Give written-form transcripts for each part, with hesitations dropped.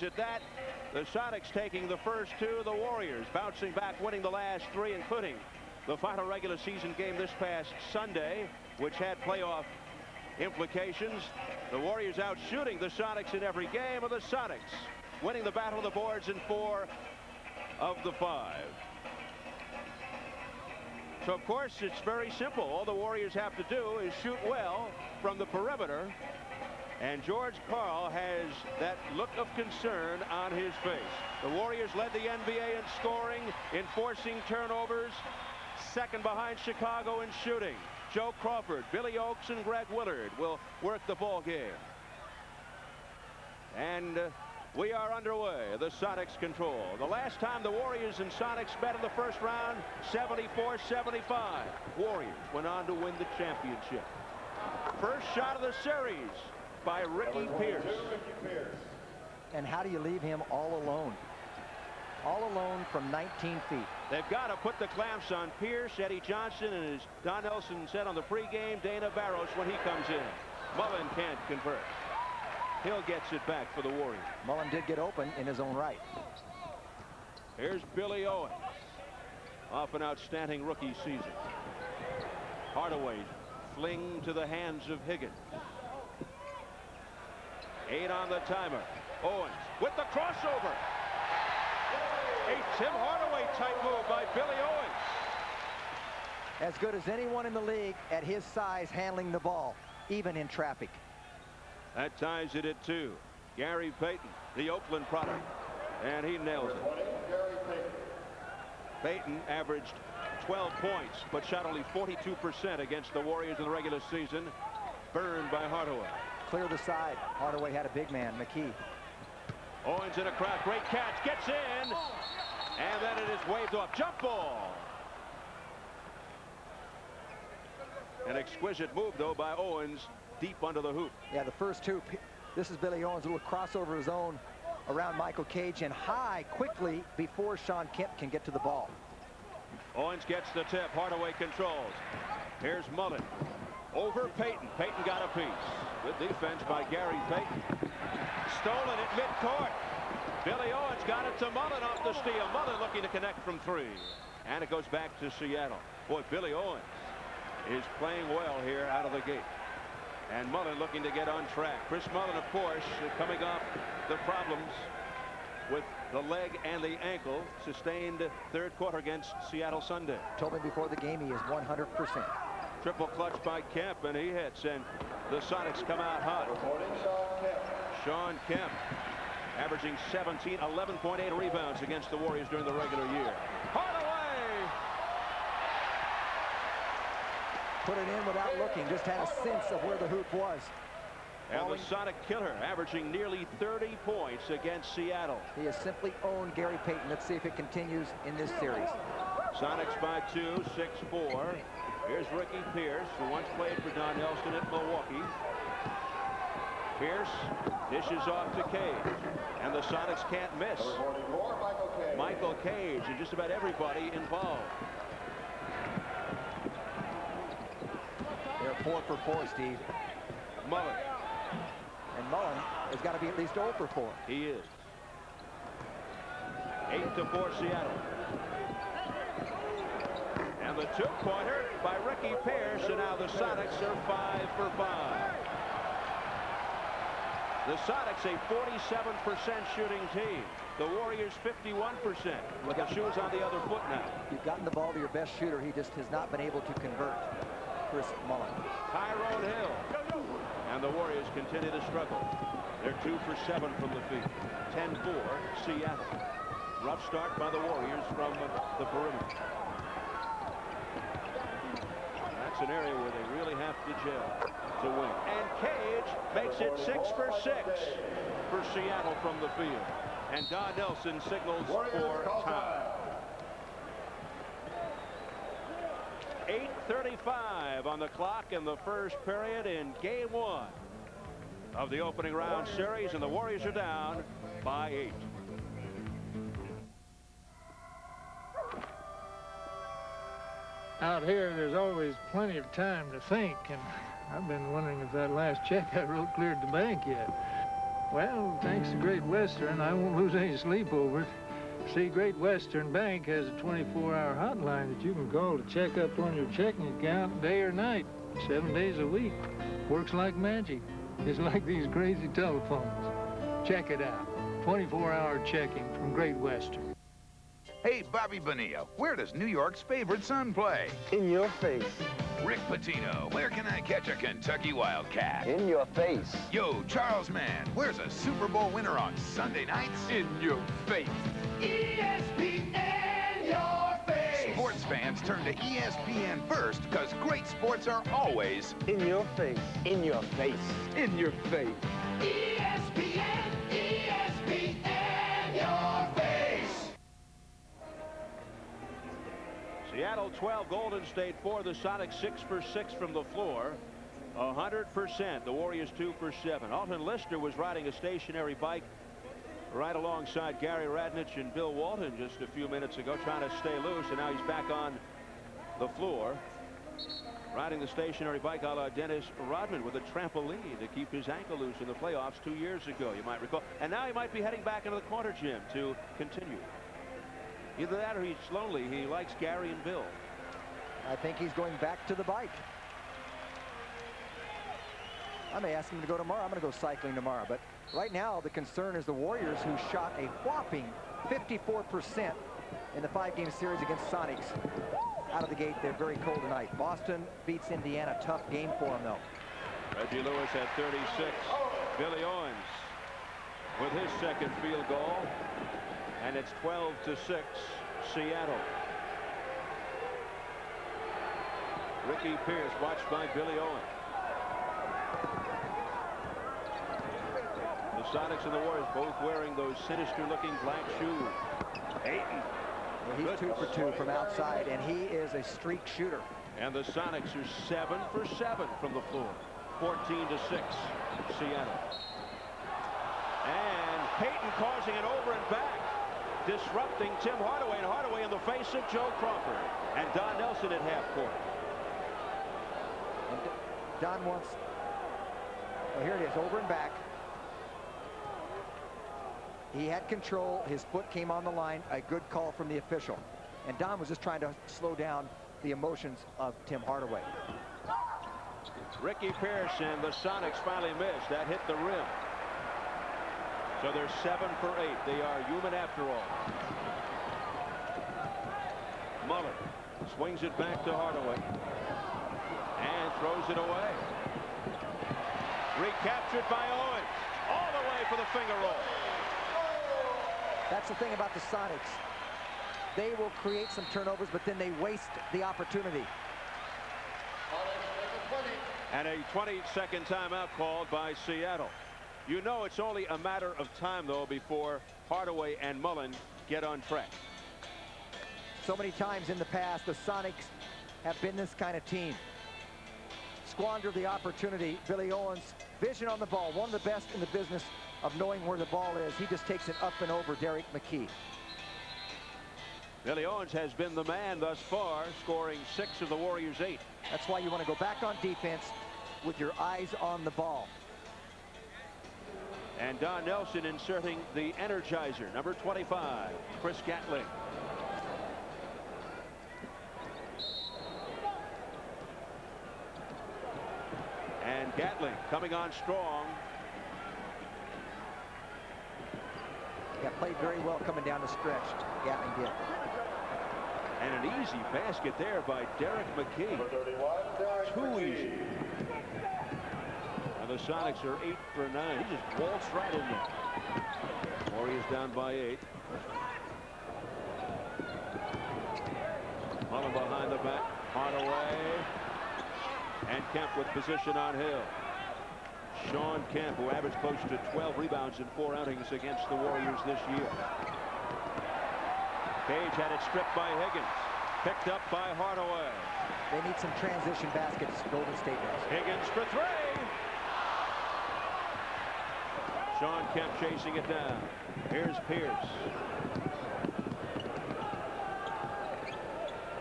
ties at that. The Sonics taking the first two. The Warriors bouncing back, winning the last three, including the final regular season game this past Sunday, which had playoff implications. The Warriors out shooting the Sonics in every game, and the Sonics winning the battle of the boards in 4 of the 5. So, of course, it's very simple. All the Warriors have to do is shoot well from the perimeter. And George Karl has that look of concern on his face. The Warriors led the NBA in scoring, in forcing turnovers, second behind Chicago in shooting. Joe Crawford, Billy Oakes, and Greg Willard will work the ball game. And we are underway. The Sonics control. The last time the Warriors and Sonics met in the first round, 74-75. Warriors went on to win the championship. First shot of the series by Ricky Pierce. And how do you leave him all alone? All alone from 19 feet. They've got to put the clamps on Pierce, Eddie Johnson, and as Don Nelson said on the pregame, Dana Barros when he comes in. Mullen can't convert. Hill gets it back for the Warriors. Mullen did get open in his own right. Here's Billy Owens. Off an outstanding rookie season. Hardaway fling to the hands of Higgins. 8 on the timer. Owens with the crossover. A Tim Hardaway type move by Billy Owens. As good as anyone in the league at his size handling the ball, even in traffic. That ties it at 2. Gary Payton, the Oakland product, and he nails it. Payton averaged 12 points, but shot only 42% against the Warriors in the regular season. Burned by Hardaway. Clear the side. Hardaway had a big man, McKee. Owens in a crowd. Great catch. Gets in. And then it is waved off. Jump ball. An exquisite move, though, by Owens deep under the hoop. Yeah, the first two. This is Billy Owens. A little crossover of his own around Michael Cage and high quickly before Shawn Kemp can get to the ball. Owens gets the tip. Hardaway controls. Here's Mullen. Over Payton. Payton got a piece. Good defense by Gary Payton. Stolen at midcourt. Billy Owens got it to Mullen off the steal. Mullen looking to connect from 3. And it goes back to Seattle. Boy, Billy Owens is playing well here out of the gate. And Mullen looking to get on track. Chris Mullen, of course, coming off the problems with the leg and the ankle sustained third quarter against Seattle Sunday. Told me before the game he is 100%. Triple clutch by Kemp, and he hits, and the Sonics come out hot. Shawn Kemp averaging 17, 11.8 rebounds against the Warriors during the regular year. Hardaway! Put it in without looking, just had a sense of where the hoop was. And the Sonic killer averaging nearly 30 points against Seattle. He has simply owned Gary Payton. Let's see if it continues in this series. Sonics by 2, 6-4. Here's Ricky Pierce, who once played for Don Nelson at Milwaukee. Pierce dishes off to Cage, and the Sonics can't miss. Michael Cage and just about everybody involved. They're 4 for 4, Steve. Mullen. And Mullen has got to be at least 0 for 4. He is. 8-4 Seattle. And the 2-pointer by Ricky Pierce, and now the Sonics are 5 for 5. The Sonics a 47% shooting team. The Warriors 51%. With the shoes on the other foot now. You've gotten the ball to your best shooter. He just has not been able to convert. Chris Mullen. Tyrone Hill. And the Warriors continue to struggle. They're 2 for 7 from the field. 10-4 Seattle. Rough start by the Warriors from the perimeter. That's an area where they really have to gel to win. And Cage makes it 6 for 6 for Seattle from the field. And Don Nelson signals for time. 8:35 on the clock in the first period in game 1 of the opening round series, and the Warriors are down by 8. Out here, there's always plenty of time to think, and I've been wondering if that last check I wrote cleared the bank yet. Well, thanks to Great Western, I won't lose any sleep over it. See, Great Western Bank has a 24-hour hotline that you can call to check up on your checking account day or night, 7 days a week. Works like magic. It's like these crazy telephones. Check it out. 24-hour checking from Great Western. Hey, Bobby Bonilla, where does New York's favorite son play? In your face. Rick Pitino, where can I catch a Kentucky Wildcat? In your face. Yo, Charles Mann, where's a Super Bowl winner on Sunday nights? In your face. ESPN, your face. Sports fans turn to ESPN first, because great sports are always In your face. In your face. In your face. ESPN, ESPN, your face. Seattle 12, Golden State 4. The Sonics 6 for 6 from the floor. 100%. The Warriors 2 for 7. Alton Lister was riding a stationary bike right alongside Gary Radnich and Bill Walton just a few minutes ago, trying to stay loose, and now he's back on the floor riding the stationary bike a la Dennis Rodman with a trampoline to keep his ankle loose in the playoffs 2 years ago, you might recall. And now he might be heading back into the corner gym to continue. Either that or he's lonely. He likes Gary and Bill. I think he's going back to the bike. I may ask him to go tomorrow. I'm going to go cycling tomorrow. But right now, the concern is the Warriors, who shot a whopping 54% in the 5-game series against Sonics. Out of the gate, they're very cold tonight. Boston beats Indiana. Tough game for them, though. Reggie Lewis at 36. Billy Owens with his second field goal. And it's 12-6, Seattle. Ricky Pierce watched by Billy Owens. The Sonics and the Warriors both wearing those sinister-looking black shoes. Ayton. Well, he's 2 for 2 from outside, and he is a streak shooter. And the Sonics are 7 for 7 from the floor. 14-6, Seattle. And Payton causing it over and back, disrupting Tim Hardaway, and Hardaway in the face of Joe Crawford. And Don Nelson at half court. And Don wants, well, here it is, over and back. He had control. His foot came on the line. A good call from the official. And Don was just trying to slow down the emotions of Tim Hardaway. Ricky Pierce and the Sonics finally missed. That hit the rim. So they're 7 for 8. They are human after all. Mullen swings it back to Hardaway and throws it away. Recaptured by Owens. All the way for the finger roll. That's the thing about the Sonics. They will create some turnovers, but then they waste the opportunity. And a 20-second timeout called by Seattle. You know it's only a matter of time, though, before Hardaway and Mullen get on track. So many times in the past, the Sonics have been this kind of team. Squander the opportunity. Billy Owens, vision on the ball, one of the best in the business of knowing where the ball is. He just takes it up and over Derek McKee. Billy Owens has been the man thus far, scoring 6 of the Warriors' 8. That's why you want to go back on defense with your eyes on the ball. And Don Nelson inserting the energizer, number 25, Chris Gatling. And Gatling coming on strong. Yeah, played very well coming down the stretch. Gatling did. And an easy basket there by Derek McKee. Too easy. And the Sonics are 8 for 9. He just waltzed right in there. Warriors down by 8. Mullen behind the back. Hardaway. And Kemp with position on Hill. Shawn Kemp, who averaged close to 12 rebounds in 4 outings against the Warriors this year. Cage had it stripped by Higgins. Picked up by Hardaway. They need some transition baskets, Golden State does. Higgins for 3. Shawn Kemp chasing it down. Here's Pierce.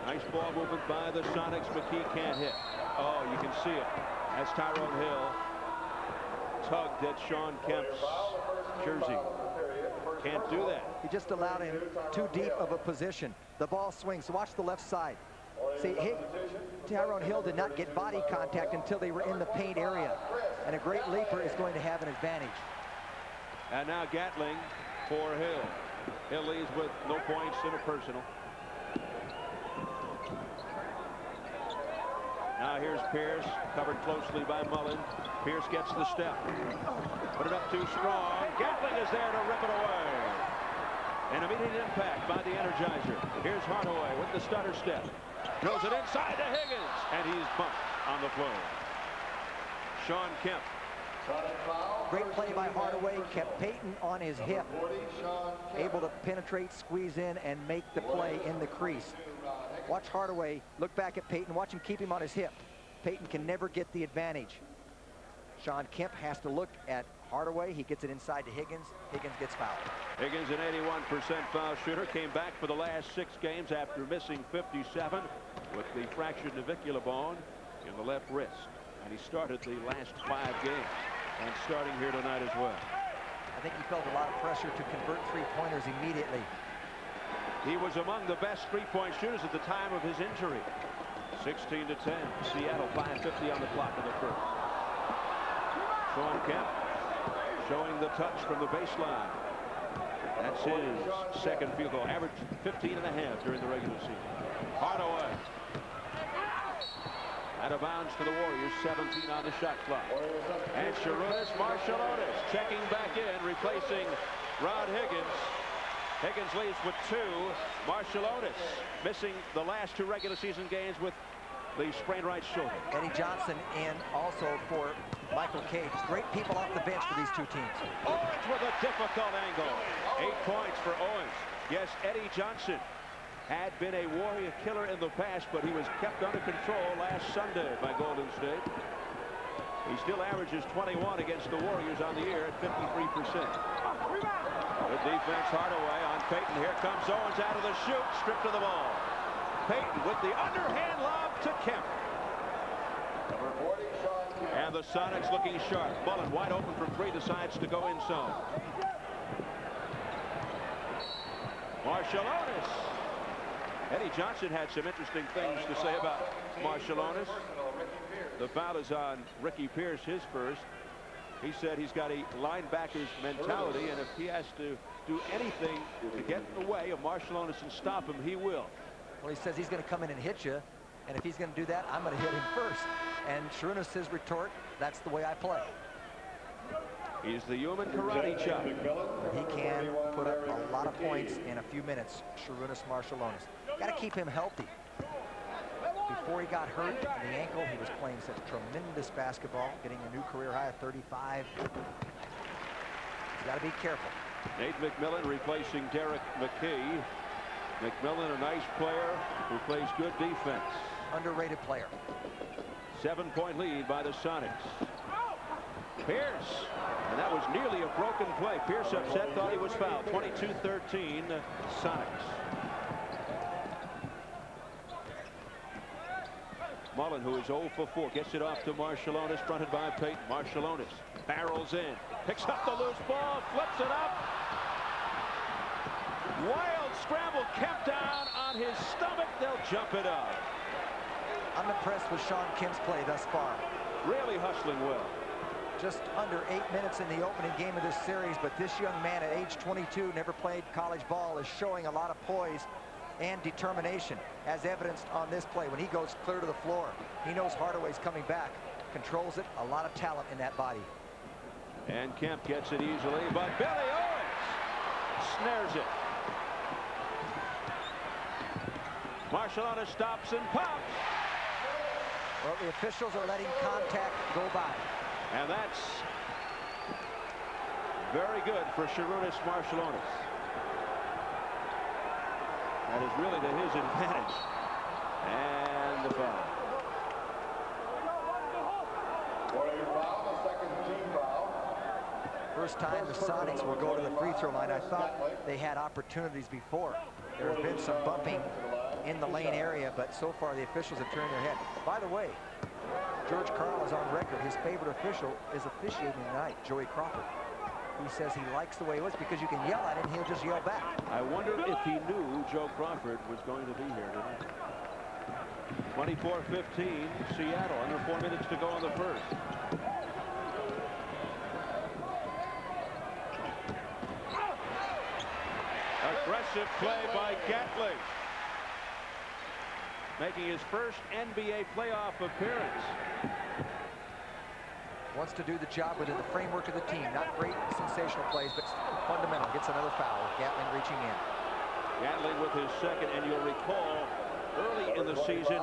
Nice ball movement by the Sonics. McKee can't hit. Oh, you can see it. That's Tyrone Hill. Tugged at Shawn Kemp's jersey. Can't do that. He just allowed him too deep of a position. The ball swings. Watch the left side. See, Tyrone Hill did not get body contact until they were in the paint area. And a great leaper is going to have an advantage. And now Gatling for Hill. Hill leads with no points in a personal. Now here's Pierce, covered closely by Mullen. Pierce gets the step. Put it up too strong. Gatling is there to rip it away. An immediate impact by the Energizer. Here's Hardaway with the stutter step. Throws it inside to Higgins, and he's bumped on the floor. Shawn Kemp. Great play by Hardaway, kept Payton on his hip. Able to penetrate, squeeze in, and make the play in the crease. Watch Hardaway look back at Payton. Watch him keep him on his hip. Payton can never get the advantage. Shawn Kemp has to look at Hardaway. He gets it inside to Higgins. Higgins gets fouled. Higgins, an 81% foul shooter, came back for the last 6 games after missing 57 with the fractured navicular bone in the left wrist. And he started the last 5 games and starting here tonight as well. I think he felt a lot of pressure to convert three-pointers immediately. He was among the best three-point shooters at the time of his injury. 16-10. Seattle 5:50 on the clock in the first. Shawn Kemp showing the touch from the baseline. That's his second field goal. Average 15.5 during the regular season. Hardaway. Out of bounds for the Warriors. 17 on the shot clock. And Sharunas Marciulionis checking back in, replacing Rod Higgins. Higgins leaves with 2. Marciulionis missing the last 2 regular season games with the sprained right shoulder. Eddie Johnson in also for Michael Cage. Great people off the bench for these 2 teams. Owens with a difficult angle. 8 points for Owens. Yes, Eddie Johnson had been a Warrior killer in the past, but he was kept under control last Sunday by Golden State. He still averages 21 against the Warriors on the year at 53%. Good defense, Hardaway on Payton. Here comes Owens out of the shoot, stripped of the ball. Payton with the underhand lob to Kemp. And the Sonics looking sharp. Mullen wide open from 3, decides to go in zone. Marciulionis. Eddie Johnson had some interesting things to say about Marciulionis. The foul is on Ricky Pierce, his first. He said he's got a linebacker's mentality, and if he has to do anything to get in the way of Marciulionis and stop him, he will. Well, he says he's going to come in and hit you, and if he's going to do that, I'm going to hit him first. And Sharunas his retort, that's the way I play. He's the human karate chop. He can put up a lot of points in a few minutes, Sharunas Marciulionis. Got to keep him healthy. Before he got hurt in the ankle, he was playing such tremendous basketball, getting a new career high of 35. He's got to be careful. Nate McMillan replacing Derek McKee. McMillan, a nice player who plays good defense. Underrated player. 7-point lead by the Sonics. Pierce, and that was nearly a broken play. Pierce upset, thought he was fouled. 22-13 Sonics. Mullen, who is 0 for 4, gets it off to Marciulionis, fronted by Payton. Marciulionis barrels in, picks up the loose ball, flips it up. Wild scramble, Kemp down on his stomach. They'll jump it up. I'm impressed with Shawn Kemp's play thus far. Really hustling well. Just under 8 minutes in the opening game of this series, but this young man at age 22, never played college ball, is showing a lot of poise and determination, as evidenced on this play when he goes clear to the floor. He knows Hardaway's coming back, controls it, a lot of talent in that body. And Kemp gets it easily, but Billy Owens snares it. Marciulionis stops and pops. Well, the officials are letting contact go by. And that's very good for Sharunas Marciulionis. That is really to his advantage. And the foul. First time the Sonics will go to the free throw line. I thought they had opportunities before. There has been some bumping in the lane area, but so far the officials have turned their head. By the way, George Karl is on record. His favorite official is officiating tonight, Joey Crawford. He says he likes the way it was because you can yell at him and he'll just yell back. I wonder if he knew Joe Crawford was going to be here tonight. 24-15, Seattle, under 4 minutes to go in the first. Aggressive play by Gatling, making his first NBA playoff appearance. Wants to do the job within the framework of the team. Not great sensational plays, but fundamental. Gets another foul. Gatling reaching in. Gatling with his second, and you'll recall early in the season,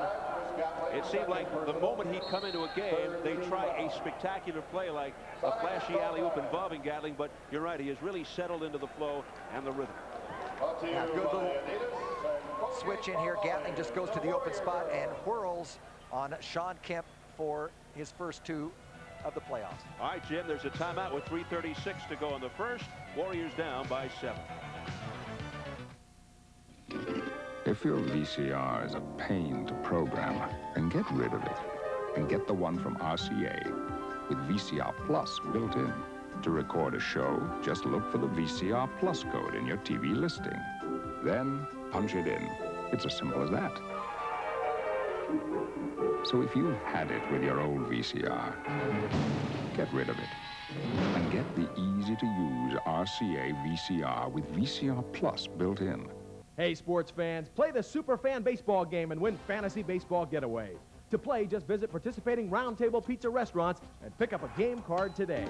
it seemed like the moment he'd come into a game, they'd try a spectacular play like a flashy alley-oop involving Gatling, but you're right, he has really settled into the flow and the rhythm. Yeah, good little switch in here. Gatling just goes to the open spot and whirls on Shawn Kemp for his first two of the playoffs. All right, Jim, there's a timeout with 3:36 to go in the first. Warriors down by 7. If your VCR is a pain to program, then get rid of it and get the one from RCA with VCR Plus built in. To record a show, just look for the VCR Plus code in your TV listing. Then punch it in. It's as simple as that. So if you've had it with your old VCR, get rid of it and get the easy-to-use RCA VCR with VCR Plus built in. Hey, sports fans, play the Superfan Baseball game and win Fantasy Baseball Getaway. To play, just visit participating Round Table Pizza restaurants and pick up a game card today.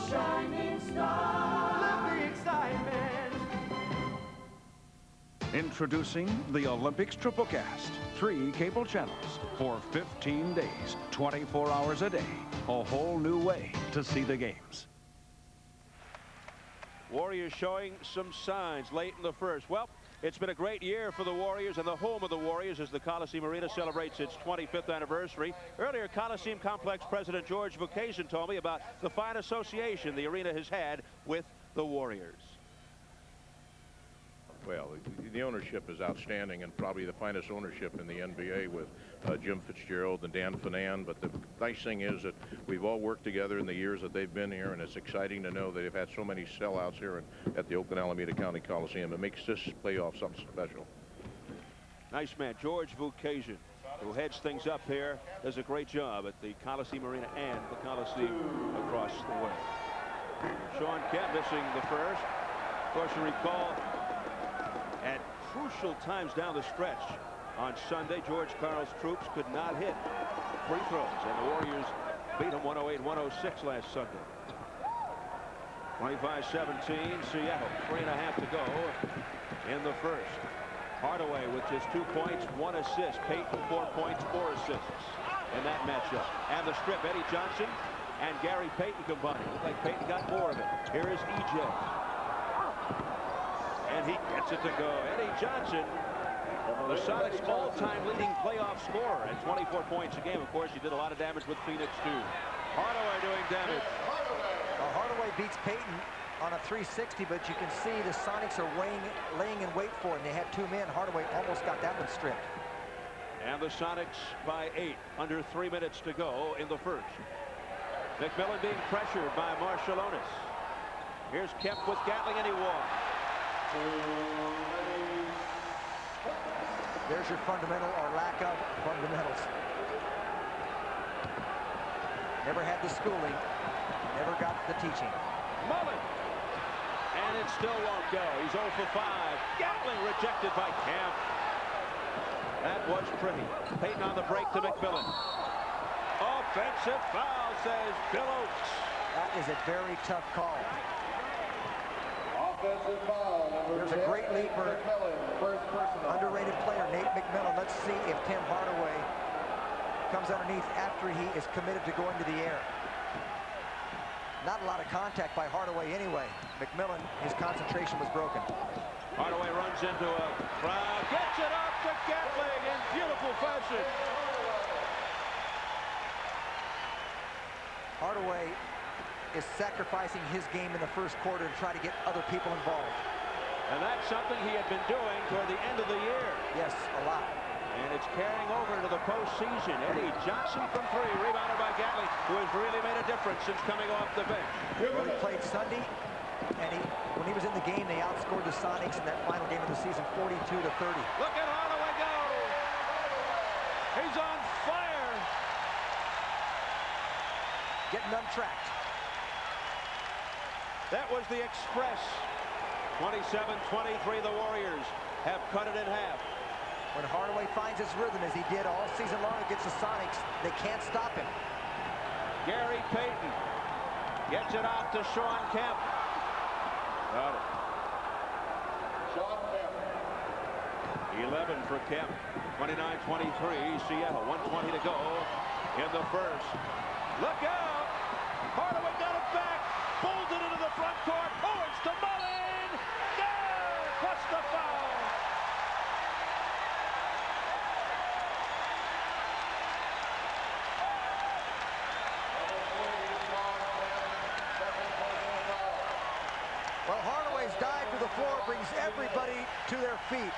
Shining star. Love the excitement. Introducing the Olympics Triplecast. 3 cable channels for 15 days, 24 hours a day. A whole new way to see the games. Warriors showing some signs late in the first. Well, it's been a great year for the Warriors and the home of the Warriors as the Coliseum Arena celebrates its 25th anniversary. Earlier, Coliseum Complex President George Vukasin told me about the fine association the arena has had with the Warriors. Well, the ownership is outstanding and probably the finest ownership in the NBA with Jim Fitzgerald and Dan Finan. But the nice thing is that we've all worked together in the years that they've been here, and it's exciting to know that they've had so many sellouts here at the Oakland Alameda County Coliseum. It makes this playoff something special. Nice man, George Vukasin, who heads things up here, does a great job at the Coliseum Arena and the Coliseum across the way. Shawn Kemp missing the first. Of course, you recall at crucial times down the stretch on Sunday, George Karl's troops could not hit free throws, and the Warriors beat them 108-106 last Sunday. 25-17, Seattle, 3.5 to go in the first. Hardaway with just 2 points, 1 assist. Payton, 4 points, 4 assists in that matchup. And the strip, Eddie Johnson and Gary Payton combined. Looked like Payton got more of it. Here is EJ. And he gets it to go. Eddie Johnson, the Sonics' all-time leading playoff scorer at 24 points a game. Of course, he did a lot of damage with Phoenix, too. Hardaway doing damage. Hardaway beats Payton on a 360, but you can see the Sonics are laying in wait for him. They had 2 men. Hardaway almost got that one stripped. And the Sonics by 8, under 3 minutes to go in the first. McMillan being pressured by Marshallonis. Here's Kemp with Gatling, and he walks. There's your fundamental or lack of fundamentals. Never had the schooling, never got the teaching. Mullen, and it still won't go. He's 0 for 5. Gatling rejected by Kemp. That was pretty. Payton on the break to McMillan. Offensive foul, says Bill Oakes. That is a very tough call. Offensive foul. There's a great leaper, underrated player, Nate McMillan. Let's see if Tim Hardaway comes underneath after he is committed to going to the air. Not a lot of contact by Hardaway anyway. McMillan, his concentration was broken. Hardaway runs into a crowd, gets it up to Gatling in beautiful fashion. Hardaway is sacrificing his game in the first quarter to try to get other people involved. And that's something he had been doing toward the end of the year. Yes, a lot. And it's carrying over into the postseason. Eddie Johnson from 3, rebounded by Gatley, who has really made a difference since coming off the bench. Well, he played Sunday, and when he was in the game, they outscored the Sonics in that final game of the season, 42-30. Look at Hardaway go! He's on fire! Getting untracked. That was the Express. 27-23, the Warriors have cut it in half. When Hardaway finds his rhythm, as he did all season long against the Sonics, they can't stop him. Gary Payton gets it out to Shawn Kemp. Got it. Shawn Kemp. 11 for Kemp. 29-23, Seattle. 1:20 to go in the first. Look out! Hardaway got it back. Pulled it into the front court. Owens to Mullen. Good! Plus the foul. Well, Hardaway's dive to the floor brings everybody to their feet.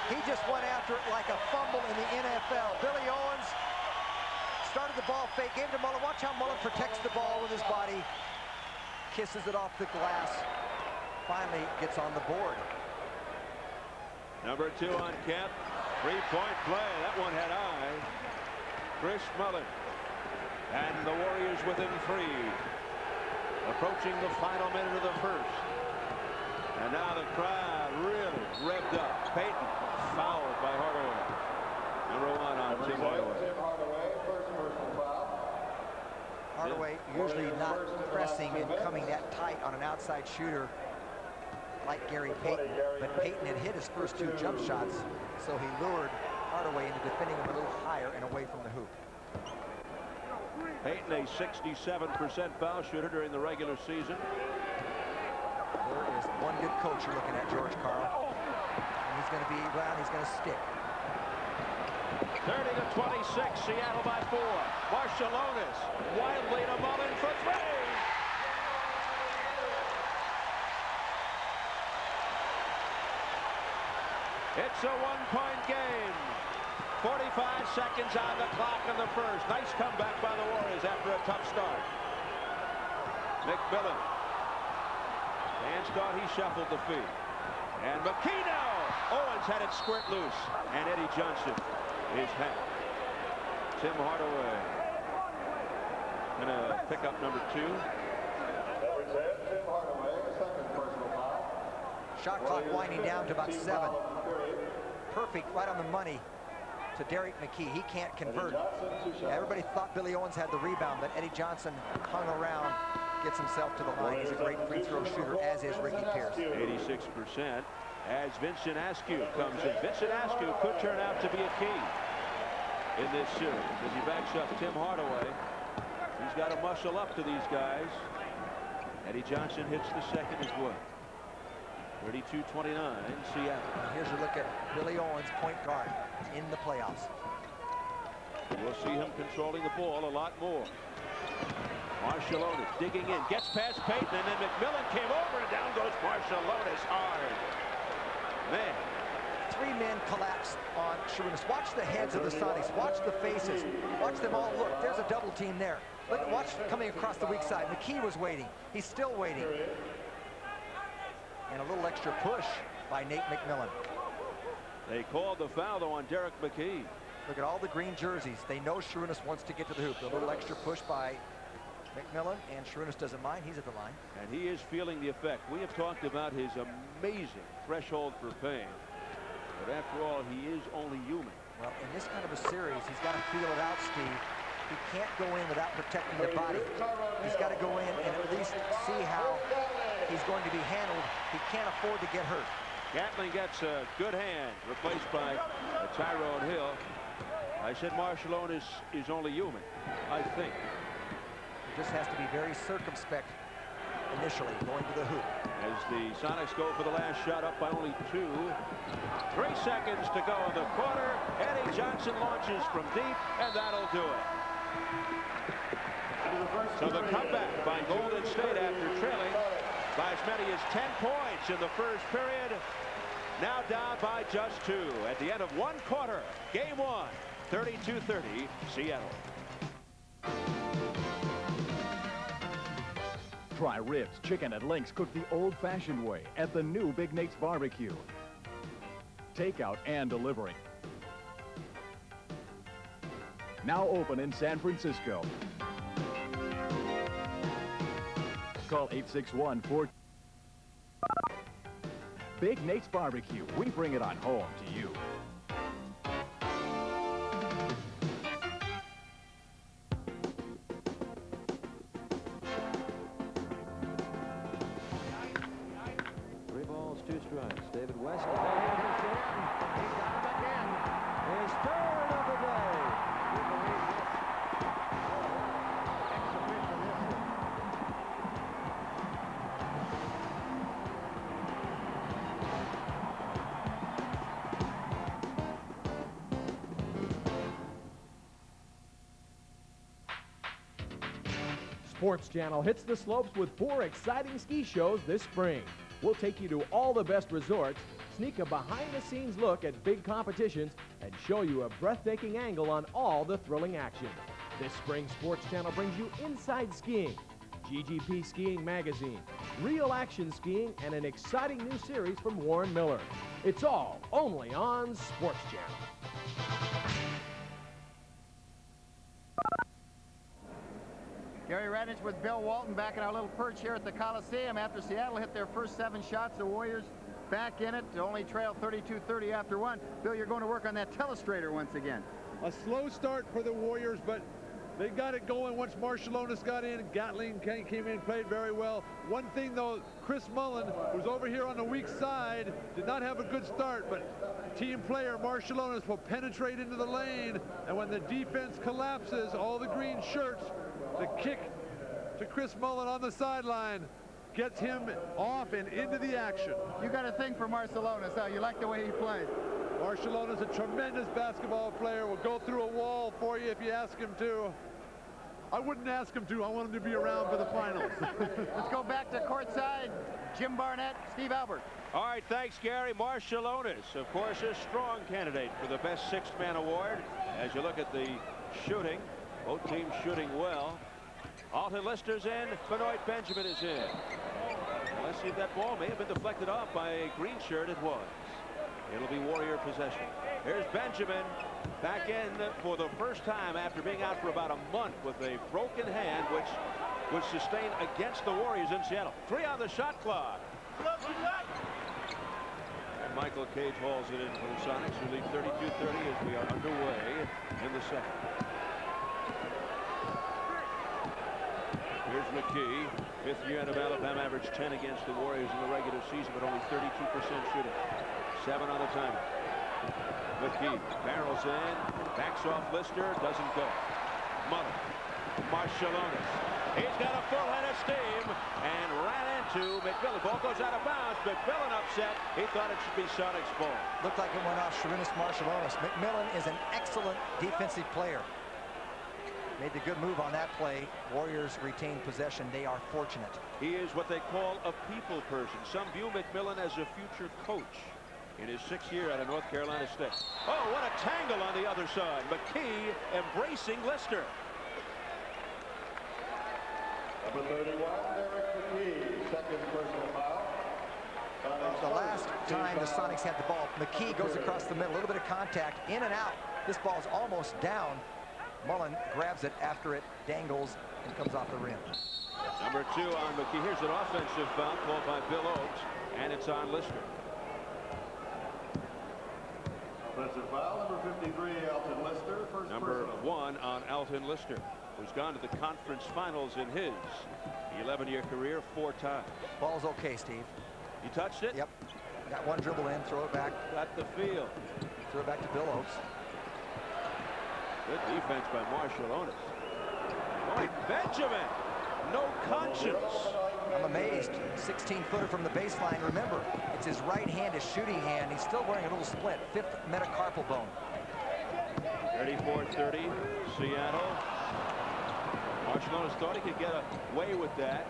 He just went after it like a fumble in the NFL. Billy Owens started the ball fake, gave to Mullen. Watch how Mullen protects the ball with his body. Kisses it off the glass. Finally gets on the board. Number 2 on Kemp. 3-point play. That one had eye. Chris Mullen. And the Warriors within 3. Approaching the final minute of the first. And now the crowd really revved up. Payton fouled by Hardaway. Number 1 on Tim Hardaway. First personal foul. Hardaway usually not pressing and coming that tight on an outside shooter like Gary Payton. But Payton had hit his first 2 jump shots, so he lured Hardaway into defending him a little higher and away from the hoop. Payton, a 67% foul shooter during the regular season. There is one good coach you're looking at, George Karl. And he's going to be around, he's going to stick. 30-26, Seattle by 4. Marciulionis wildly to Mullen for 3. It's a 1-point game. 45 seconds on the clock in the first. Nice comeback by the Warriors after a tough start. McMillan. Fans thought he shuffled the feet. And McKee now. Owens had it squirt loose. And Eddie Johnson is hacked. Tim Hardaway gonna pick up number 2. Number 10, Tim Hardaway, second personal foul. Shot clock winding down to about 7. Perfect, right on the money to Derek McKee. He can't convert. Everybody thought Billy Owens had the rebound, but Eddie Johnson hung around, gets himself to the line. He's a great free throw shooter, as is Ricky Pierce. 86% as Vincent Askew comes in. Vincent Askew could turn out to be a key in this series as he backs up Tim Hardaway. He's got to muscle up to these guys. Eddie Johnson hits the second as well. 32-29, Seattle. Here's a look at Billy Owens, point guard, in the playoffs. We'll see him controlling the ball a lot more. Marciulionis digging in, gets past Payton, and then McMillan came over, and down goes Marciulionis hard. Man. 3 men collapse on Sharunas. Watch the heads of the Sonics. Watch the faces. Watch them all look. There's a double team there. Look, watch coming across the weak side. McKee was waiting. He's still waiting. And a little extra push by Nate McMillan. They called the foul, though, on Derek McKee. Look at all the green jerseys. They know Sharunas wants to get to the hoop. A little extra push by McMillan, and Sharunas doesn't mind. He's at the line. And he is feeling the effect. We have talked about his amazing threshold for pain. But after all, he is only human. Well, in this kind of a series, he's got to feel it out, Steve. He can't go in without protecting the body. He's got to go in and at least see how he's going to be handled. He can't afford to get hurt. Gatling gets a good hand, replaced by Tyrone Hill. I said Marciulionis is only human, I think. He just has to be very circumspect initially, going to the hoop. As the Sonics go for the last shot, up by only 2. 3 seconds to go in the quarter. Eddie Johnson launches from deep, and that'll do it. So the comeback by Golden State after trailing by as many as 10 points in the first period Now down by just 2 at the end of 1 quarter. Game 1, 32-30, Seattle. Try ribs, chicken, and links cooked the old-fashioned way at the new Big Nate's Barbecue. Takeout and delivery. Now open in San Francisco. Call 861-4... Big Nate's Barbecue. We bring it on home to you. David West. He got him again. His third of the day. Sports Channel hits the slopes with 4 exciting ski shows this spring. We'll take you to all the best resorts, sneak a behind-the-scenes look at big competitions, and show you a breathtaking angle on all the thrilling action. This spring, Sports Channel brings you Inside Skiing, GGP Skiing Magazine, Real Action Skiing, and an exciting new series from Warren Miller. It's all only on Sports Channel. Gary Radich with Bill Walton back in our little perch here at the Coliseum after Seattle hit their first 7 shots. The Warriors back in it to only trail 32-30 after 1. Bill, you're going to work on that telestrator once again. A slow start for the Warriors, but they got it going once Marshallonis got in. Gatling came in, played very well. One thing, though, Chris Mullen, who's over here on the weak side, did not have a good start, but team player Marshallonis will penetrate into the lane, and when the defense collapses, all the green shirts, the kick to Chris Mullen on the sideline gets him off and into the action. You got a thing for Marshallonis, huh? You like the way he plays. Marshallonis, a tremendous basketball player, will go through a wall for you if you ask him to. I wouldn't ask him to. I want him to be around for the finals. Let's go back to courtside. Jim Barnett, Steve Albert. All right, thanks, Gary. Marshallonis, of course, a strong candidate for the best 6th man award. As you look at the shooting, both teams shooting well. Alton Lister's in. Benoit Benjamin is in. Let's see if that ball may have been deflected off by a green shirt. It was. It'll be Warrior possession. Here's Benjamin back in for the first time after being out for about a month with a broken hand, which was sustained against the Warriors in Seattle. 3 on the shot clock. And Michael Cage hauls it in for the Sonics, who lead 32-30 as we are underway in the second. Here's McKee, 5th year out of Alabama, averaged 10 against the Warriors in the regular season, but only 32% shooting. 7 on the timer. McKee barrels in, backs off Lister, doesn't go. Mullen, Marshallonis. He's got a full head of steam and ran into McMillan. Ball goes out of bounds. McMillan upset. He thought it should be Sonic's ball. Looked like it went off Sharunas Marshallonis. McMillan is an excellent defensive player. Made the good move on that play. Warriors retain possession. They are fortunate. He is what they call a people person. Some view McMillan as a future coach in his 6th year out of North Carolina State. Oh, what a tangle on the other side. McKee embracing Lister. Number 31, Derek McKee, 2nd personal foul. The last time the Sonics had the ball, McKee goes across the middle, a little bit of contact, in and out. This ball is almost down. Mullen grabs it after it dangles and comes off the rim. Number 2 on McKee. Here's an offensive foul called by Bill Oakes, and it's on Lister. Offensive foul, number 53, Alton Lister. First Number personal. 1 on Alton Lister, who's gone to the conference finals in his 11-year career 4 times. Ball's okay, Steve. You touched it? Yep. Got one dribble in, throw it back. Got the field. Throw it back to Bill Oakes. Good defense by Marshallonis. Benjamin, no conscience. I'm amazed. 16-footer from the baseline. Remember, it's his right hand, his shooting hand. He's still wearing a little split, 5th metacarpal bone. 34-30, Seattle. Marshallonis thought he could get away with that.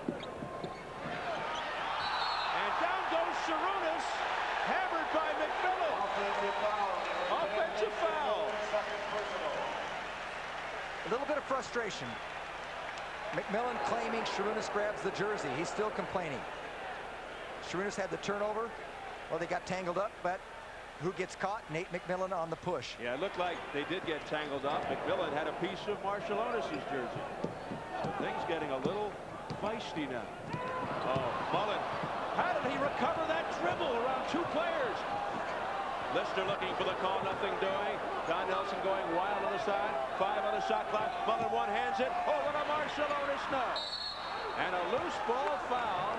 And down goes Sharunas, hammered by McMillan. Offensive foul. A little bit of frustration. McMillan claiming Sharunas grabs the jersey. He's still complaining. Sharunas had the turnover. Well, they got tangled up, but who gets caught? Nate McMillan on the push. Yeah, it looked like they did get tangled up. McMillan had a piece of Marshallonis' jersey. So things getting a little feisty now. Oh, Mullen. How did he recover that dribble around two players? Lister looking for the call, nothing doing. Don Nelson going wild on the side. 5 on the shot clock. Mullen one hands it over to Marshallonis. No. And a loose ball foul.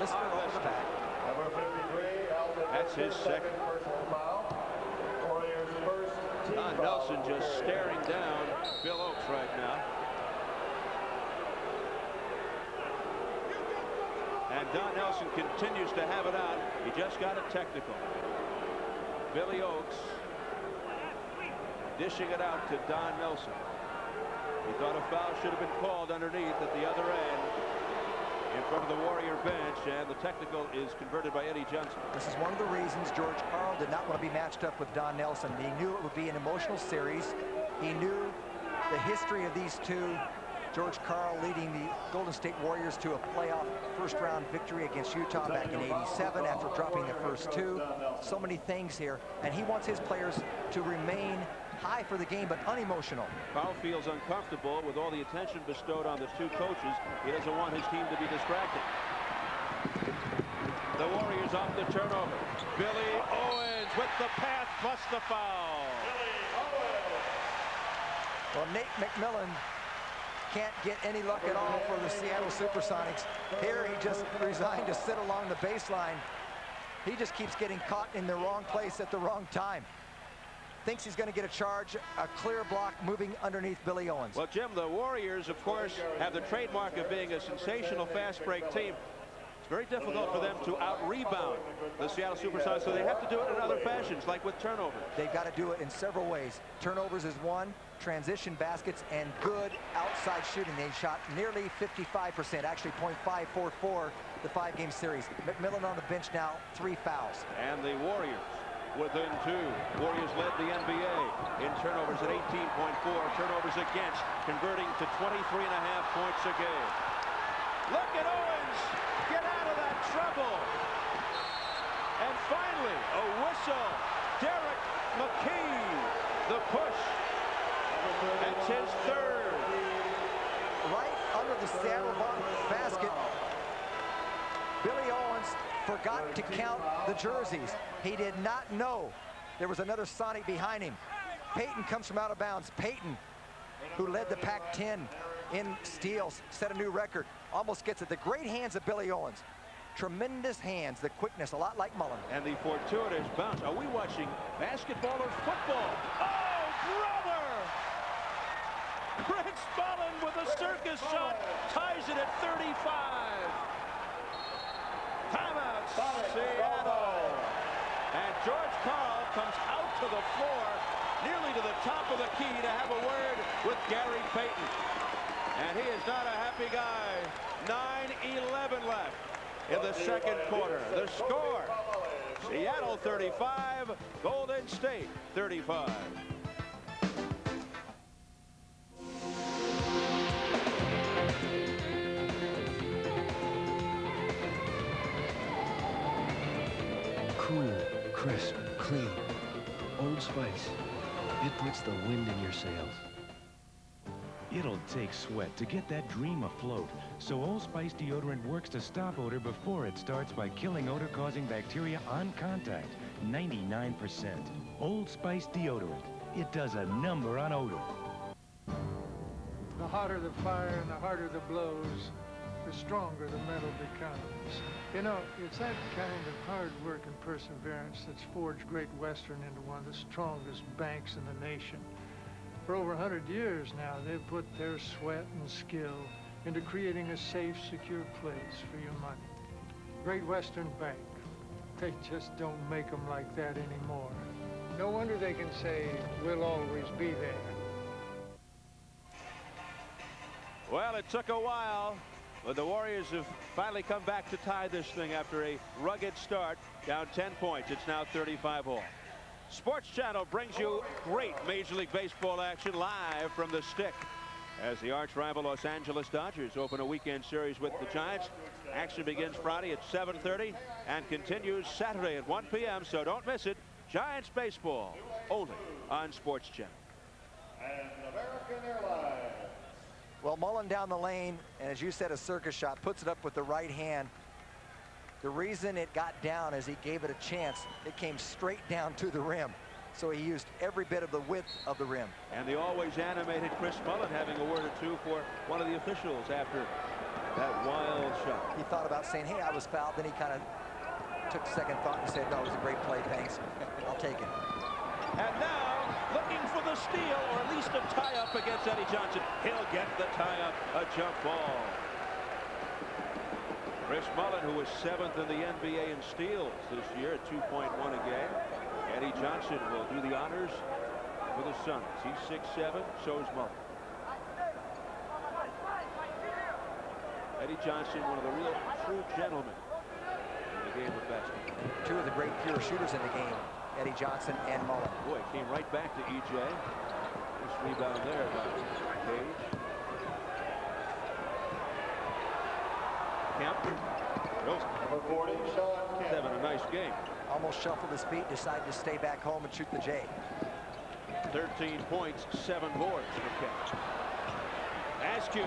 Lister over the back. Number 53, Alvin. That's his second. Personal foul. Warriors first team Don foul. Nelson just staring down Bill Oakes right now. And Don Nelson continues to have it out. He just got a technical. Billy Oakes dishing it out to Don Nelson. He thought a foul should have been called underneath at the other end in front of the Warrior bench, and the technical is converted by Eddie Johnson. This is one of the reasons George Karl did not want to be matched up with Don Nelson. He knew it would be an emotional series. He knew the history of these two. George Karl leading the Golden State Warriors to a playoff first-round victory against Utah back in '87 after dropping the first two. So many things here, and he wants his players to remain high for the game, but unemotional. Karl feels uncomfortable with all the attention bestowed on the two coaches. He doesn't want his team to be distracted. The Warriors off the turnover. Billy Owens with the pass plus the foul. Well, Nate McMillan can't get any luck at all for the Seattle Supersonics. Here he just resigned to sit along the baseline. He just keeps getting caught in the wrong place at the wrong time. Thinks he's going to get a charge, a clear block moving underneath Billy Owens. Well, Jim, the Warriors, of course, have the trademark of being a sensational fast break team. It's very difficult for them to out-rebound the Seattle Supersonics, so they have to do it in other fashions, like with turnovers. They've got to do it in several ways. Turnovers is one, transition baskets, and good outside shooting. They shot nearly 55%, actually .544 the 5-game series. McMillan on the bench now, 3 fouls. And the Warriors within 2. Warriors led the NBA in turnovers at 18.4. Turnovers against, converting to 23.5 points a game. Look at Owens get out of that trouble. And finally, a whistle. Derek McKee, the push. That's his third. Right under the Seattle basket, Billy Owens forgot to count the jerseys. He did not know there was another Sonic behind him. Payton comes from out of bounds. Payton, who led the Pac-10 in steals, set a new record. Almost gets it. The great hands of Billy Owens. Tremendous hands, the quickness, a lot like Mullen. And the fortuitous bounce. Are we watching basketball or football? Oh, brother! Prince Mullen with a circus shot ties it at 35. Timeout, Seattle. And George Karl comes out to the floor, nearly to the top of the key to have a word with Gary Payton. And he is not a happy guy. 9:11 left in the second quarter. The score, Seattle 35, Golden State 35. Cool, crisp, clean. Old Spice. It puts the wind in your sails. It'll take sweat to get that dream afloat, so Old Spice deodorant works to stop odor before it starts by killing odor-causing bacteria on contact. 99%. Old Spice deodorant. It does a number on odor. The hotter the fire and the harder the blows, the stronger the metal becomes. You know, it's that kind of hard work and perseverance that's forged Great Western into one of the strongest banks in the nation. For over 100 years now, they've put their sweat and skill into creating a safe, secure place for your money. Great Western Bank. They just don't make them like that anymore. No wonder they can say, we'll always be there. Well, it took a while, Well, the Warriors have finally come back to tie this thing after a rugged start, down 10 points. It's now 35 all. Sports Channel brings you great Major League Baseball action live from the stick as the arch rival Los Angeles Dodgers open a weekend series with the Giants. Action begins Friday at 7:30 and continues Saturday at 1 p.m. So don't miss it. Giants baseball only on Sports Channel. And American Airlines. Well, Mullen down the lane, and as you said, a circus shot, puts it up with the right hand. The reason it got down is he gave it a chance. It came straight down to the rim. So he used every bit of the width of the rim. And the always animated Chris Mullen having a word or two for one of the officials after that wild shot. He thought about saying, hey, I was fouled. Then he kind of took second thought and said, no, it was a great play, thanks. I'll take it. And now, looking for the steal, or at least a tie-up against Eddie Johnson. He'll get the tie-up, a jump ball. Chris Mullen, who was 7th in the NBA in steals this year at 2.1 a game. Eddie Johnson will do the honors for the Suns. He's 6'7", so is Mullen. Eddie Johnson, one of the real true gentlemen in the game of basketball. Two of the great pure shooters in the game, Eddie Johnson and Mullen. Boy, it came right back to EJ. This rebound there by Cage. Kemp. Number 40, Shawn Kemp. Having a nice game. Almost shuffled his feet, decided to stay back home and shoot the J. 13 points, 7 boards for Kemp. Askew.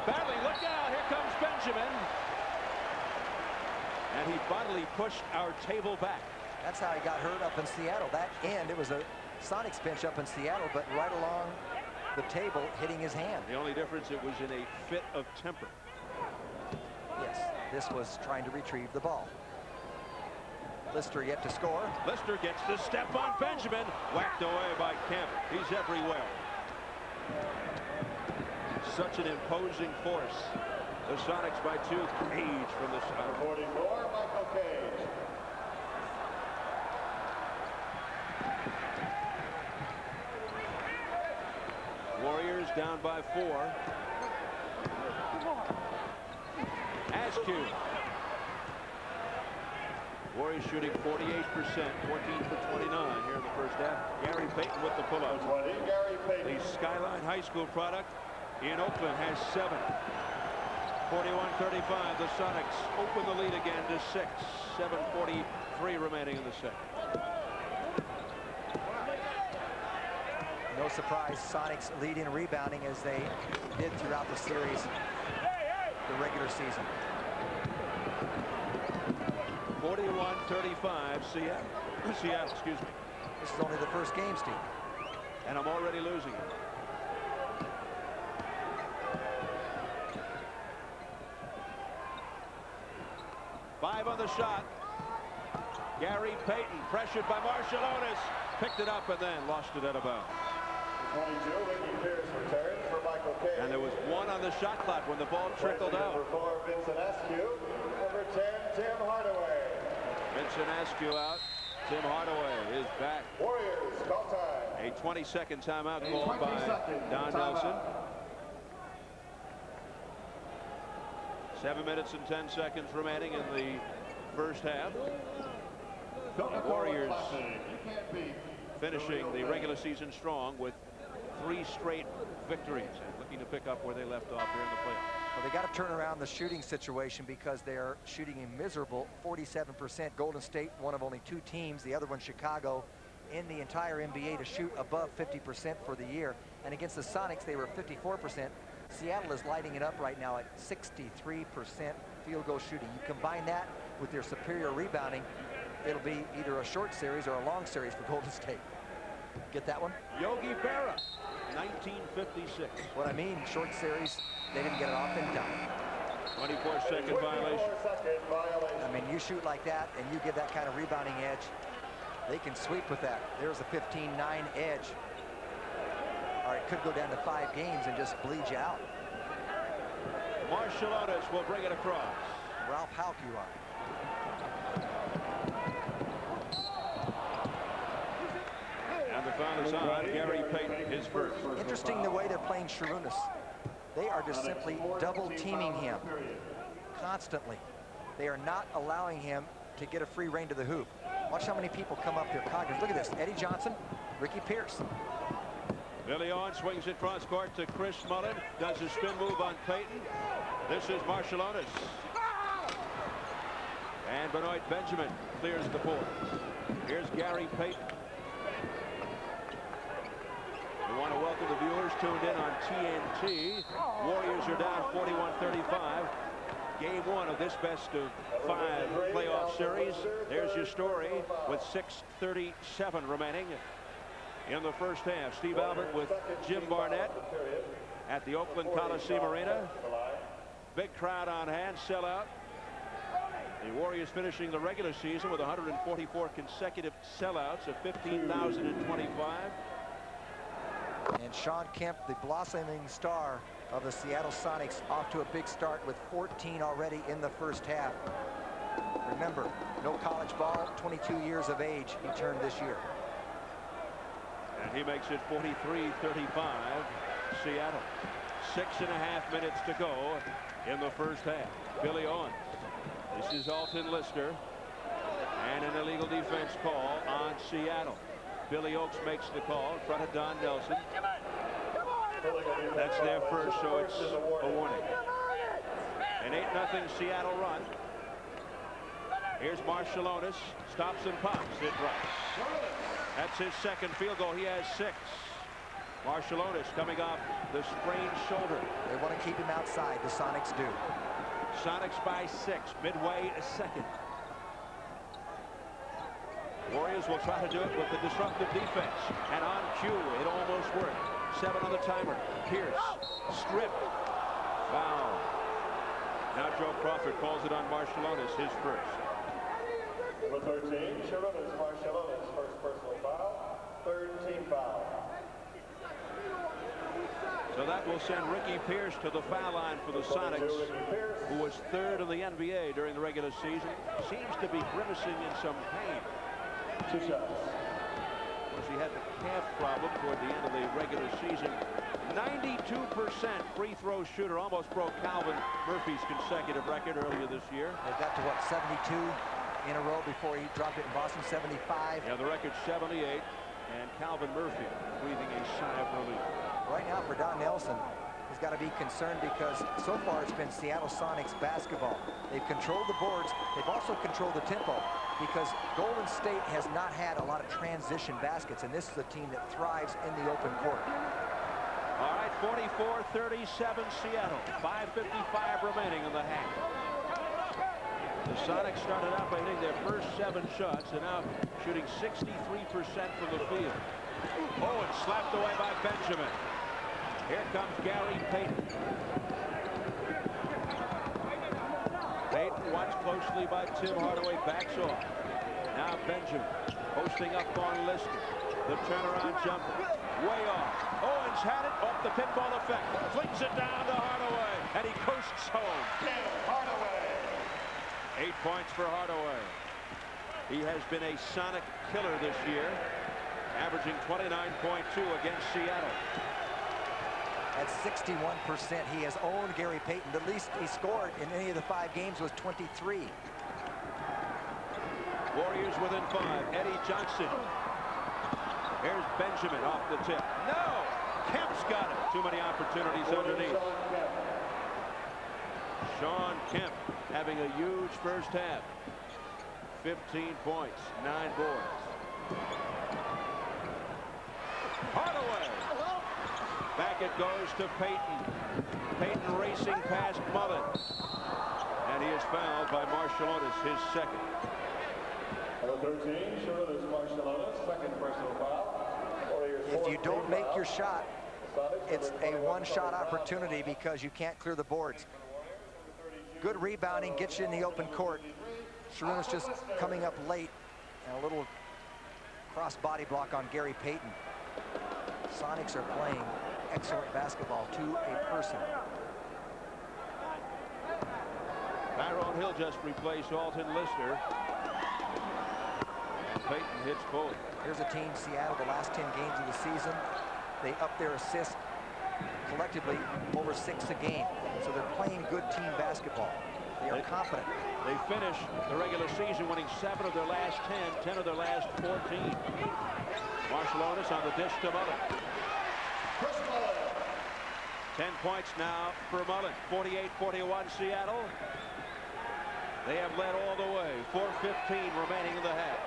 Battling, look out, here comes Benjamin. And he bodily pushed our table back. That's how he got hurt up in Seattle. That end, it was a Sonics bench up in Seattle, but right along the table, hitting his hand. The only difference, it was in a fit of temper. Yes, this was trying to retrieve the ball. Lister yet to score. Lister gets the step on Benjamin. Whacked away by Kemp. He's everywhere. Such an imposing force. The Sonics by 2. Cage from the side. 44, Michael Cage. Warriors down by 4. Askew. Warriors shooting 48%, 14 for 29 here in the first half. Gary Payton with the pull-up. Gary Payton. The Skyline High School product in Oakland has 7. 41-35. The Sonics open the lead again to 6. 7:43 remaining in the second. No surprise, Sonics lead in rebounding as they did throughout the series, the regular season. 41-35, Seattle, excuse me. This is only the first game, Steve. And I'm already losing it. Five on the shot. Gary Payton pressured by Owens. Picked it up and then lost it at about. 22, Ricky Pierce returns for Michael Cage. And there was 1 on the shot clock when the ball trickled out. Number 4, Vincent Askew. Number 10, Tim Hardaway. Vincent Askew out. Tim Hardaway is back. Warriors, call time. A 20-second timeout called by Don Nelson. 7 minutes and 10 seconds remaining in the first half. The Warriors finishing the regular season strong with 3 straight victories and looking to pick up where they left off here in the playoffs. Well, they got to turn around the shooting situation because they're shooting a miserable 47%. Golden State, one of only 2 teams, the other one Chicago, in the entire NBA to shoot above 50% for the year. And against the Sonics, they were 54%. Seattle is lighting it up right now at 63% field goal shooting. You combine that with their superior rebounding, it'll be either a short series or a long series for Golden State. Get that one? Yogi Berra, 1956. What I mean, short series, they didn't get it off in time. 24-second violation. I mean, you shoot like that and you give that kind of rebounding edge, they can sweep with that. There's a 15-9 edge. Or it could go down to 5 games and just bleed you out. Owens will bring it across. Ralph Hauk you are. And the foul is on Gary Payton, his first. Interesting the way they're playing Sharunas. They are just simply double teaming him constantly. They are not allowing him to get a free rein to the hoop. Watch how many people come up here. Coggins, look at this. Eddie Johnson, Ricky Pierce. Billy Owens swings it cross court to Chris Mullen. Does a spin move on Payton. This is Marshallonis. And Benoit Benjamin clears the board. Here's Gary Payton. We want to welcome the viewers tuned in on TNT. Warriors are down 41-35. Game 1 of this best-of-5 playoff series. There's your story with 6:37 remaining in the first half. Steve Albert with Jim Barnett at the Oakland Coliseum Arena. Big crowd on hand, sellout. The Warriors finishing the regular season with 144 consecutive sellouts of 15,025. And Shawn Kemp, the blossoming star of the Seattle Sonics, off to a big start with 14 already in the first half. Remember, no college ball, 22 years of age he turned this year. And he makes it 43-35 Seattle. 6.5 minutes to go in the first half. Billy Owens. This is Alton Lister. And an illegal defense call on Seattle. Billy Oakes makes the call in front of Don Nelson. That's their first, so it's a warning. An 8-0 Seattle run. Here's Marshallonis. Stops and pops. It drops. That's his second field goal. He has 6. Marshallonis coming off the sprained shoulder. They want to keep him outside. The Sonics do. Sonics by 6. Midway a second. Warriors will try to do it with the disruptive defense. And on cue, it almost worked. 7 on the timer. Pierce. Stripped. Foul. Now Joe Crawford calls it on Marshallonis, his first. Number 13, Sharonis Marshallonis, first personal foul, third team foul. So that will send Ricky Pierce to the foul line for the Sonics, who was 3rd in the NBA during the regular season. Seems to be grimacing in some pain. 2 shots. Of course, he had the calf problem toward the end of the regular season. 92% free throw shooter, almost broke Calvin Murphy's consecutive record earlier this year. They got to what, 72 in a row before he dropped it in Boston, 75. Yeah, the record's 78, and Calvin Murphy breathing a sigh of relief. Right now for Don Nelson, he's got to be concerned because so far it's been Seattle Sonics basketball. They've controlled the boards. They've also controlled the tempo because Golden State has not had a lot of transition baskets, and this is a team that thrives in the open court. All right, 44-37 Seattle. 5:55 remaining in the half. The Sonics started out by hitting their first 7 shots and now shooting 63% from the field. Owens slapped away by Benjamin. Here comes Gary Payton. Payton watched closely by Tim Hardaway, backs off. Now Benjamin posting up on Lister. The turnaround jumper, way off. Owens had it off the pinball effect. Flings it down to Hardaway, and he coasts home. Hardaway. 8 points for Hardaway. He has been a Sonic killer this year, averaging 29.2 against Seattle. At 61%, he has owned Gary Payton. The least he scored in any of the 5 games was 23. Warriors within 5. Eddie Johnson. Here's Benjamin off the tip. No! Kemp's got it. Too many opportunities underneath. Shawn Kemp having a huge first half. 15 points, 9 boards. Hardaway. Back it goes to Payton. Payton racing past Mullen. And he is fouled by Marshallonis, his second. Number 13, Sharonis Marshallonis, second personal foul. If you don't make your shot, it's a one-shot opportunity because you can't clear the boards. Good rebounding gets you in the open court. Sharonis just coming up late, and a little cross body block on Gary Payton. Sonics are playing excellent basketball to a person. Tyrone Hill just replaced Alton Lister. And Payton hits both. Here's a team, Seattle, the last 10 games of the season. They up their assist collectively over 6 a game. So they're playing good team basketball. They are confident. They finish the regular season winning 7 of their last 10, 10 of their last 14. Marshallonis on the dish to Mullen. 10 points now for Mullen. 48-41 Seattle. They have led all the way. 4:15 remaining in the half.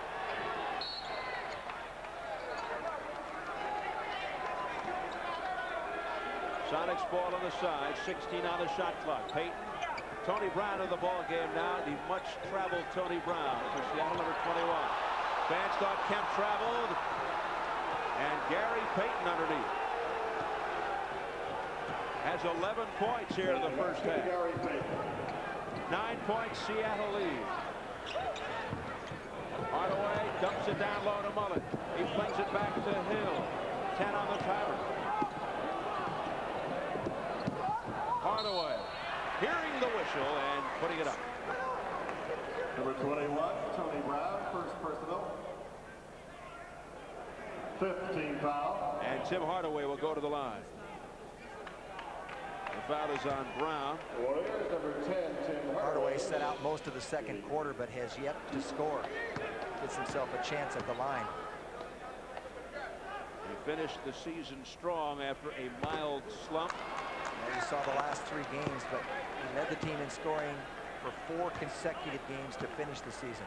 Sonics ball on the side. 16 on the shot clock. Payton. Tony Brown in the ball game now. The much-traveled Tony Brown for Seattle, number 21. Fans thought Kemp traveled. And Gary Payton underneath. Has 11 points here in the first half. 9 points, Seattle lead. Hardaway dumps it down low to Mullen. He flings it back to Hill. 10 on the timer. Hardaway hearing the whistle and putting it up. Number 21, Tony Brown, first personal. 15 foul. And Tim Hardaway will go to the line. The foul is on Brown. Warriors, number 10, Tim Hardaway set out most of the second quarter, but has yet to score. Gets himself a chance at the line. He finished the season strong after a mild slump. You saw the last 3 games, but he led the team in scoring for 4 consecutive games to finish the season.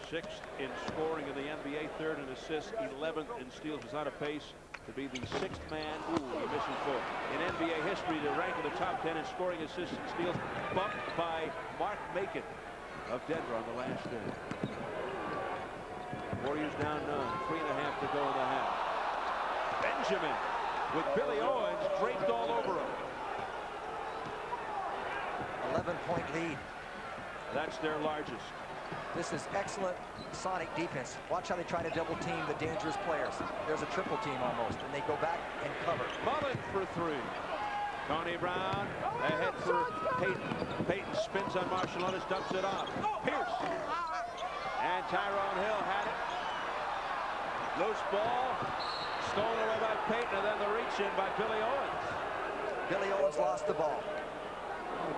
6th in scoring in the NBA, 3rd in assists, 11th in steals. Was on a pace to be the 6th man. Ooh, he misses 4. In NBA history to rank in the top 10 in scoring, assists, and steals, bumped by Mark Macon of Denver on the last day. Warriors down 9, 3.5 to go in the half. Benjamin with Billy Owens draped all over him. 11-point lead. That's their largest. This is excellent Sonic defense. Watch how they try to double team the dangerous players. There's a triple team almost, and they go back and cover. Mullen for 3. Tony Brown ahead for Payton. Payton spins on Marshallonis, dumps it off. Pierce. And Tyrone Hill had it. Loose ball. Stolen away by Payton, and then the reach-in by Billy Owens. Billy Owens lost the ball.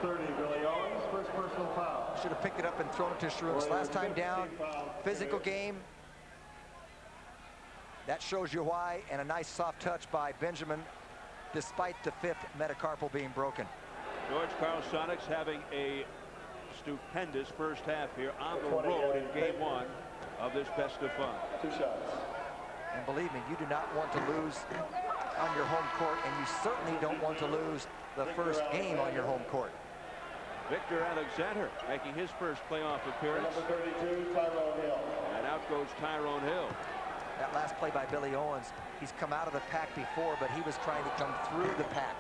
30, Billy Owens, first personal foul. Should have picked it up and thrown it to Schrutes. Last time down, physical game. That shows you why, and a nice soft touch by Benjamin, despite the 5th metacarpal being broken. George Karl Sonics having a stupendous first half here on the road in game 1 of this best of 5. 2 shots. And believe me, you do not want to lose on your home court, and you certainly don't want to lose the first game on your home court. Victor Alexander making his first playoff appearance. Number 32, Tyrone Hill. And out goes Tyrone Hill. That last play by Billy Owens, he's come out of the pack before, but he was trying to come through the pack.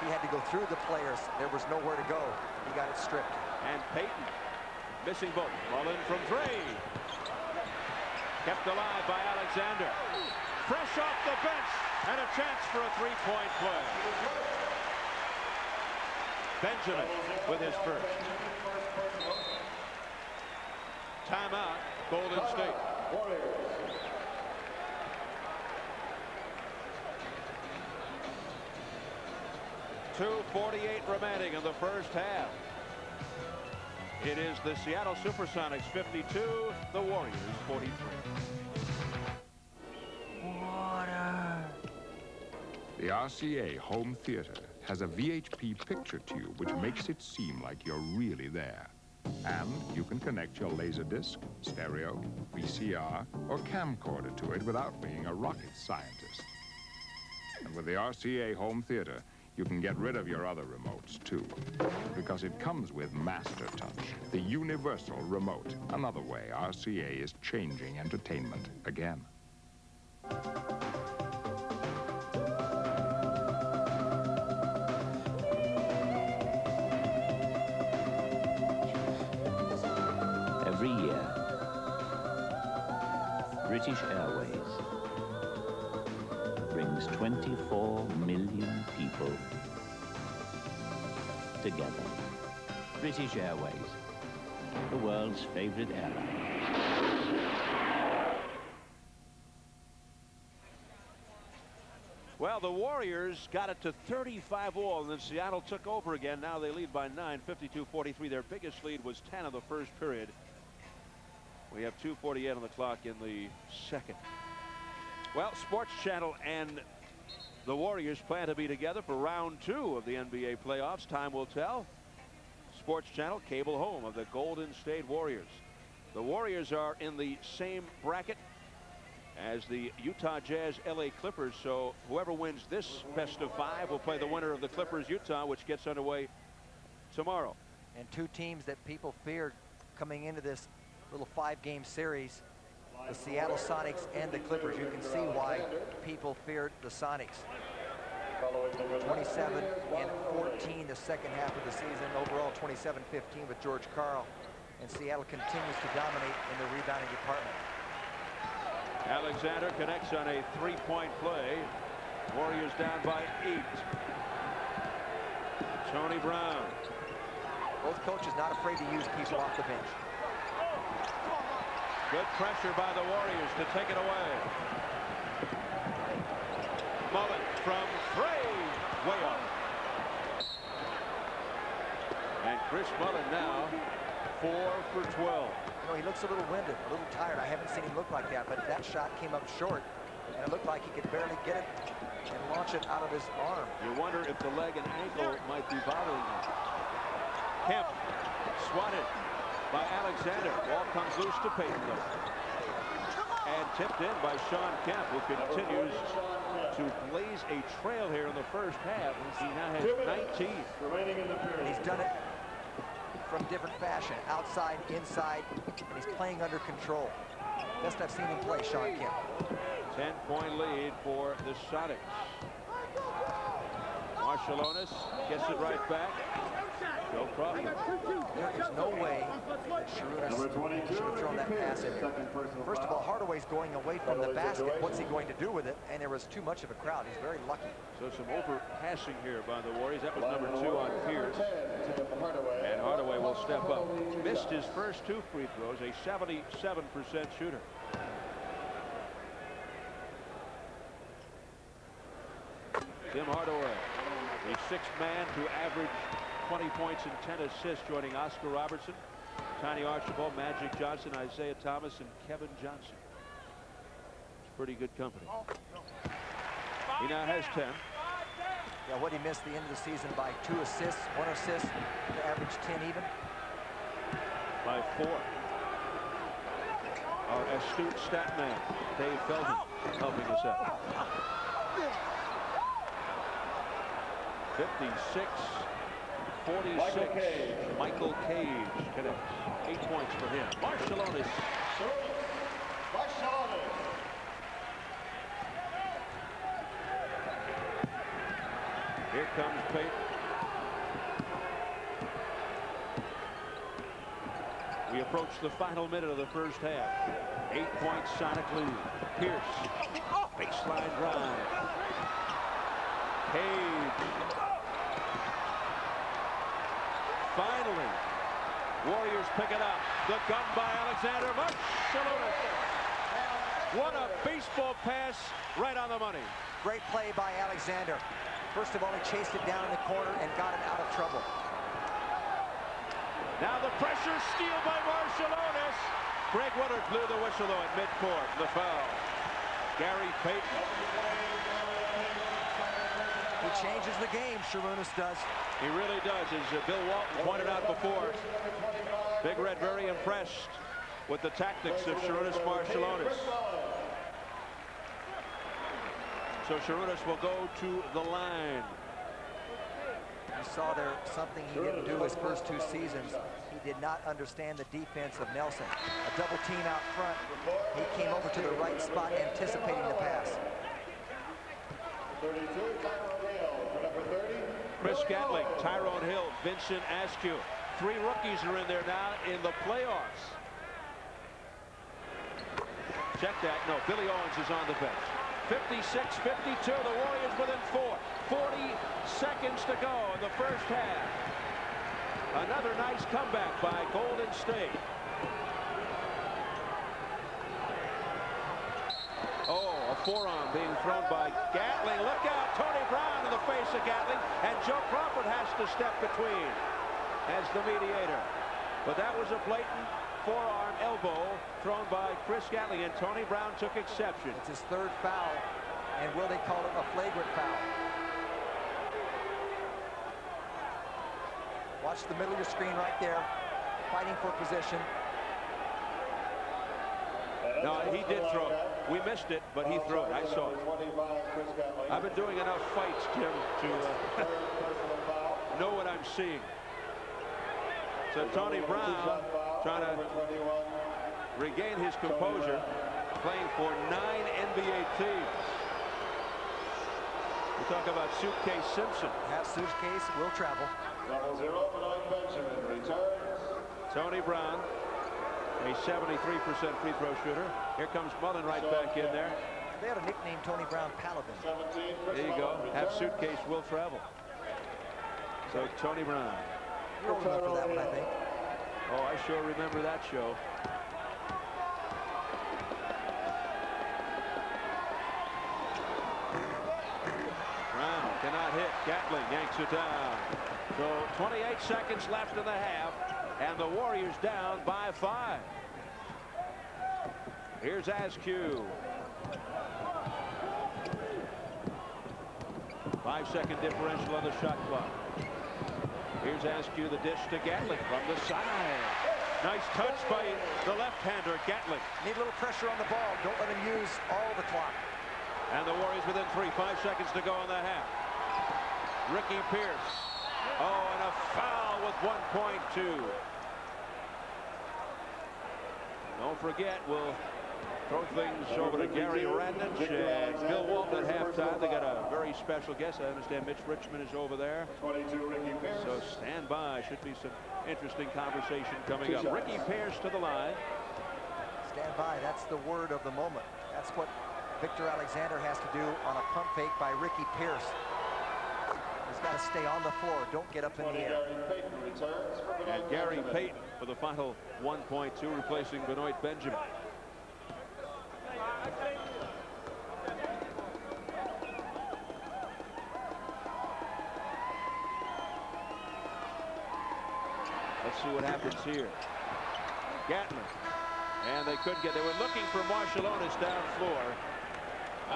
He had to go through the players. There was nowhere to go. He got it stripped. And Payton missing both. Mullen from 3. Kept alive by Alexander. Fresh off the bench, and a chance for a 3-point play. Benjamin with his first. Timeout, Golden State. Warriors. .248 remaining in the first half. It is the Seattle Supersonics 52, the Warriors 43. The RCA Home Theater has a VHP picture tube which makes it seem like you're really there. And you can connect your Laserdisc, stereo, VCR, or camcorder to it without being a rocket scientist. And with the RCA Home Theater, you can get rid of your other remotes, too, because it comes with Master Touch, the universal remote. Another way RCA is changing entertainment again. Every year, British Airways brings 24 million people together. British Airways, the world's favorite airline. Well, Well, the Warriors got it to 35 all, and then Seattle took over again. Now they lead by 9, 52-43. Their biggest lead was 10 of the first period. We have 2:48 on the clock in the second. Well, Sports Channel and the Warriors plan to be together for round 2 of the NBA playoffs. Time will tell. Sports Channel, cable home of the Golden State Warriors. The Warriors are in the same bracket as the Utah Jazz LA Clippers, so whoever wins this best of 5 will play the winner of the Clippers Utah, which gets underway tomorrow. And two teams that people feared coming into this little 5-game series, the Seattle Sonics and the Clippers. You can see why people feared the Sonics. 27 and 14 the second half of the season. Overall 27-15 with George Karl. And Seattle continues to dominate in the rebounding department. Alexander connects on a 3-point play. Warriors down by 8. Tony Brown. Both coaches not afraid to use people off the bench. Good pressure by the Warriors to take it away. Mullen from 3, way up. And Chris Mullen now 4 for 12. You know, he looks a little winded, a little tired. I haven't seen him look like that, but that shot came up short, and it looked like he could barely get it and launch it out of his arm. You wonder if the leg and ankle might be bothering him. Kemp swatted by Alexander. Ball comes loose to Payton, though. And tipped in by Shawn Kemp, who continues to blaze a trail here in the first half. He now has 19. And he's done it from different fashion, outside, inside, and he's playing under control. Best I've seen him play, Shawn Kemp. 10-point lead for the Sonics. Marshallonis gets it right back. No problem. There is no way that Sharunas should have thrown that pass in there. First of all, Hardaway's going away from the basket. What's he going to do with it? And there was too much of a crowd. He's very lucky. So some overpassing here by the Warriors. That was number 2 on Pierce. And Hardaway will step up. Missed his first 2 free throws, a 77% shooter. Tim Hardaway, the 6th man to average 20 points and 10 assists, joining Oscar Robertson, Tiny Archibald, Magic Johnson, Isaiah Thomas, and Kevin Johnson. It's pretty good company. He now has 10. Yeah, what he missed the end of the season by 2 assists, 1 assist to average 10 even. By 4. Our astute stat man, Dave Feldman, helping us out. 56-46. Michael Cage connects. 8 points for him. Marshallonis. Here comes Payton. We approach the final minute of the first half. 8-point Sonic lead. Pierce. Baseline drive. Cage. Finally, Warriors pick it up. The gun by Alexander. Marshallonis. What a baseball pass, right on the money. Great play by Alexander. First of all, he chased it down in the corner and got him out of trouble. Now the pressure, steal by Marshallonis. Greg Woodard blew the whistle, though, at midcourt. The foul. Gary Payton. He changes the game, Sharunas does. He really does, as Bill Walton pointed out before. Big Red very impressed with the tactics of Sharunas Marshallonis. So Sharunas will go to the line. You saw there something he didn't do his first 2 seasons. He did not understand the defense of Nelson. A double team out front. He came over to the right spot, anticipating the pass. 32, Tyrone Hill. For number 30. Chris Gatling, Tyrone Hill, Vincent Askew. 3 rookies are in there now in the playoffs. Check that. No, Billy Owens is on the bench. 56-52. The Warriors within 4. 40 seconds to go in the first half. Another nice comeback by Golden State. Oh, a forearm being thrown by Gatling. Look out, Tony Brown in the face of Gatling, and Joe Crawford has to step between as the mediator. But that was a blatant forearm elbow thrown by Chris Gatling, and Tony Brown took exception. It's his third foul, and will they call it a flagrant foul? Watch the middle of your screen right there, fighting for position. No, he did throw it. We missed it, but he threw it. I saw it. I've been doing enough fights, Jim, to know what I'm seeing. So Tony Brown trying to regain his composure, playing for 9 NBA teams. We talk about Suitcase Simpson. That suitcase will travel. 0-0, Benoit Benjamin returns. Tony Brown, a 73% free throw shooter. Here comes Mullen right back in there. They had a nickname, Tony Brown Paladin. There you go. Have Suitcase will travel. So Tony Brown. You're old enough for that one, I think. Oh, I sure remember that show. Brown cannot hit. Gatling yanks it down. So 28 seconds left in the half, and the Warriors down by 5. Here's Askew. 5-second differential on the shot clock. Here's Askew, the dish to Gatling from the side. Nice touch by the left-hander, Gatling. Need a little pressure on the ball. Don't let him use all the clock. And the Warriors within 3. 5 seconds to go in the half. Ricky Pierce. Oh, and a foul with 1.2. Don't forget, we'll throw things over to Gary Radnich and Bill Walton at halftime. They got a very special guest. I understand Mitch Richmond is over there. 22, Ricky Pierce. So stand by. Should be some interesting conversation coming up. Ricky Pierce to the line. Stand by. That's the word of the moment. That's what Victor Alexander has to do on a pump fake by Ricky Pierce. He's got to stay on the floor. Don't get up in the air. And Gary Payton for the final 1.2, replacing Benoit Benjamin. Let's see what happens here. Gatling. And they couldn't get. They were looking for Marshallonis down floor.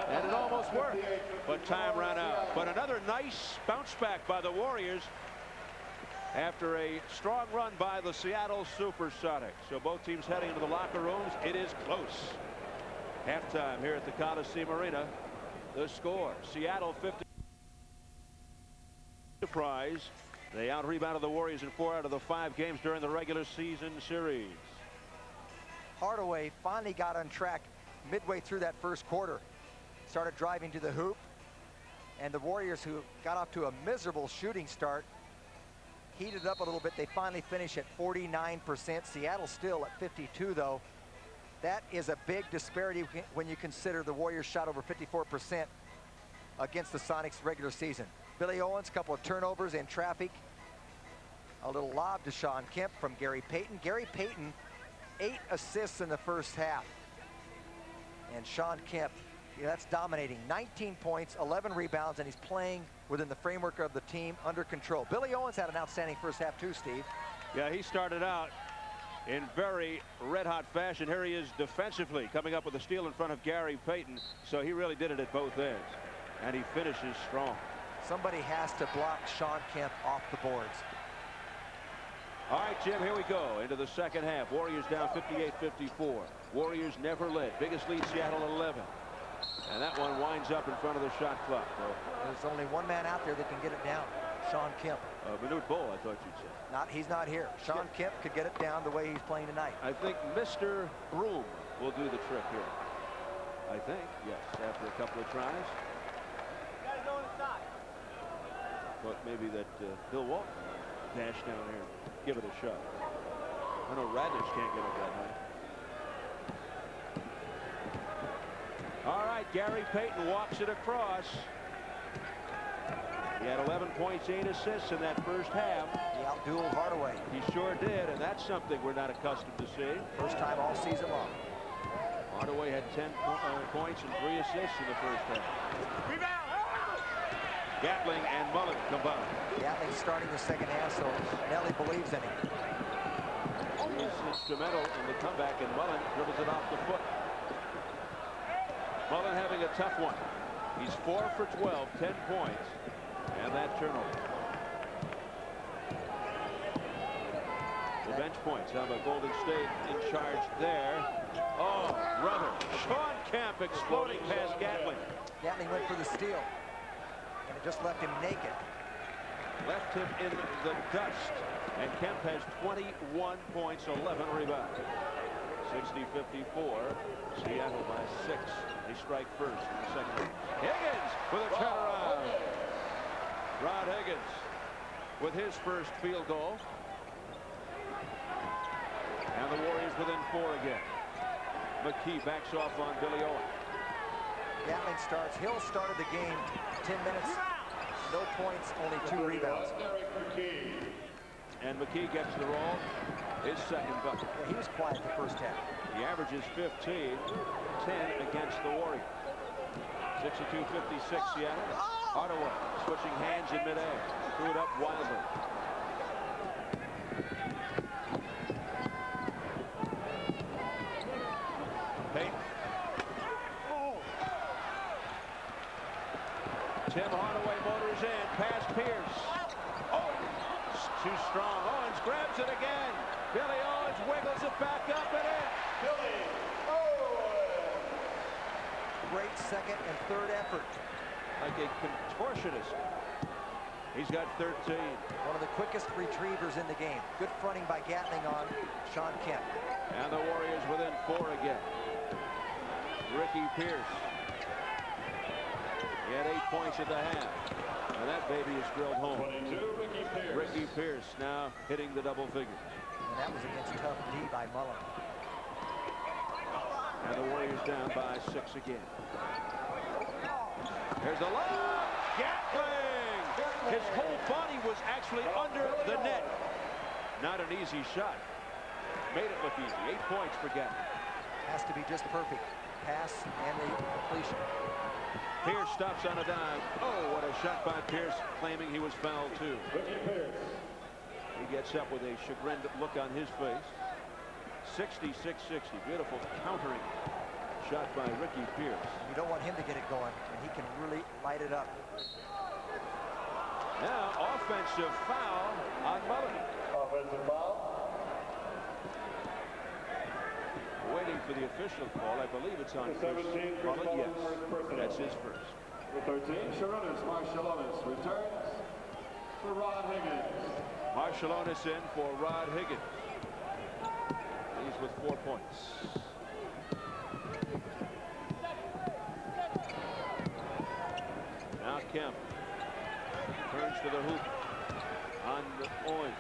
And it almost worked. But time ran out. But another nice bounce back by the Warriors after a strong run by the Seattle Supersonics. So both teams heading into the locker rooms. It is close. Halftime here at the Coliseum Arena. The score, Seattle 50. Surprise. They out-rebounded the Warriors in 4 out of the 5 games during the regular season series. Hardaway finally got on track midway through that first quarter. Started driving to the hoop. And the Warriors, who got off to a miserable shooting start, heated up a little bit. They finally finish at 49%. Seattle still at 52, though. That is a big disparity when you consider the Warriors shot over 54% against the Sonics regular season. Billy Owens, a couple of turnovers in traffic. A little lob to Shawn Kemp from Gary Payton. Gary Payton, 8 assists in the first half. And Shawn Kemp, yeah, that's dominating. 19 points, 11 rebounds, and he's playing within the framework of the team under control. Billy Owens had an outstanding first half too, Steve. Yeah, he started out in very red-hot fashion. Here he is defensively, coming up with a steal in front of Gary Payton. So he really did it at both ends. And he finishes strong. Somebody has to block Shawn Kemp off the boards. All right, Jim, here we go into the second half. Warriors down 58-54. Warriors never led. Biggest lead, Seattle 11. And that one winds up in front of the shot clock. There's only one man out there that can get it down. Shawn Kemp. Manute Bol, I thought you'd say. He's not here. Shawn Kemp could get it down the way he's playing tonight. I think Mr. Broom will do the trick here. I think, yes, after a couple of tries. Thought maybe that Bill Walton dash down here, give it a shot. I know Radnich can't get it that high. All right, Gary Payton walks it across. He had 11 points, 8 assists in that first half. He outdueled Hardaway. He sure did, and that's something we're not accustomed to seeing. First time all season long. Hardaway had 10 points and 3 assists in the first half. Gatling and Mullen combined. Gatling starting the second half, so Nelly believes in him. He's instrumental in the comeback, and Mullen dribbles it off the foot. Mullen having a tough one. He's 4 for 12, 10 points, and that turnover. The bench points. How about Golden State in charge there? Oh, brother. Shawn Kemp exploding past Gatling. Gatling went for the steal, and it just left him naked. Left him in the dust. And Kemp has 21 points, 11 rebounds. 60-54. Seattle by 6. They strike first in the second half. Higgins with a turnaround. Rod Higgins with his first field goal. And the Warriors within 4 again. McKee backs off on Billy Owen. Gatling starts. Hill started the game 10 minutes. No points, only 2 rebounds. And McKee gets the roll. His second bucket. Yeah, he was quiet the first half. He averages 15, 10 against the Warriors. 62-56 Seattle. Hardaway switching hands in midair. Threw it up wildly. Payton. Tim Hardaway motors in. Pass Pierce. Too strong. Owens grabs it again. Billy Owens wiggles it back up and in. Billy Owens. Great second and third effort. Like a contortionist. He's got 13. One of the quickest retrievers in the game. Good fronting by Gatling on Shawn Kemp. And the Warriors within 4 again. Ricky Pierce. He had 8 points at the half. And that baby is drilled home. 22, Ricky Pierce. Ricky Pierce now hitting the double figures. And that was against tough D by Mullen. And the Warriors down by 6 again. There's a lob. Gatling! His whole body was actually under the net. Not an easy shot. Made it look easy. 8 points for Gatling. Has to be just perfect. Pass and the completion. Pierce stops on a dime. Oh, what a shot by Pierce, claiming he was fouled too. He gets up with a chagrined look on his face. 66-60. Beautiful countering shot by Ricky Pierce. You don't want him to get it going, and he can really light it up. Now, offensive foul on Mullen. Offensive foul. Waiting for the official call. I believe it's on Chris Mullen. Yes, that's his first. The 13, Sharunas Marshallonis returns for Rod Higgins. Marshallonis in for Rod Higgins. He's with 4 points. Now Kemp turns to the hoop on the Owens.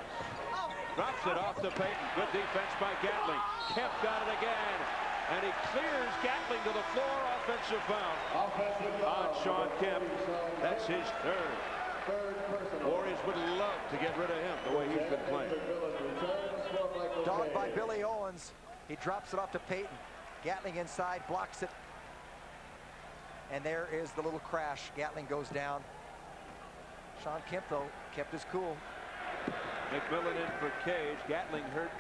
Drops it off to Payton. Good defense by Gatling. Kemp got it again. And he clears Gatling to the floor. Offensive foul on Shawn Kemp. That's his third. Warriors would love to get rid of him the way he's been playing. Dogged by Billy Owens. He drops it off to Payton. Gatling inside, blocks it. And there is the little crash. Gatling goes down. Shawn Kemp, though, kept his cool. McMillan in for Cage. Gatling hurt.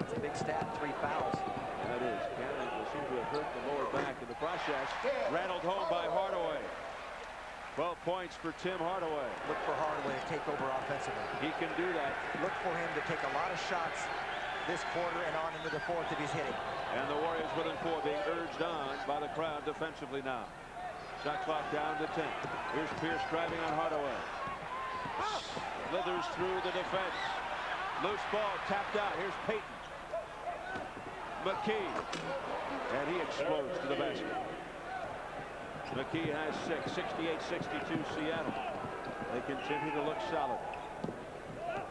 It's a big stat, 3 fouls. That is. Gatling will seem to have hurt the lower back in the process. Rattled home by Hardaway. 12 points for Tim Hardaway. Look for Hardaway to take over offensively. He can do that. Look for him to take a lot of shots this quarter and on into the fourth if he's hitting. And the Warriors within 4 being urged on by the crowd defensively now. Shot clock down to 10. Here's Pierce driving on Hardaway. Slithers through the defense. Loose ball tapped out. Here's Payton. McKee. And he explodes to the basket. McKee has 6. 68-62 Seattle. They continue to look solid.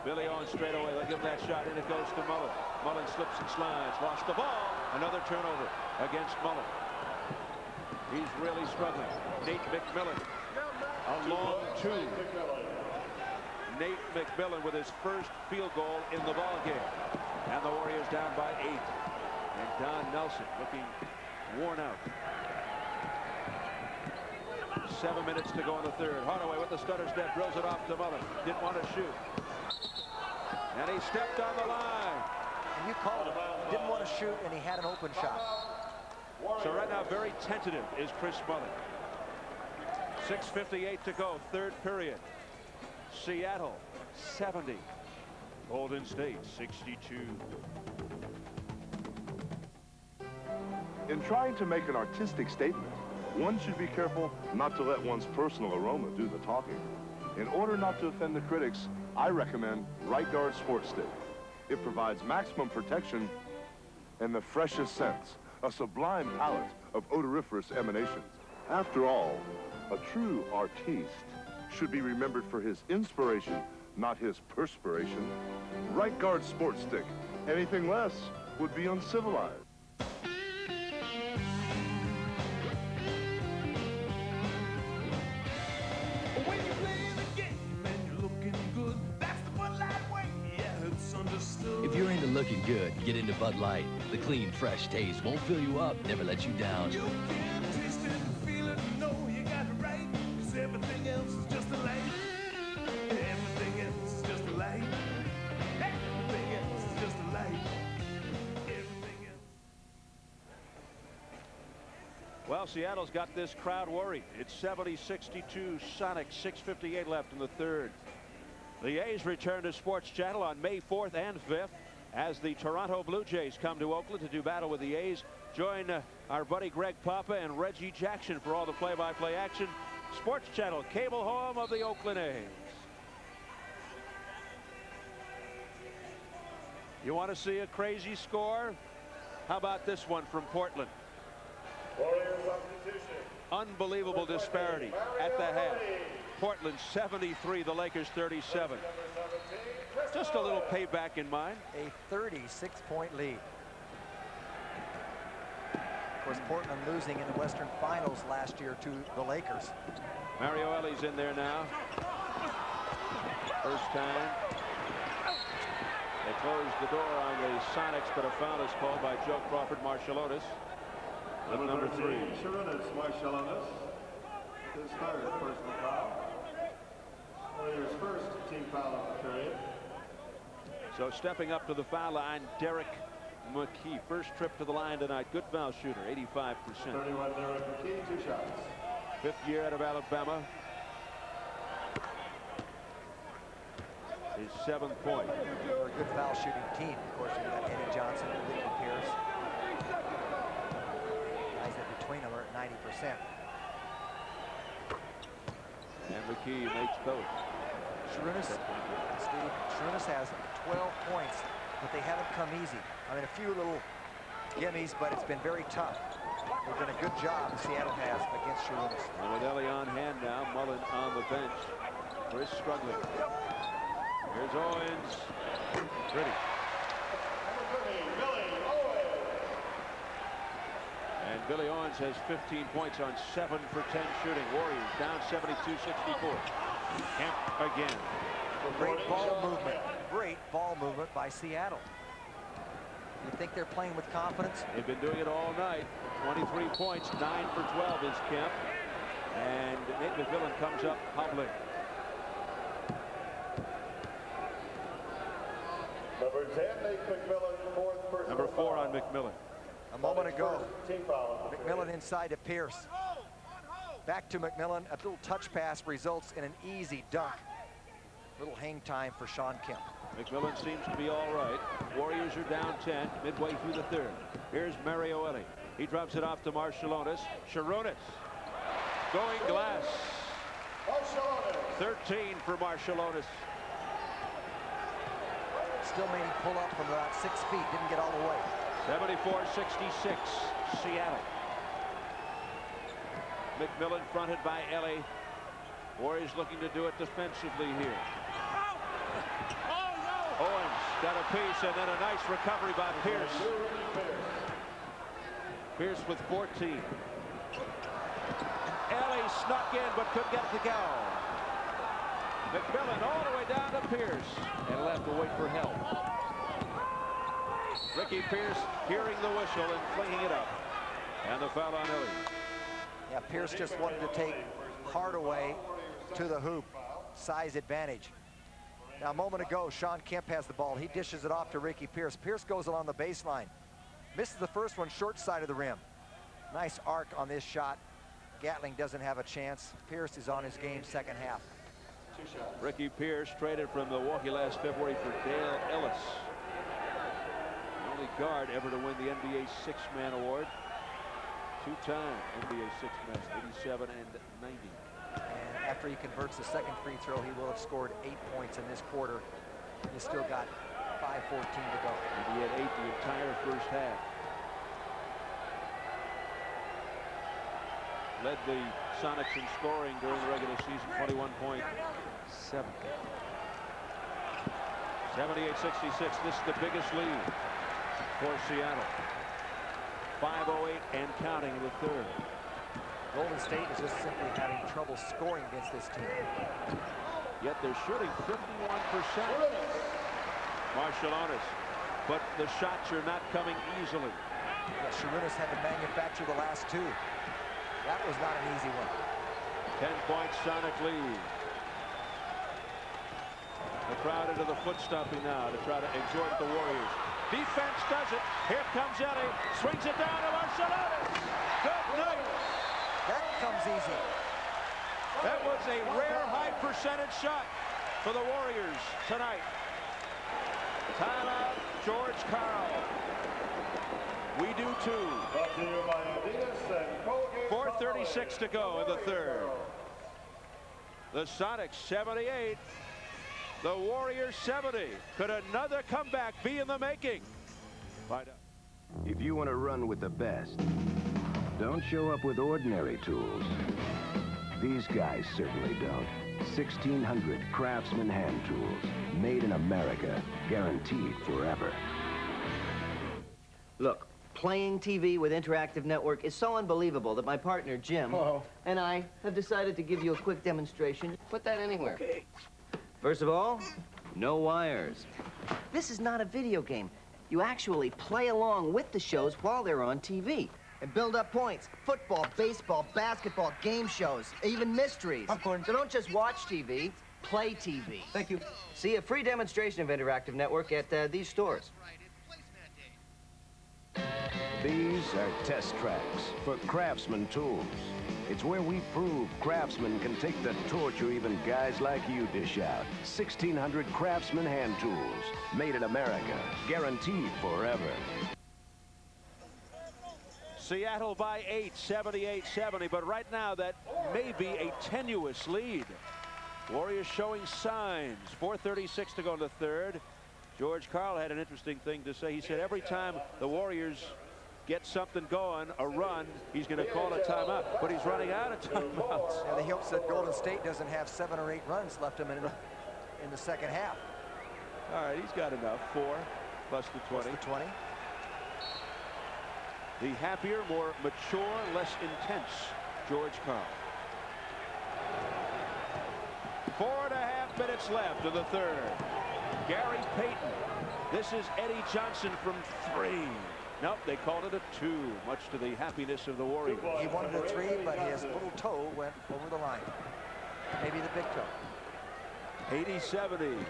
Billy Owens straight away. They'll give that shot, and it goes to Mullen. Mullen slips and slides. Lost the ball. Another turnover against Mullen. He's really struggling. Nate McMillan. A long 2. Nate McMillan with his first field goal in the ball game. And the Warriors down by 8. And Don Nelson looking worn out. 7 minutes to go in the third. Hardaway with the stutter step, drills it off to Mullen. Didn't want to shoot. And he stepped on the line. And you called him. Didn't want to shoot, and he had an open shot. So right now, very tentative is Chris Mullen. 6:58 to go, third period. Seattle 70. Golden State 62. In trying to make an artistic statement, one should be careful not to let one's personal aroma do the talking. In order not to offend the critics, I recommend Right Guard Sport Stick. It provides maximum protection and the freshest scents, a sublime palette of odoriferous emanations. After all, a true artiste should be remembered for his inspiration, not his perspiration. Right Guard Sport Stick. Anything less would be uncivilized. If you're into looking good, get into Bud Light. The clean, fresh taste won't fill you up, never let you down. You can taste it and feel it and know you got it right. 'Cause everything else is just a light. Everything else is just a light. Everything else is just a light. Everything else. Well, Seattle's got this crowd worried. It's 70-62 Sonics, 6:58 left in the third. The A's return to Sports Channel on May 4th and 5th as the Toronto Blue Jays come to Oakland to do battle with the A's. Join our buddy Greg Papa and Reggie Jackson for all the play-by-play action. Sports Channel, cable home of the Oakland A's. You want to see a crazy score? How about this one from Portland? Warriors substitution. Unbelievable disparity at the half. Portland 73, the Lakers 37. Just a little payback in mind. A 36-point lead. Of course, Portland losing in the Western Finals last year to the Lakers. Mario Elie in there now. First time. They closed the door on the Sonics, but a foul is called by Joe Crawford Marciulionis. Number 3. Sharunas Marciulionis. His third personal foul. Warriors' first team foul of the period. So stepping up to the foul line, Derek McKee. First trip to the line tonight. Good foul shooter, 85%. 31 Derek McKee, 2 shots. 5th year out of Alabama. His 7th point. They're a good foul shooting team. Of course, you've got Eddie Johnson and Ricky Pierce. Guys that between them are at 90%. And McKee makes both. Sharunas, Steve, Sharunas has 12 points, but they haven't come easy. I mean, a few little gimmies, but it's been very tough. They've done a good job, Seattle has, against Sharunas. And with Elie on hand now, Mullen on the bench. Chris struggling. Here's Owens. Pretty. And Billy Owens has 15 points on 7 for 10 shooting. Warriors down 72-64. Kemp again. Great ball movement. Great ball movement by Seattle. You think they're playing with confidence? They've been doing it all night. 23 points, 9 for 12 is Kemp. And Nate McMillan comes up hobbling. Number 10, Nate McMillan, 4th personal Number 4 foul. on McMillan. A moment ago, Team foul. McMillan inside to Pierce. Back to McMillan. A little touch pass results in an easy dunk. Little hang time for Shawn Kemp. McMillan seems to be all right. Warriors are down 10 midway through the third. Here's Mario Elie. He drops it off to Marciulionis. Sharunas going glass. 13 for Marciulionis. Still made him pull up from about 6 feet. Didn't get all the way. 74-66 Seattle. McMillan fronted by Elie. Warriors looking to do it defensively here. Owens got a piece and then a nice recovery by Pierce. Pierce with 14. Elie snuck in but couldn't get it to go. McMillan all the way down to Pierce and left to wait for help. Ricky Pierce hearing the whistle and flinging it up. And the foul on Ellie. Yeah, Pierce just wanted to take Hardaway to the hoop. Size advantage. Now, a moment ago, Shawn Kemp has the ball. He dishes it off to Ricky Pierce. Pierce goes along the baseline. Misses the first one, short side of the rim. Nice arc on this shot. Gatling doesn't have a chance. Pierce is on his game second half. Ricky Pierce traded from Milwaukee last February for Dale Ellis. The only guard ever to win the NBA Six-Man Award. Two-time NBA Six-Man, 87 and 90. And after he converts the second free throw, he will have scored 8 points in this quarter. He's still got 5:14 to go. And he had 8 the entire first half. Led the Sonics in scoring during the regular season, 21.7. 78-66. This is the biggest lead for Seattle. 5:08 and counting in the third. Golden State is just simply having trouble scoring against this team. Yet they're shooting 51%. Owens, but the shots are not coming easily. Yeah, Sharunas had to manufacture the last two. That was not an easy one. 10-point Sonic lead. The crowd into the foot stomping now to try to exhort the Warriors. Defense does it. Here comes Ellie. Swings it down to Marcellonis. Good night. That comes easy. That was a rare high percentage shot for the Warriors tonight. Timeout, George Karl. We do too. 4:36 to go in the third. The Sonics 78. The Warriors 70. Could another comeback be in the making? Find out. If you want to run with the best, don't show up with ordinary tools. These guys certainly don't. 1,600 Craftsman hand tools, made in America, guaranteed forever. Look, playing TV with Interactive Network is so unbelievable that my partner, Jim, and I have decided to give you a quick demonstration. Put that anywhere. Okay. First of all, no wires. This is not a video game. You actually play along with the shows while they're on TV. And build up points. Football, baseball, basketball, game shows, even mysteries. Popcorn. So don't just watch TV, play TV. Thank you. See a free demonstration of Interactive Network at these stores. These are test tracks for Craftsman tools. It's where we prove Craftsman can take the torture even guys like you dish out. 1,600 Craftsman hand tools, made in America, guaranteed forever. Seattle by 8, 78-70, but right now that may be a tenuous lead. Warriors showing signs. 4:36 to go in the third. George Karl had an interesting thing to say. He said every time the Warriors get something going, a run, he's going to call a timeout, but he's running out of timeouts. Yeah, he hopes that Golden State doesn't have 7 or 8 runs left him in the second half. All right, he's got enough. 4 plus the 20. Plus the 20. The happier, more mature, less intense George Karl. 4.5 minutes left of the third. Gary Payton. This is Eddie Johnson from 3. Nope, they called it a 2, much to the happiness of the Warriors. He wanted a 3, but his little toe went over the line. Maybe the big toe. 80-70,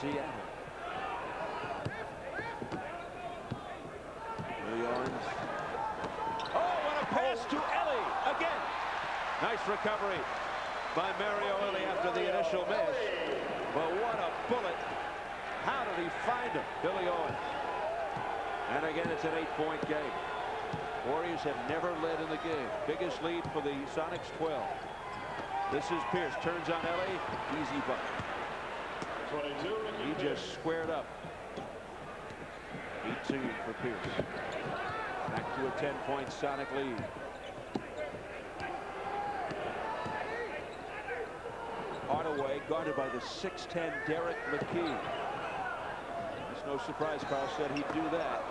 Seattle. Owens. Oh, what a pass to Ellie again. Nice recovery by Mario Ellie after the initial miss. But what a bullet. How did he find him? Billy Owens. And again, it's an 8-point game. Warriors have never led in the game. Biggest lead for the Sonics, 12. This is Pierce. Turns on Ellie. Easy bucket. He just squared up. 18 for Pierce. Back to a 10-point Sonic lead. Hardaway guarded by the 6'10 Derek McKee. It's no surprise Carl said he'd do that.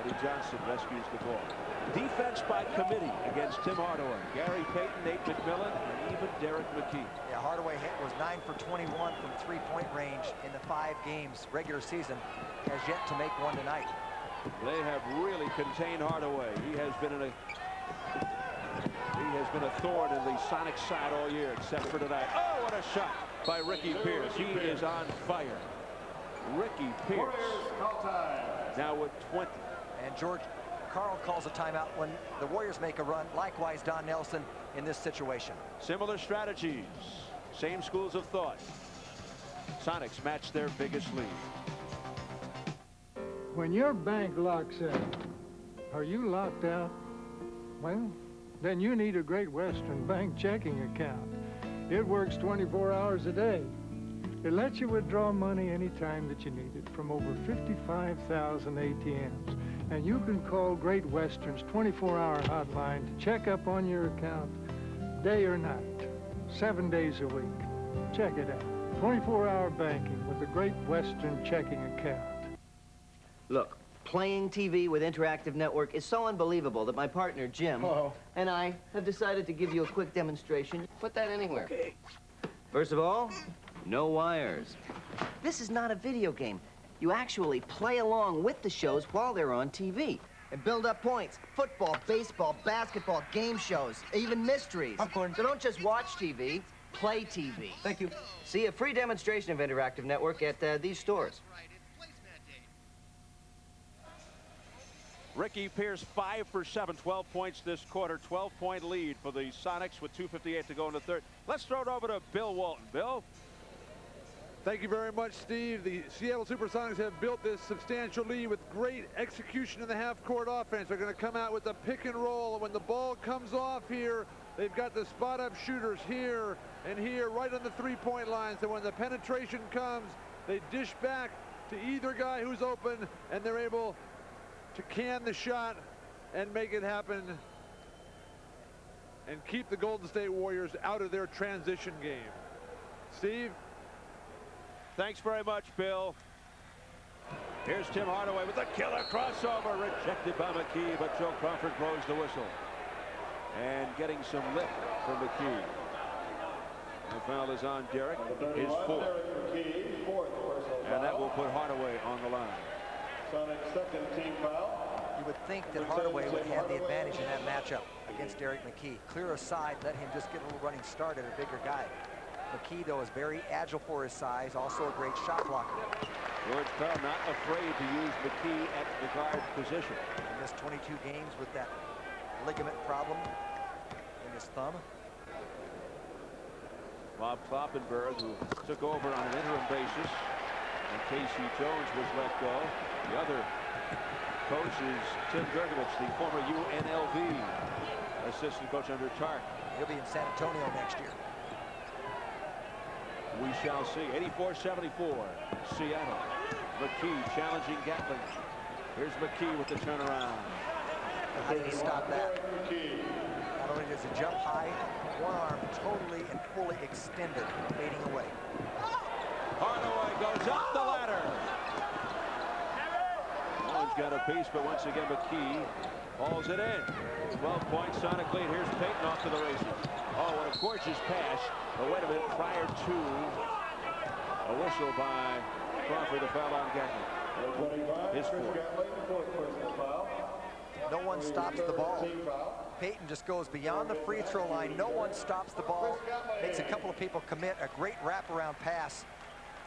Eddie Johnson rescues the ball. Defense by committee against Tim Hardaway, Gary Payton, Nate McMillan, and even Derek McKee. Yeah, Hardaway was 9 for 21 from three-point range in the 5 games regular season. Has yet to make one tonight. They have really contained Hardaway. He has been a thorn in the Sonics side all year, except for tonight. Oh, what a shot by Ricky Pierce. He is on fire. Ricky Pierce now with 20. And George Karl calls a timeout when the Warriors make a run. Likewise, Don Nelson in this situation. Similar strategies, same schools of thought. Sonics match their biggest lead. When your bank locks up, are you locked out? Well, then you need a Great Western Bank checking account. It works 24 hours a day. It lets you withdraw money anytime that you need it from over 55,000 ATMs. And you can call Great Western's 24-hour hotline to check up on your account day or night, 7 days a week. Check it out. 24-hour banking with the Great Western checking account. Look, playing TV with Interactive Network is so unbelievable that my partner, Jim, and I have decided to give you a quick demonstration. Put that anywhere. Okay. First of all, no wires. This is not a video game. You actually play along with the shows while they're on TV. And build up points. Football, baseball, basketball, game shows, even mysteries. Popcorn. So don't just watch TV, play TV. Thank you. See a free demonstration of Interactive Network at these stores. Ricky Pierce 5 for 7, 12 points this quarter, 12-point lead for the Sonics with 2:58 to go in the third. Let's throw it over to Bill Walton. Bill? Thank you very much, Steve. The Seattle Supersonics have built this substantial lead with great execution in the half-court offense. They're going to come out with the pick and roll, and when the ball comes off here, they've got the spot-up shooters here and here right on the three-point line. So when the penetration comes, they dish back to either guy who's open, and they're able to can the shot and make it happen and keep the Golden State Warriors out of their transition game. Steve? Thanks very much, Bill. Here's Tim Hardaway with the killer crossover, rejected by McKee, but Joe Crawford blows the whistle. And getting some lift from McKee. The foul is on Derek, his fourth. And that will put Hardaway on the line. Sonic's second team foul. You would think that Hardaway would have the advantage in that matchup against Derek McKee. Clear aside, let him just get a little running start at a bigger guy. McKee, though, is very agile for his size, also a great shot blocker. George Karl not afraid to use McKee at the guard position. He missed 22 games with that ligament problem in his thumb. Bob Kloppenberg, who took over on an interim basis, and Casey Jones was let go. The other coach is Tim Gergovich, the former UNLV assistant coach under Tark. He'll be in San Antonio next year. We shall see. 84-74, Seattle. McKee challenging Gatling. Here's McKee with the turnaround. How did he stop that? Not only does he jump high, one arm totally and fully extended, fading away. Hardaway goes up the ladder. Owens got a piece, but once again McKee hauls it in. 12 points, Sonic lead. Here's Payton off to the races. Oh, what a gorgeous pass. But wait a minute, prior to a whistle by Crawford, the foul on Gatling. His fourth. No one stops the ball. Payton just goes beyond the free throw line. No one stops the ball. Makes a couple of people commit a great wraparound pass.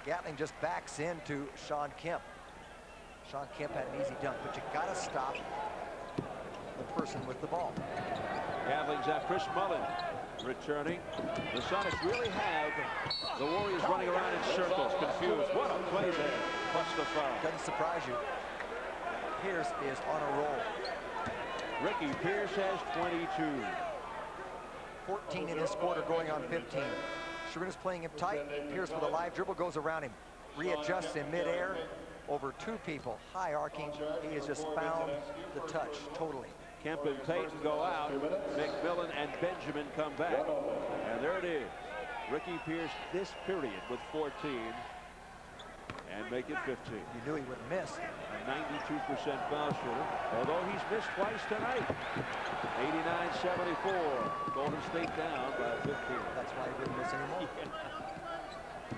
Gatling just backs into Shawn Kemp. Shawn Kemp had an easy dunk, but you gotta stop the person with the ball. Gatling's at Chris Mullen returning. The Sonics really have the Warriors running around in circles, confused. What a play there. Plus the foul. Doesn't surprise you. Pierce is on a roll. Ricky Pierce has 22. 14 in this quarter, going on 15. Sherina's playing him tight. Pierce with a live dribble goes around him. Readjusts in midair over two people. High arcing. He has just found the touch totally. Kemp and Payton go out. McMillan and Benjamin come back. And there it is. Ricky Pierce this period with 14. And make it 15. You knew he wouldn't miss. A 92% foul shooter, although he's missed twice tonight. 89-74. Golden State down by 15. That's why he wouldn't miss anymore.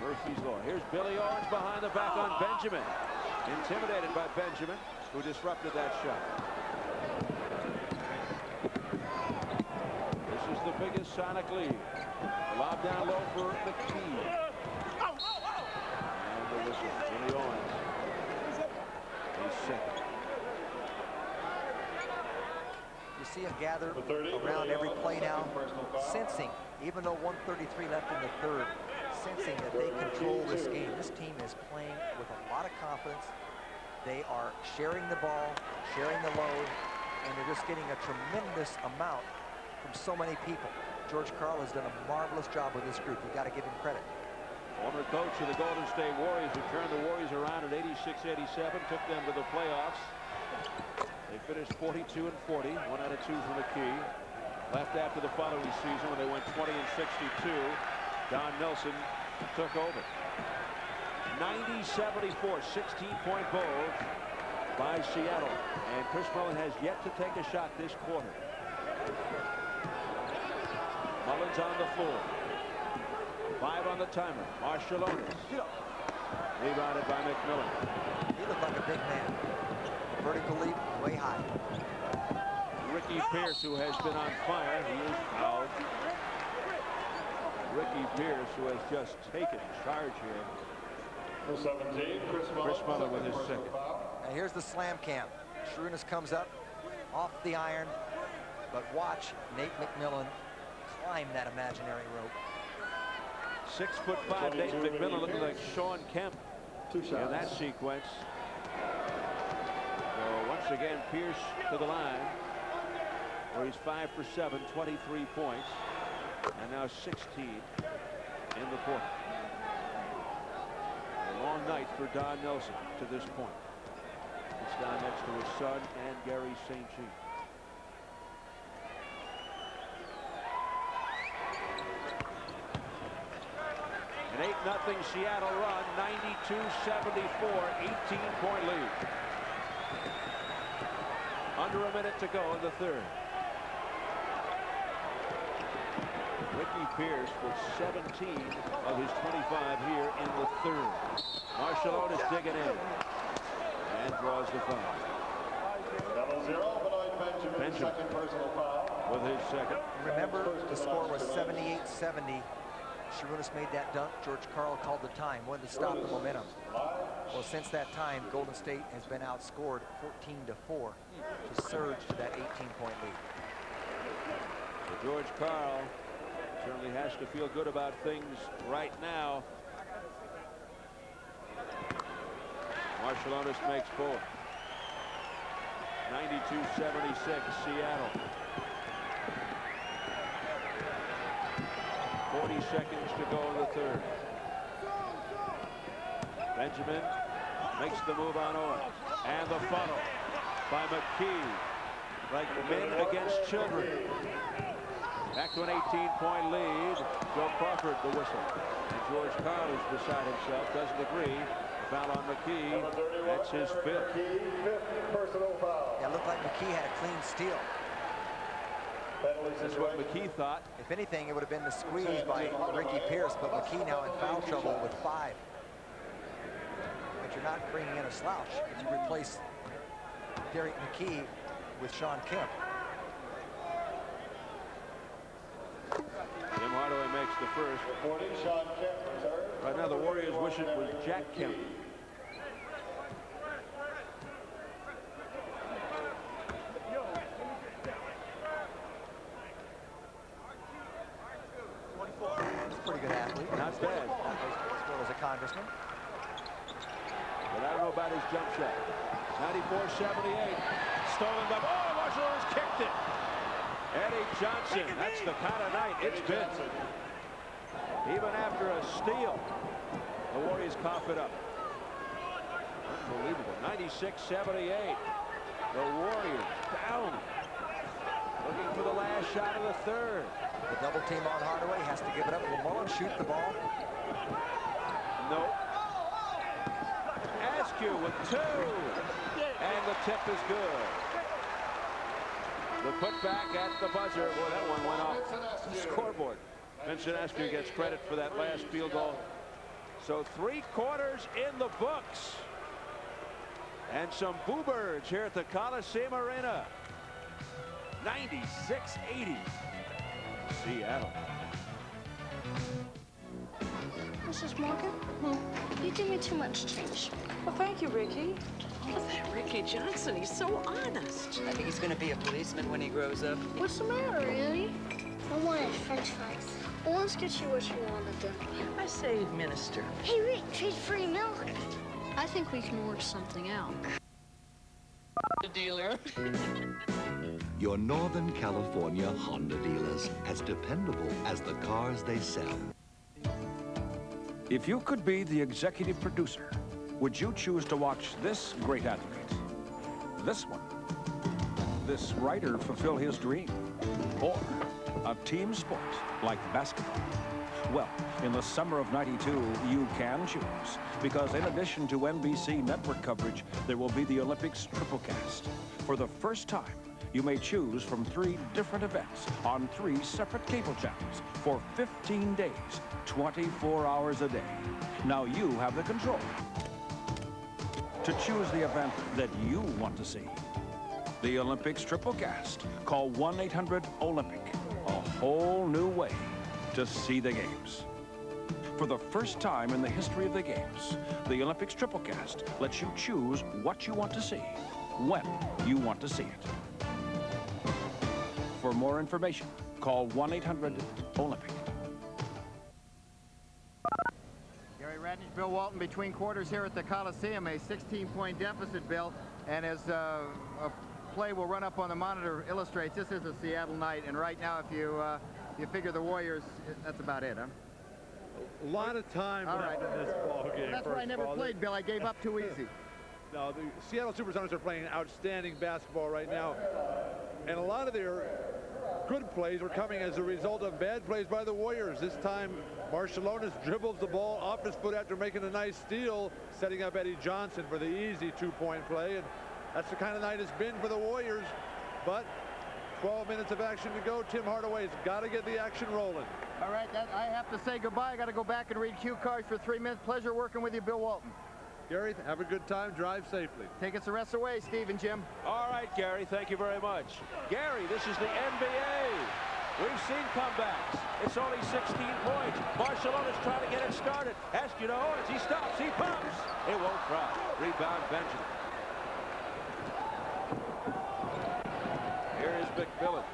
Murphy's Law. Here's Billy Owens behind the back on Benjamin. Intimidated by Benjamin, who disrupted that shot. This is the biggest Sonic lead. Lob down low for McKee. And the whistle. Billy Owens. He's second. You see him gather around every play now, sensing, even though 1:33 left in the third, sensing that they control this game. This team is playing with a lot of confidence. They are sharing the ball, sharing the load, and they're just getting a tremendous amount from so many people. George Karl has done a marvelous job with this group. You've got to give him credit. Former coach of the Golden State Warriors, who turned the Warriors around in 86-87, took them to the playoffs. They finished 42-40, 1 out of 2 for McKee. Left after the following season when they went 20-62. Don Nelson took over. 90-74, 16-point bulge by Seattle. And Chris Mullin has yet to take a shot this quarter. Mullin's on the floor. 5 on the timer. Marshallonis. Rebounded by McMillan. He looked like a big man. Vertical leap, way high. Ricky Pierce, who has been on fire. He is fouled. Ricky Pierce, who has just taken charge here. For 17, Chris Mullin with his second. And here's the slam cam. Sharunas comes up off the iron, but watch Nate McMillan climb that imaginary rope. 6'5" Nate McMillan looking like Shawn Kemp in that sequence. So once again, Pierce to the line, where he's 5 for 7, 23 points, and now 16 in the quarter. A long night for Don Nelson to this point. It's down next to his son and Gary St. Jean. An 8-0 Seattle run, 92-74, 18-point lead. Under a minute to go in the third. Ricky Pierce with 17 of his 25 here in the third. Marshallonis digging in and draws the foul. Benjamin second personal foul. with his second. Remember, the score was 78-70. Sharunas made that dunk. George Karl called the time. Wanted to stop the momentum. Well, since that time, Golden State has been outscored 14-4 to surge to that 18-point lead. So George Karl certainly has to feel good about things right now. Marshallonis makes 4. 92-76 Seattle. 40 seconds to go in the third. Benjamin makes the move on Owens. And the funnel by McKee. Like men against children. Back to an 18-point lead. Joe Crawford the whistle. And George Karl is beside himself. Doesn't agree. Foul on McKee. That's his fifth. Personal foul. Yeah, it looked like McKee had a clean steal. That's what McKee thought. If anything, it would have been the squeeze by Ricky Pierce, but McKee now in foul trouble with 5. But you're not bringing in a slouch if you replace Derek McKee with Shawn Kemp. Tim Hardaway makes the first. Reporting Shawn Kemp reserve. Right now the Warriors wish it was Jack Kemp. He's a pretty good athlete. Not bad. As well as a congressman. But I don't know about his jump shot. 94-78. Stolen by... Oh, Marshallonis kicked it. Eddie Johnson. That's the kind of night it's been. Even after a steal, the Warriors cough it up. Unbelievable. 96-78. The Warriors down. Looking for the last shot of the third. The double team on Hardaway, has to give it up. Will Mullin shoot the ball? No. Askew with 2. And the tip is good. The putback at the buzzer. Boy, that one went off the scoreboard. Vincent Askew gets credit for that last field goal. So 3 quarters in the books. And some Boo Birds here at the Coliseum Arena. 96-80. Seattle. Mrs. Morgan, you give me too much change. Well, thank you, Ricky. Oh, that Ricky Johnson, he's so honest. I think he's going to be a policeman when he grows up. What's the matter, Annie? I wanted French fries. Well, let's get you what you wanted then. I say administer. Hey, Rick, trade free milk. I think we can work something out. The dealer. Your Northern California Honda dealers, as dependable as the cars they sell. If you could be the executive producer, would you choose to watch this great athlete, this one, this writer fulfill his dream, or a team sport like basketball? Well, in the summer of '92, you can choose, because in addition to NBC network coverage, there will be the Olympics triplecast. For the first time, you may choose from 3 different events on 3 separate cable channels for 15 days, 24 hours a day. Now you have the control to choose the event that you want to see. The Olympics triplecast. Call 1-800-OLYMPIC. A whole new way to see the games. For the first time in the history of the games, the Olympics triplecast lets you choose what you want to see, when you want to see it. For more information, call 1-800-OLYMPIC. Gary Radnich, Bill Walton between quarters here at the Coliseum. A 16-point deficit, Bill. And as a play will run up on the monitor illustrates, this is a Seattle night. And right now, if you figure the Warriors, that's about it, huh? A lot of time left in this ball game. That's why I never played, Bill. I gave up too easy. No, the Seattle Supersonics are playing outstanding basketball right now. And a lot of their good plays were coming as a result of bad plays by the Warriors. This time, Marciulionis dribbles the ball off his foot after making a nice steal, setting up Eddie Johnson for the easy 2-point play. And that's the kind of night it's been for the Warriors. But 12 minutes of action to go. Tim Hardaway's got to get the action rolling. All right, I have to say goodbye. I got to go back and read cue cards for 3 minutes. Pleasure working with you, Bill Walton. Gary, have a good time. Drive safely. Take us the rest away, Steve and Jim. All right, Gary, thank you very much. Gary, this is the NBA. We've seen comebacks. It's only 16 points. Marciulionis trying to get it started. Askew to Owens. He stops. He pumps. It won't try. Rebound, Benjamin. Here is McMillan.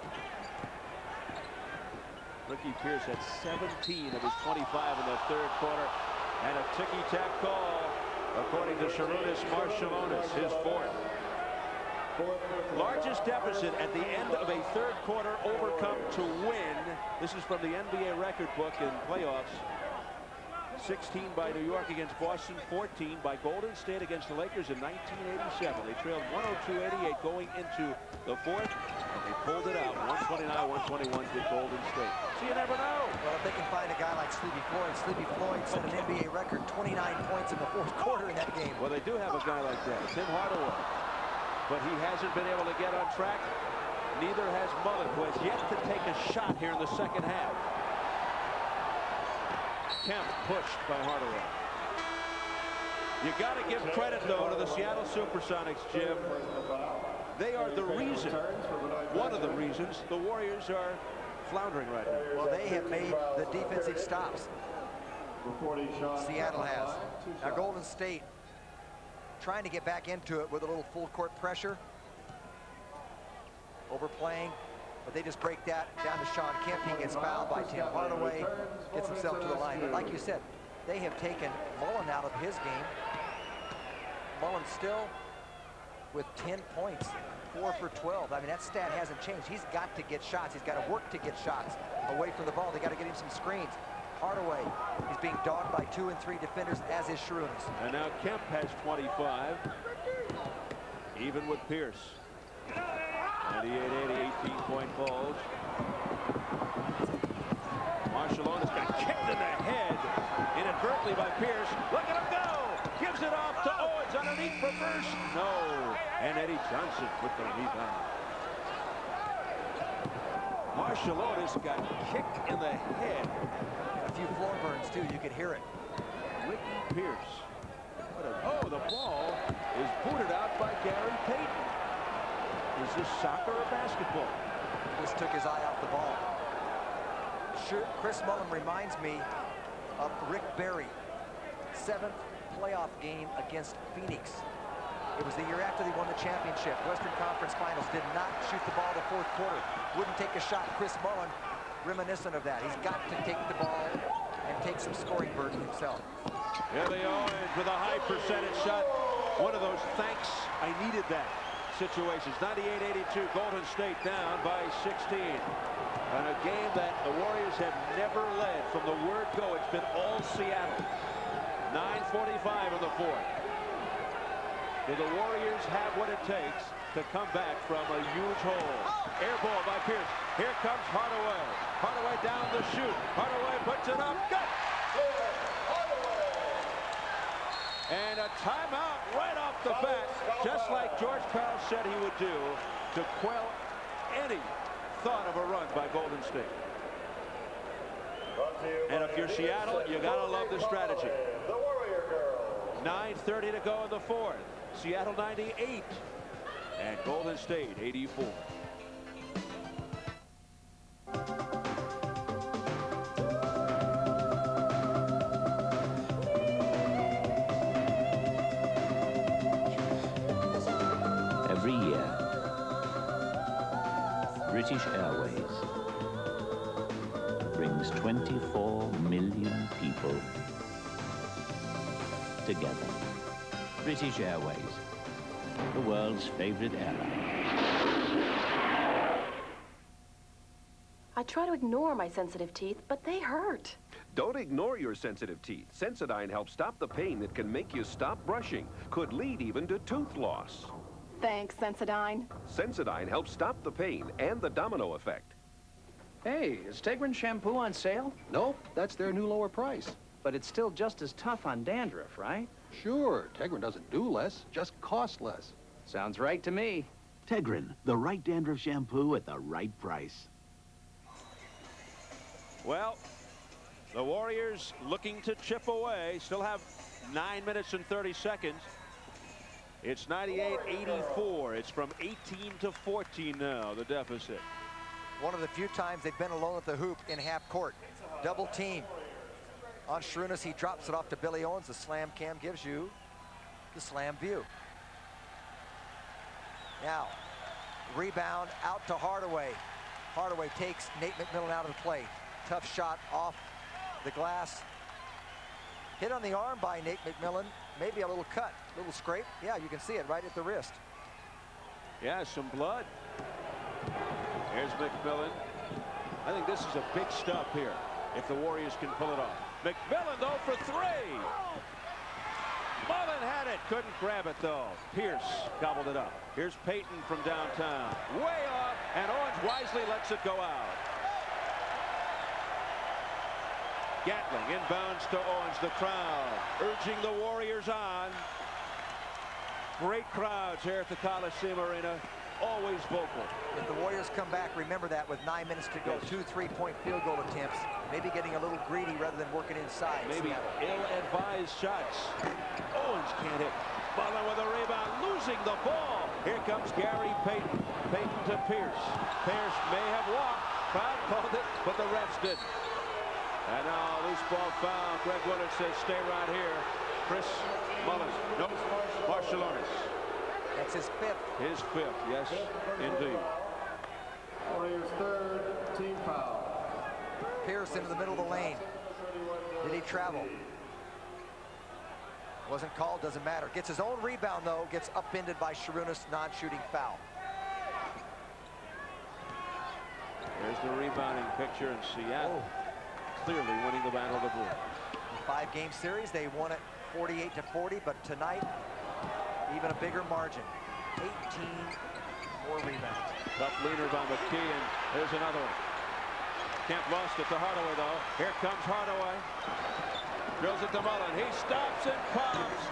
Ricky Pierce had 17 of his 25 in the 3rd quarter. And a ticky-tack call, according to Sharunas Marciulionis, his 4th. Largest deficit at the end of a 3rd quarter overcome to win. This is from the NBA record book in playoffs. 16 by New York against Boston, 14 by Golden State against the Lakers in 1987. They trailed 102-88 going into the 4th, and they pulled it out. 129-121 to Golden State. So you never know. Well, if they can find a guy like Sleepy Floyd set an NBA record, 29 points in the 4th quarter in that game. Well, they do have a guy like that, Tim Hardaway. But he hasn't been able to get on track. Neither has Mullen, who has yet to take a shot here in the 2nd half. Kemp pushed by Hardaway. You got to give credit, though, to the Seattle Supersonics, Jim. They are the reason, one of the reasons, the Warriors are floundering right now. Well, they have made the defensive stops. Seattle has. Now, Golden State trying to get back into it with a little full court pressure. Overplaying. But they just break that down to Shawn Kemp. He gets fouled by Tim Hardaway, gets himself to the line. But like you said, they have taken Mullen out of his game. Mullen still with 10 points, 4 for 12. I mean, that stat hasn't changed. He's got to get shots. He's got to work to get shots away from the ball. They got to get him some screens. Hardaway is being dogged by 2 and 3 defenders, as is Sharunas. And now Kemp has 25, even with Pierce. 98-80, 18-point bulge. Marciulionis got kicked in the head inadvertently by Pierce. Look at him go! Gives it off to Owens on underneath reverse. No. And Eddie Johnson with the rebound. Marshalonis got kicked in the head. And a few floor burns, too. You could hear it. Ricky Pierce. Oh, the ball is booted out by Gary Payton. Is this soccer or basketball? Just took his eye off the ball. Sure, Chris Mullen reminds me of Rick Barry. 7th playoff game against Phoenix. It was the year after they won the championship. Western Conference Finals. Did not shoot the ball the 4th quarter. Wouldn't take a shot. Chris Mullen, reminiscent of that. He's got to take the ball and take some scoring burden himself. Here they Owens with a high percentage shot. One of those thanks, I needed that situations. 98-82, Golden State down by 16. And a game that the Warriors have never led from the word go. It's been all Seattle. 9:45 in the 4th. Do the Warriors have what it takes to come back from a huge hole? Air ball by Pierce. Here comes Hardaway. Hardaway down the chute. Hardaway puts it up. Good! And a timeout right off the bat, just like George Karl said he would do, to quell any thought of a run by Golden State. And if you're Seattle, you gotta love the strategy. 9:30 to go in the 4th. Seattle 98 and Golden State 84. Every year, British Airways brings 24 million people together. British Airways, the world's favorite airline. I try to ignore my sensitive teeth, but they hurt. Don't ignore your sensitive teeth. Sensodyne helps stop the pain that can make you stop brushing. Could lead even to tooth loss. Thanks, Sensodyne. Sensodyne helps stop the pain and the domino effect. Hey, is Tegrin shampoo on sale? Nope, that's their new lower price. But it's still just as tough on dandruff, right? Sure, Tegrin doesn't do less, just costs less. Sounds right to me. Tegrin, the right dandruff shampoo at the right price. Well, the Warriors looking to chip away. Still have 9 minutes and 30 seconds. It's 98-84. It's from 18 to 14 now, the deficit. One of the few times they've been alone at the hoop in half court. Double team on Sharunas. He drops it off to Billy Owens. The slam cam gives you the slam view. Now, rebound out to Hardaway. Hardaway takes Nate McMillan out of the play. Tough shot off the glass. Hit on the arm by Nate McMillan. Maybe a little cut, a little scrape. Yeah, you can see it right at the wrist. Yeah, some blood. Here's McMillan. I think this is a big stop here if the Warriors can pull it off. McMillan, though, for 3. Mullen had it. Couldn't grab it, though. Pierce gobbled it up. Here's Payton from downtown. Way off, and Owens wisely lets it go out. Gatling inbounds to Owens. The crowd urging the Warriors on. Great crowds here at the Coliseum Arena. Always vocal. If the Warriors come back, remember that with 9 minutes to go. 2 3-point field goal attempts. Maybe getting a little greedy rather than working inside. Maybe ill-advised shots. Owens can't hit. Mullen with a rebound, losing the ball. Here comes Gary Payton. Payton to Pierce. Pierce may have walked. Crowd called it, but the refs didn't. And now loose ball foul. Greg Willard says stay right here. Chris Mullen. Nope. Marshalonis. That's his 5th. His 5th, yes, indeed. Warriors' 3rd team foul. Pierce into the middle of the lane. Did he travel? Wasn't called, doesn't matter. Gets his own rebound, though. Gets upended by Sharunas, non-shooting foul. There's the rebounding picture in Seattle. Clearly winning the battle of the board. 5-game series, they won it 48-40, but tonight, even a bigger margin. 18 more rebounds. Tough leader by McKee, and there's another one. Kemp lost it to Hardaway, though. Here comes Hardaway. Drills it to Mullen. He stops and pops.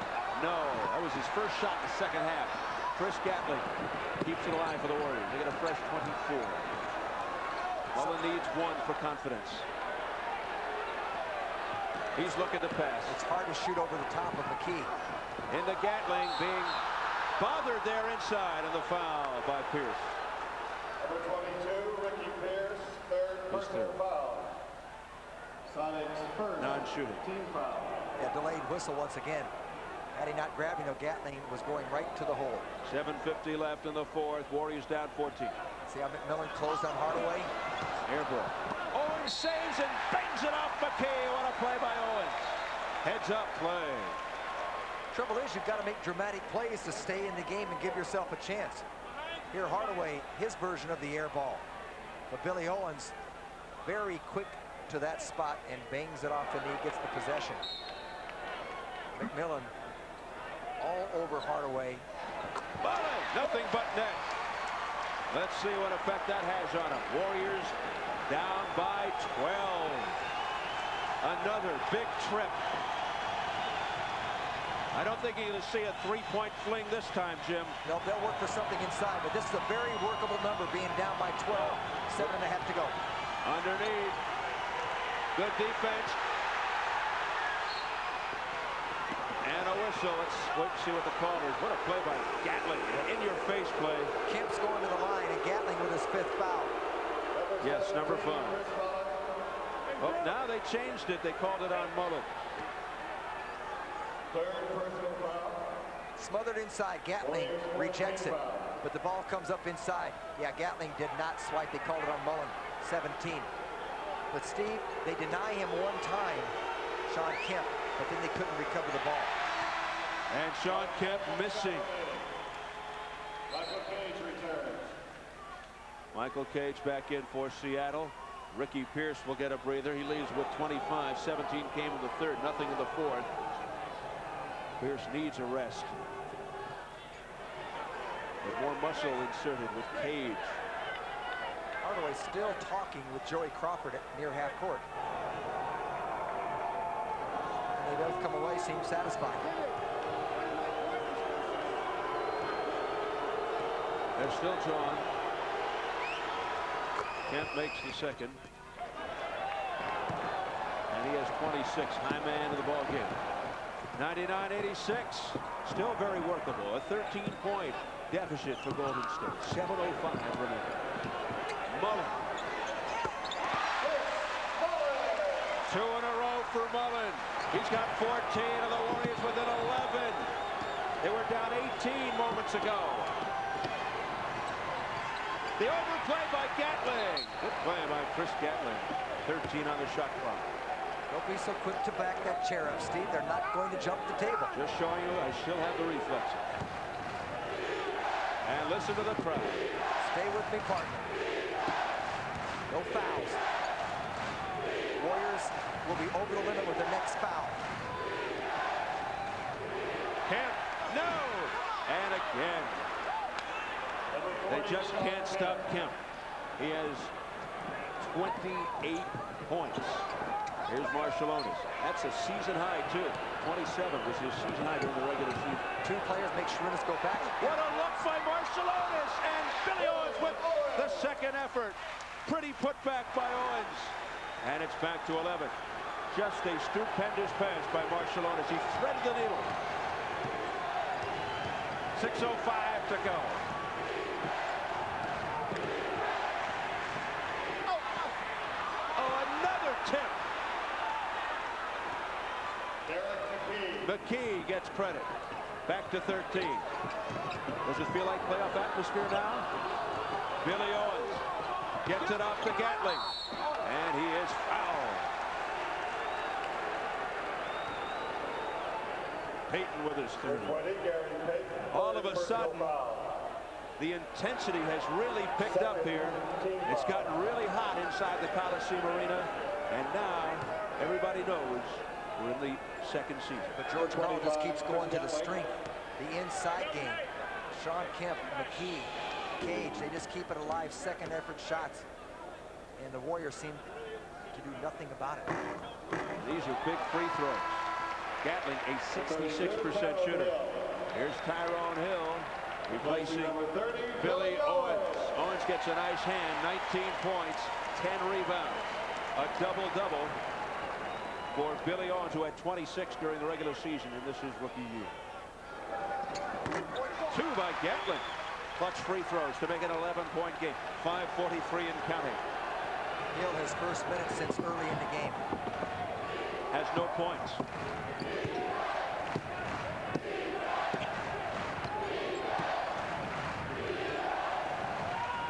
No, That was his first shot in the second half. Chris Gatling keeps it alive for the Warriors. They get a fresh 24. Mullen needs 1 for confidence. He's looking to pass. It's hard to shoot over the top of McKee. Into Gatling, being bothered there inside, and the foul by Pierce. Number 22, Ricky Pierce, third personal foul. Sonic's first non-shooting. Team foul. Yeah, delayed whistle once again. Had he not grabbed, Gatling was going right to the hole. 7:50 left in the fourth. Warriors down 14. See how McMillan closed on Hardaway? Air ball. Owens saves and bangs it off McKee. What a play by Owens. Heads up play. Trouble is, you've got to make dramatic plays to stay in the game and give yourself a chance. Here, Hardaway, his version of the air ball. But Billy Owens, very quick to that spot and bangs it off the knee, gets the possession. McMillan all over Hardaway. Mullen, nothing but net. Let's see what effect that has on him. Warriors down by 12. Another big trip. I don't think you're going to see a three-point fling this time, Jim. They'll work for something inside, but this is a very workable number, being down by 12. 7.5 to go. Underneath. Good defense. And a whistle. Let's wait and see what the call is. What a play by Gatling. In-your-face play. Kemp's going to the line, and Gatling with his 5th foul. Yes, number 5. Oh, now they changed it. They called it on Mullen. Third personal foul. Smothered inside. Gatling rejects it, but the ball comes up inside. Yeah, Gatling did not swipe. They called it on Mullen. 17. But Steve, they deny him one time, Shawn Kemp, but then they couldn't recover the ball. And Shawn Kemp missing. Michael Cage returns. Michael Cage back in for Seattle. Ricky Pierce will get a breather. He leaves with 25. 17 came in the third, nothing in the fourth. Pierce needs a rest. With more muscle inserted with Cage. Hardaway still talking with Joey Crawford at near half court. And they both come away, seem satisfied. They're still drawn. Kemp makes the second. And he has 26. High man of the ball game. 99-86. Still very workable. A 13-point deficit for Golden State. 7:05 remaining. Mullen. 2 in a row for Mullen. He's got 14, and the Warriors within 11. They were down 18 moments ago. The overplay by Gatling. Good play by Chris Gatling. 13 on the shot clock. Don't be so quick to back that chair up, Steve. They're not going to jump the table. Just showing you I still have the reflexes. And listen to the crowd. Stay with me, partner. No fouls. Warriors will be over the limit with their next foul. Kemp, no! And again. They just can't stop Kemp. He has 28 points. Here's Owens. That's a season high, too. 27 was his season high during the regular season. 2 players make Sharunas go back. What a look by Owens! And Billy Owens with the second effort. Pretty putback by Owens. And it's back to 11. Just a stupendous pass by Owens. He threaded the needle. 6:05 to go. Oh, another tip. McKee gets credit. Back to 13. Does it feel like playoff atmosphere now? Billy Owens gets it off to Gatling. And he is fouled. Payton with his 30. All of a sudden, the intensity has really picked up here. It's gotten really hot inside the Coliseum Arena. And now everybody knows we're in the second season. But George Ball just keeps going to the strength. The inside game. Shawn Kemp, McKee, Cage, they just keep it alive. Second effort shots. And the Warriors seem to do nothing about it. These are big free throws. Gatling, a 66% shooter. Here's Tyrone Hill replacing Billy Owens. Owens gets a nice hand, 19 points, 10 rebounds. A double-double for Billy Owens, who had 26 during the regular season, and this is rookie year. 2 by Gatlin. Clutch free throws to make it an 11-point game. 5:43 and counting. Hill, his first minute since early in the game. Has no points.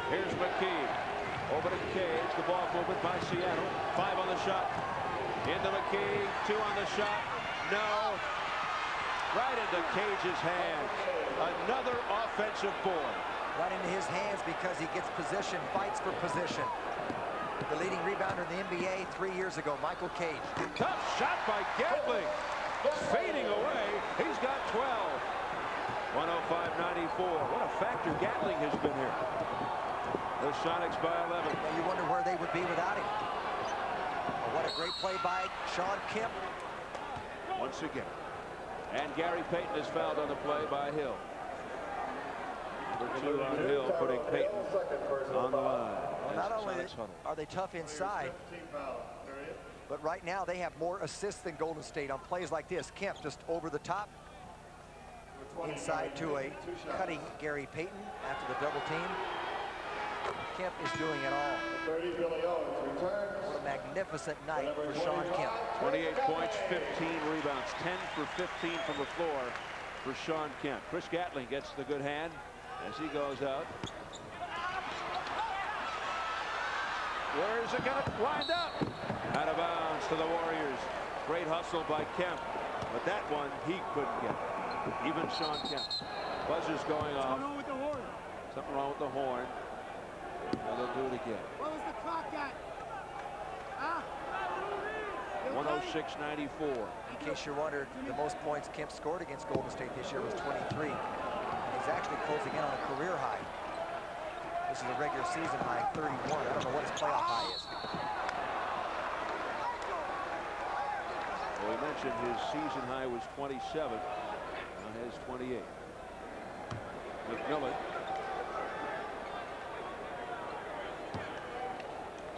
Here's McKee. Over to Cage. The ball movement by Seattle. 5 on the shot. Into McKee. 2 on the shot. No. Right into Cage's hands. Another offensive board. Right into his hands because he gets position, fights for position. The leading rebounder in the NBA 3 years ago, Michael Cage. Tough shot by Gatling. Fading away. He's got 12. 105-94. What a factor Gatling has been here. The Sonics by 11. Well, you wonder where they would be without him. Well, what a great play by Shawn Kemp. Once again. And Gary Payton is fouled on the play by Hill. Number 2 on Hill, putting Payton on the line. Well, not only are they tough inside, but right now they have more assists than Golden State on plays like this. Kemp just over the top. Inside to a cutting Gary Payton after the double team. Kemp is doing it all. What a magnificent night for Shawn Kemp. 28 points, 15 rebounds, 10 for 15 from the floor for Shawn Kemp. Chris Gatling gets the good hand as he goes out. Where is it going to wind up? Out of bounds to the Warriors. Great hustle by Kemp, but that one he couldn't get. Even Shawn Kemp. Buzzer's going off. What's going on with the horn? Something wrong with the horn. And they'll do it again. What was the clock at? Huh? 106-94. In case you're wondering, the most points Kemp scored against Golden State this year was 23. And he's actually closing in on a career high. This is a regular season high, 31. I don't know what his playoff high is. Well, we mentioned his season high was 27. Now his 28. McMillan.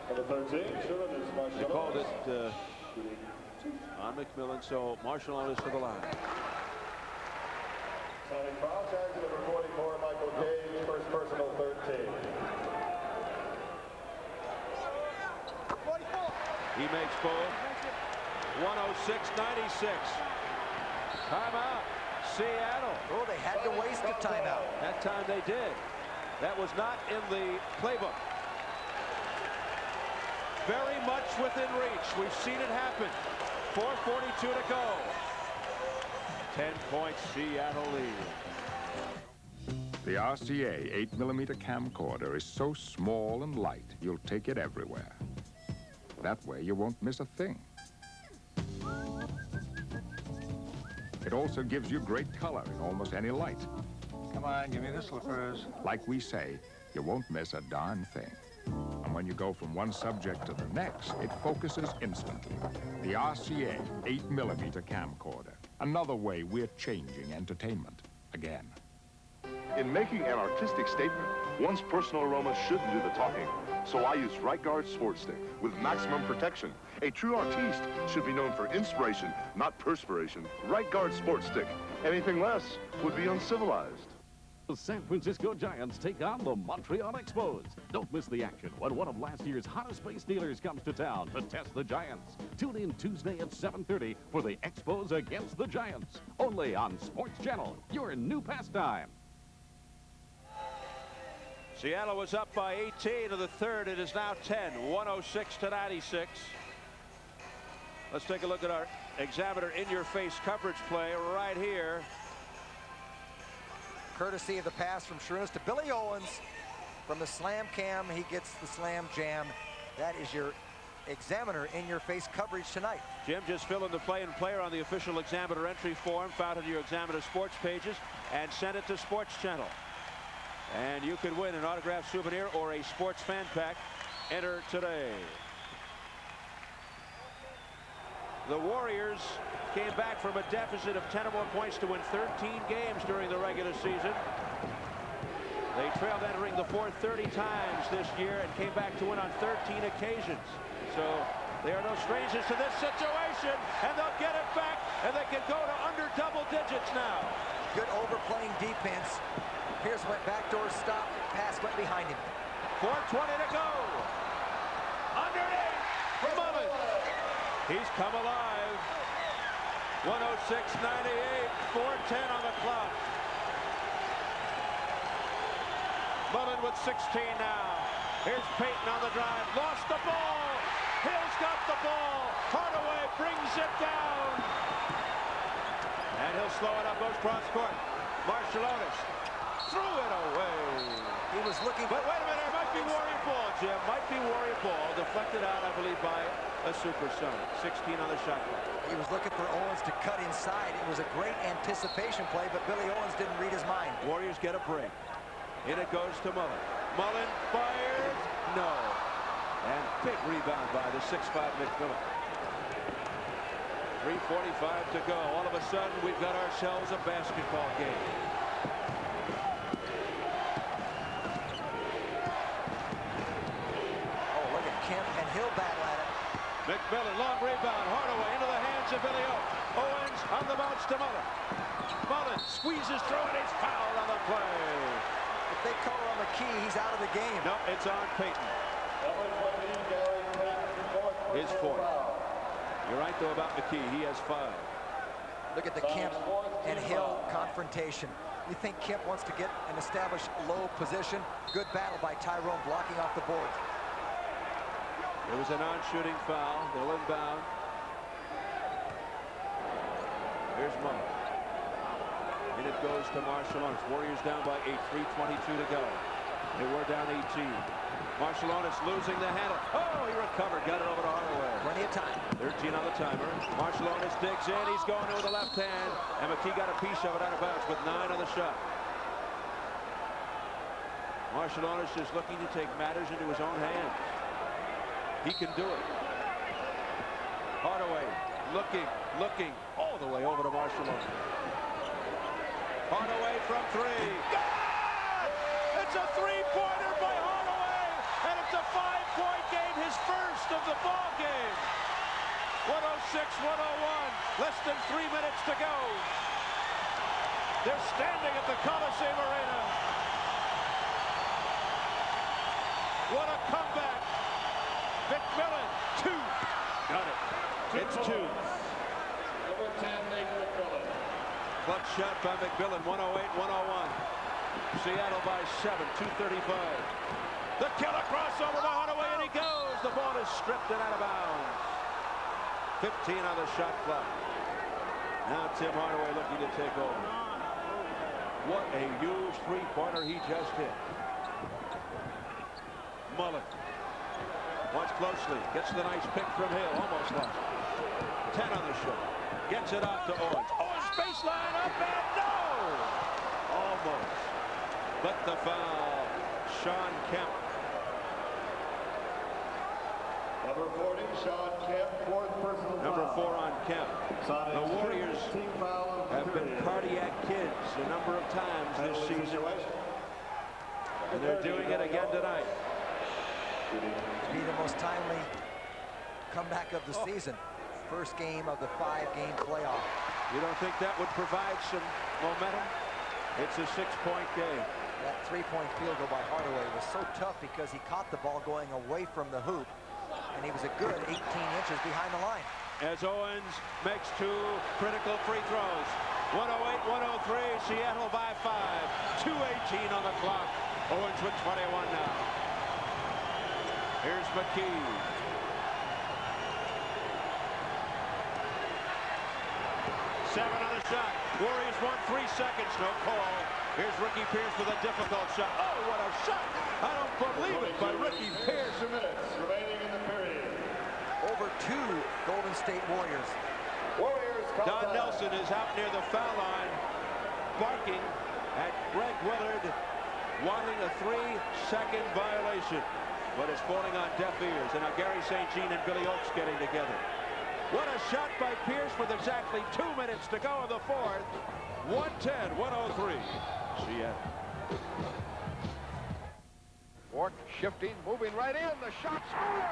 Number 13, they called it on McMillan, so Marshall Owens to the line. Sonic foul charge number 44, Michael Gage, first personal 13. He makes both. 106-96. Timeout. Seattle. Oh, they had to waste a timeout. That time they did. That was not in the playbook. Very much within reach. We've seen it happen. 4:42 to go. 10 points, Seattle lead. The RCA 8mm camcorder is so small and light, you'll take it everywhere. That way you won't miss a thing. It also gives you great color in almost any light. Come on, give me the slippers. Like we say, you won't miss a darn thing. And when you go from one subject to the next, it focuses instantly. The RCA 8mm camcorder. Another way we're changing entertainment again. In making an artistic statement, one's personal aroma shouldn't do the talking. So I use Right Guard Sports Stick with maximum protection. A true artiste should be known for inspiration, not perspiration. Right Guard Sports Stick. Anything less would be uncivilized. The San Francisco Giants take on the Montreal Expos. Don't miss the action when one of last year's hottest base dealers comes to town to test the Giants. Tune in Tuesday at 7:30 for the Expos against the Giants. Only on Sports Channel, your new pastime. Seattle was up by 18 in the third. It is now 10, 106-96. Let's take a look at our Examiner in-your-face coverage play right here. Courtesy of the pass from Sharunas to Billy Owens. From the slam cam, he gets the slam jam. That is your Examiner in-your-face coverage tonight. Jim, just fill in the play-and-player on the official Examiner entry form found in your Examiner sports pages and send it to Sports Channel. And you could win an autographed souvenir or a sports fan pack. Enter today. The Warriors came back from a deficit of 10 or more points to win 13 games during the regular season. They trailed entering the fourth 30 times this year and came back to win on 13 occasions. So they are no strangers to this situation, and they'll get it back, and they can go to under double digits now. Good overplaying defense. Pierce went backdoor stop. Pass went behind him. 4:20 to go. Underneath. Mullen. He's come alive. 106.98. 4:10 on the clock. Mullen with 16 now. Here's Payton on the drive. Lost the ball. Hill's got the ball. Hardaway brings it down. And he'll slow it up. Goes cross court. Marciulionis threw it away. He was looking. But wait a minute. It might be Warrior ball, Jim. Might be Warrior ball. Deflected out, I believe, by a Supersonic. 16 on the shot clock. He was looking for Owens to cut inside. It was a great anticipation play, but Billy Owens didn't read his mind. Warriors get a break. In it goes to Mullen. Mullen fires. No. And big rebound by the 6'5" McMillan. 3:45 to go. All of a sudden, we've got ourselves a basketball game. Oh, look at Kemp and Hill battle at it. McMillan, long rebound. Hardaway into the hands of Billy Oak. Owens on the bounce to Mullen. Mullen squeezes through it. He's fouled on the play. If they call on McKee, he's out of the game. No, it's on Payton. His fourth. You're right, though, about McKee. He has 5. Look at the Kemp and Hill confrontation. You think Kemp wants to get an established low position? Good battle by Tyrone blocking off the board. It was a non-shooting foul. They'll inbound. Here's Mullen. And it goes to Marciulionis. Warriors down by 8. 3:22 to go. They were down 18. Marciulionis losing the handle. Oh, he recovered. Got it over to Hardaway. Plenty of time. 13 on the timer. Marciulionis digs in. He's going in with the left hand. And McKee got a piece of it out of bounds with 9 on the shot. Marciulionis is looking to take matters into his own hands. He can do it. Hardaway looking all the way over to Marciulionis. Hardaway from 3. God! It's a 3-pointer by Hardaway, and it's a 5-point game, his first of the ball game. 106-101, less than 3 minutes to go. They're standing at the Coliseum Arena. What a comeback. McMillan, 2. Got it. It's 2. Number 10, Nate McMillan. Clutch shot by McMillan, 108-101. Seattle by 7, 2:35. The killer crossover to Hardaway, and he goes. The ball is stripped and out of bounds. 15 on the shot clock. Now Tim Hardaway looking to take over. What a huge 3-pointer he just hit. Mullen. Watch closely. Gets the nice pick from Hill. Almost lost it. 10 on the shot. Gets it out to Owens. Owens baseline up and no! Almost. But the foul. Shawn Kemp. Number 40, Shawn Kemp, 4th personal foul. Number 4 on Kemp. The Warriors have been cardiac kids a number of times this season. And they're doing it again tonight. Be the most timely comeback of the season. First game of the 5-game playoff. You don't think that would provide some momentum? It's a 6-point game. That 3-point field goal by Hardaway was so tough because he caught the ball going away from the hoop, and he was a good 18 inches behind the line. As Owens makes 2 critical free throws. 108-103, Seattle by 5. 2:18 on the clock. Owens with 21 now. Here's McKee. Seven on the shot. Warriors won 3 seconds. No call. Here's Ricky Pierce with a difficult shot. Oh, what a shot! I don't believe it by Ricky Pierce. 2 minutes remaining in the period. Over 2 Golden State Warriors. Don Nelson is out near the foul line, barking at Greg Willard, wanting a 3-second violation. But it's falling on deaf ears. And now Gary St. Jean and Billy Oakes getting together. What a shot by Pierce with exactly 2 minutes to go in the fourth. 110-103. Seattle. Bork shifting, moving right in. The shot scored.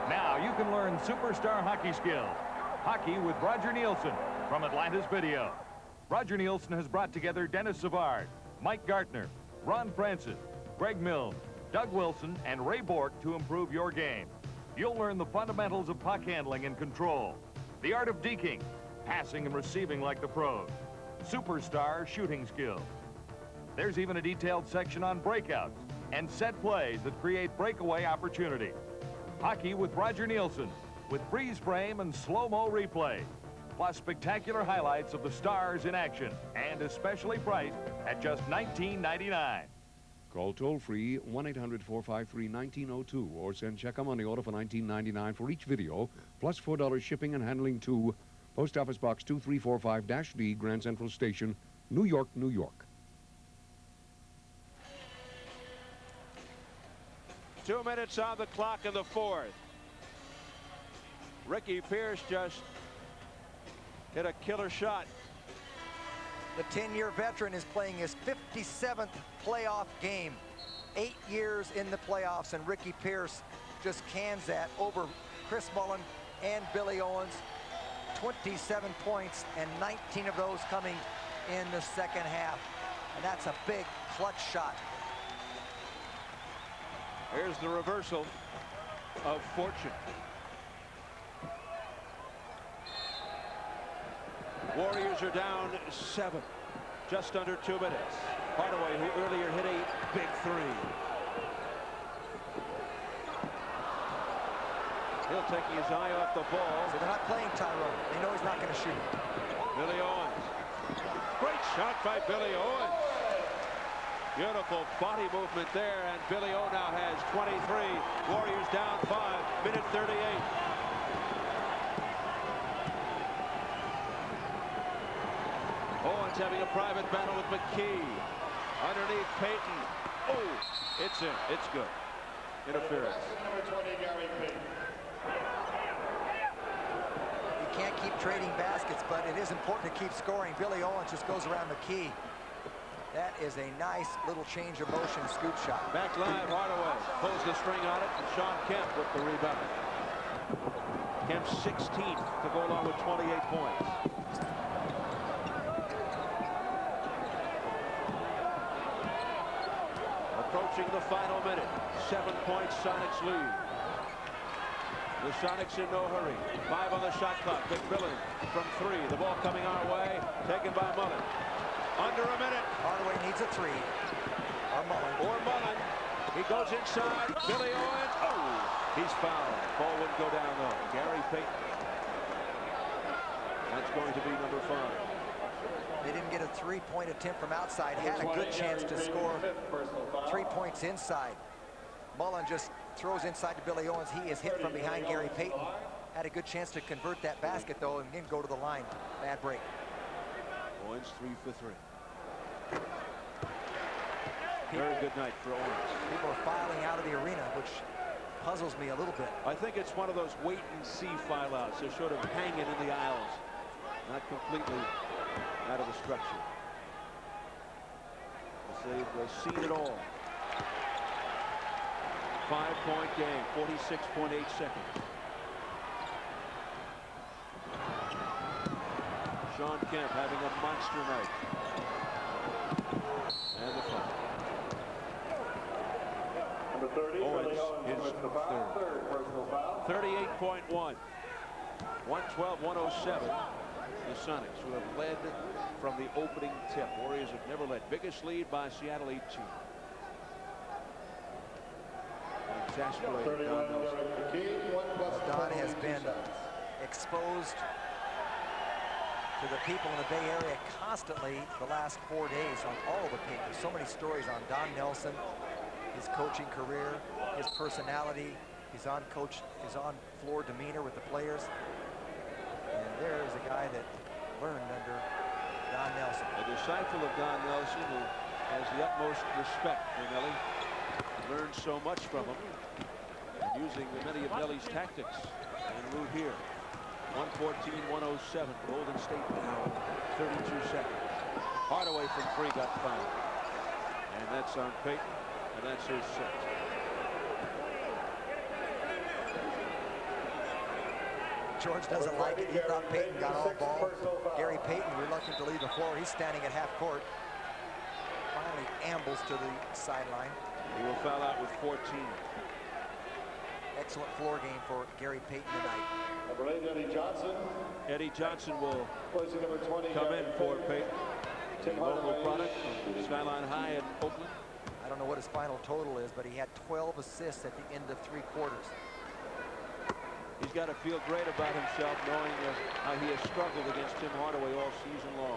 Now you can learn superstar hockey skills. Hockey with Roger Nielsen from Atlanta's Video. Roger Nielsen has brought together Dennis Savard, Mike Gartner, Ron Francis, Greg Mills, Doug Wilson, and Ray Bork to improve your game. You'll learn the fundamentals of puck handling and control, the art of deking, passing and receiving like the pros, superstar shooting skills. There's even a detailed section on breakouts and set plays that create breakaway opportunity. Hockey with Roger Nielsen, with freeze frame and slow-mo replay, plus spectacular highlights of the stars in action, and especially priced at just $19.99. Call toll-free 1-800-453-1902 or send check or money order for $19.99 for each video, plus $4 shipping and handling to Post Office Box 2345-D, Grand Central Station, New York, New York. 2 minutes on the clock in the fourth. Ricky Pierce just hit a killer shot. The 10-year veteran is playing his 57th playoff game. 8 years in the playoffs, and Ricky Pierce just cans that over Chris Mullin and Billy Owens. 27 points, and 19 of those coming in the second half. And that's a big clutch shot. Here's the reversal of fortune. Warriors are down 7. Just under 2 minutes. Hardaway, who earlier hit a big three. He'll take his eye off the ball. So they're not playing Tyrone. They know he's not going to shoot. Billy Owens. Great shot by Billy Owens. Beautiful body movement there, and Billy O now has 23. Warriors down 5. Minute 38. Owens having a private battle with McKee. Underneath Payton. Oh, it's in. It's good. Interference. Number 20, Gary Payton. You can't keep trading baskets, but it is important to keep scoring. Billy Owens just goes around McKee. That is a nice little change of motion scoop shot. Back live, Hardaway pulls the string on it, and Shawn Kemp with the rebound. Kemp 16th to go along with 28 points. Approaching the final minute. 7 points, Sonics lead. The Sonics in no hurry. 5 on the shot clock. McMillan from 3. The ball coming our way. Taken by Mullin. Under a minute. Hardaway needs a 3. Or Mullin. He goes inside. Billy Owens. Oh, he's fouled. Ball wouldn't go down though. Gary Payton. That's going to be number 5. They didn't get a 3-point attempt from outside. Had a good chance to score 3 points inside. Mullin just throws inside to Billy Owens. He is hit from behind Gary Payton. Had a good chance to convert that basket though, and then go to the line. Bad break. Owens 3 for 3. Very good night for Owens. People are filing out of the arena, which puzzles me a little bit. I think it's one of those wait and see file outs. They're sort of hanging in the aisles, not completely out of the structure. They've seen it all. 5-point game, 46.8 seconds. Shawn Kemp having a monster night. And the foul. Number 30, Owens his is third. personal foul. 38.1. 112-107. The Sonics, who have led from the opening tip. Warriors have never led. Biggest lead by Seattle, 18. Exasperated Don Nelson. Don has been exposed to the people in the Bay Area constantly the last 4 days on all the papers. So many stories on Don Nelson, his coaching career, his personality, his on-floor demeanor with the players. And there is a guy that learned under Don Nelson. A disciple of Don Nelson who has the utmost respect for Nelly. Learned so much from him. And using many of Nelly's tactics en route here. 114-107. Golden State down 32 seconds. Hardaway from three got fouled. And that's on Payton, and that's his sixth. George doesn't like it. He thought Payton got all ball. Gary Payton reluctant to leave the floor. He's standing at half court. Finally ambles to the sideline. He will foul out with 14. Excellent floor game for Gary Payton tonight. Number 8, Eddie Johnson. Eddie Johnson will Placing number 20, come in for Payton. Tim Local Hardaway. product from Skyline High in Oakland. I don't know what his final total is, but he had 12 assists at the end of 3 quarters. He's got to feel great about himself, knowing how he has struggled against Tim Hardaway all season long.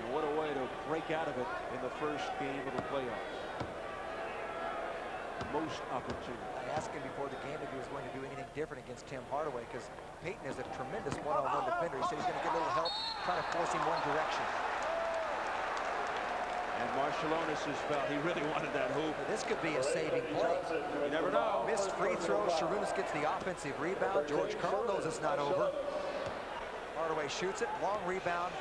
And what a way to break out of it in the first game of the playoffs. Most opportunity. I asked him before the game if he was going to do anything different against Tim Hardaway, because Payton is a tremendous one-on-one defender. He said he's going to get a little help, try to force him one direction. And Marciulionis has felt he really wanted that hoop. This could be a saving play. You never know. Missed free throw. Sharunas gets the offensive rebound. George Karl knows it's not over. Hardaway shoots it. Long rebound.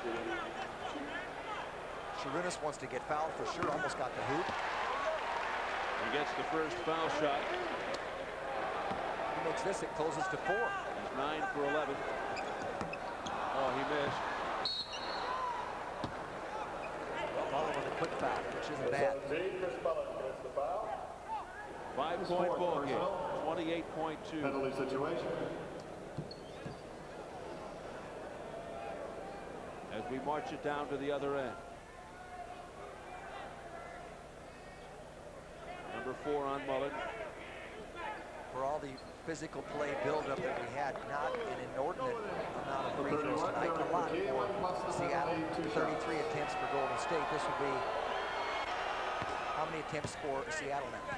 Sharunas wants to get fouled for sure. Almost got the hoop. He gets the first foul shot. He makes this. It closes to 4. He's 9 for 11. Oh, he missed. Following with a quick foul, which isn't bad. 5-point ball game. 28.2. Penalty situation. As we march it down to the other end. Number 4 on Mullen. For all the physical play buildup that we had, not an inordinate amount of free throws tonight. A lot for Seattle. 33 attempts for Golden State. This would be how many attempts for Seattle now?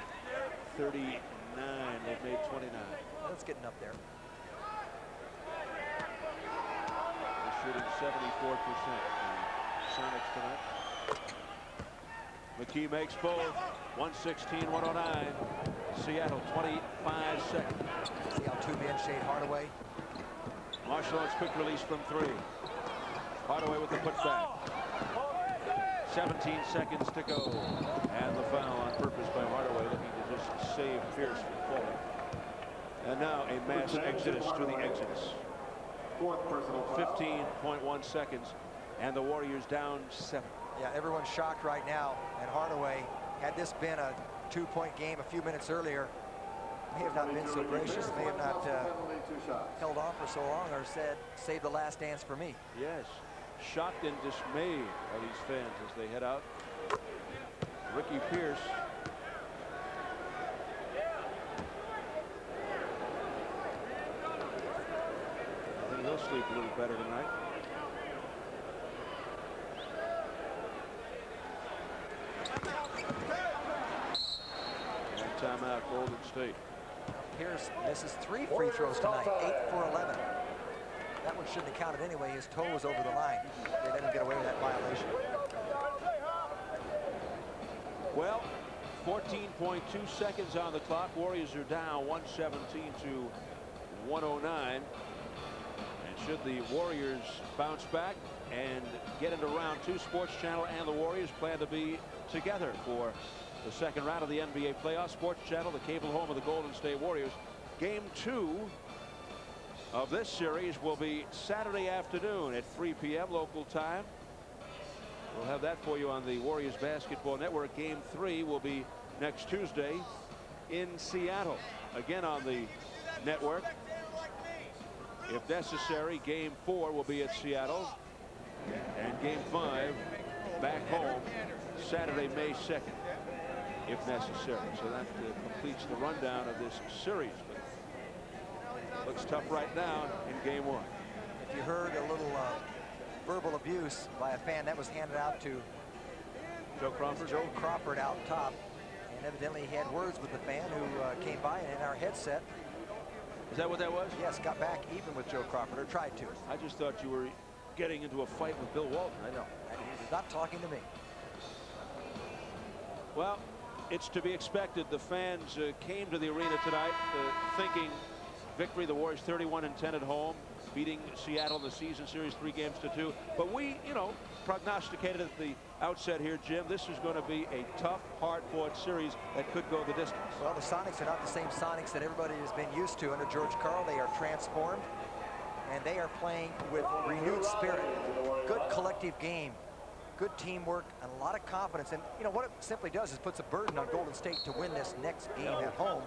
39. They've made 29. That's getting up there. They're shooting 74%. The Sonics tonight. McKee makes both. 116-109. Seattle 25 seconds. See how 2 men shade Hardaway. Marshall's quick release from 3. Hardaway with the putback. 17 seconds to go. And the foul on purpose by Hardaway, looking to just save Pierce from falling. And now a mass exodus to the exits. 15.1 seconds. And the Warriors down 7. Yeah, everyone's shocked right now. And Hardaway, had this been a 2-point game a few minutes earlier, may have not been so gracious, may have not held on for so long, or said, save the last dance for me. Yes. Shocked and dismayed by these fans as they head out. Ricky Pierce. I think he'll sleep a little better tonight. And timeout, Golden State. Pierce misses 3 free throws tonight, 8 for 11. That one shouldn't have counted anyway. His toe was over the line. They let him get away with that violation. Well, 14.2 seconds on the clock. Warriors are down 117 to 109. And should the Warriors bounce back and get into round 2, Sports Channel and the Warriors plan to be together for the second round of the NBA playoffs. Sports Channel, the cable home of the Golden State Warriors. Game 2 of this series will be Saturday afternoon at 3 p.m. local time. We'll have that for you on the Warriors Basketball Network. Game 3 will be next Tuesday in Seattle. Again on the network. If necessary, Game 4 will be at Seattle. And Game 5 back home Saturday, May 2nd, if necessary. So that completes the rundown of this series. But looks tough right now in Game 1. If you heard a little verbal abuse by a fan, that was handed out to Joe Crawford. Joe Crawford out top, and evidently he had words with the fan who came by, and in our headset. Is that what that was? Yes, got back even with Joe Crawford, or tried to. I just thought you were getting into a fight with Bill Walton. I know. He was not talking to me. Well, it's to be expected. The fans came to the arena tonight thinking victory. The Warriors 31-10 at home, beating Seattle in the season series 3-2. But we, prognosticated at the outset here, Jim, this is going to be a tough, hard-fought series that could go the distance. Well, the Sonics are not the same Sonics that everybody has been used to under George Karl. They are transformed, and they are playing with renewed spirit. Good collective game, good teamwork, and a lot of confidence. And what it simply does is puts a burden on Golden State to win this next game at home.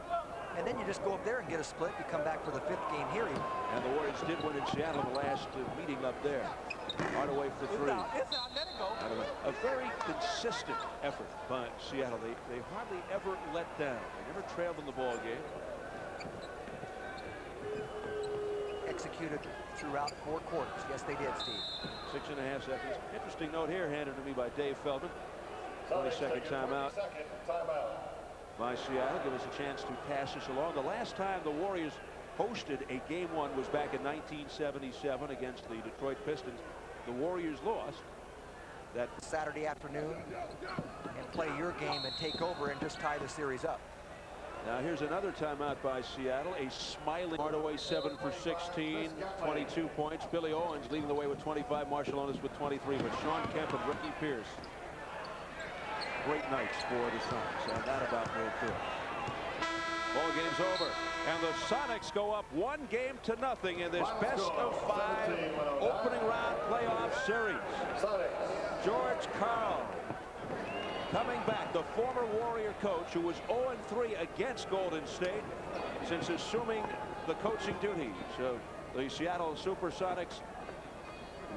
And then you just go up there and get a split. You come back for the 5th game here. And the Warriors did win in Seattle the last meeting up there. Hardaway for 3. A very consistent effort by Seattle. They hardly ever let down. They never trailed in the ball game. Executed throughout 4 quarters. Yes, they did, Steve. 6.5 seconds. Interesting note here handed to me by Dave Feldman. 22nd timeout by Seattle. Give us a chance to pass this along. The last time the Warriors hosted a game 1 was back in 1977 against the Detroit Pistons. The Warriors lost that Saturday afternoon and play your game and take over and just tie the series up. Now here's another timeout by Seattle. A smiling Hardaway 7 for 16, 22 points. Billy Owens leading the way with 25. Marshallonis with 23. But Shawn Kemp and Ricky Pierce, great nights for the Sonics, and that about will do it. Ball game's over, and the Sonics go up 1-0 in this best-of-5 opening round playoff series. George Karl coming back, the former Warrior coach who was 0-3 against Golden State since assuming the coaching duties of the Seattle Supersonics,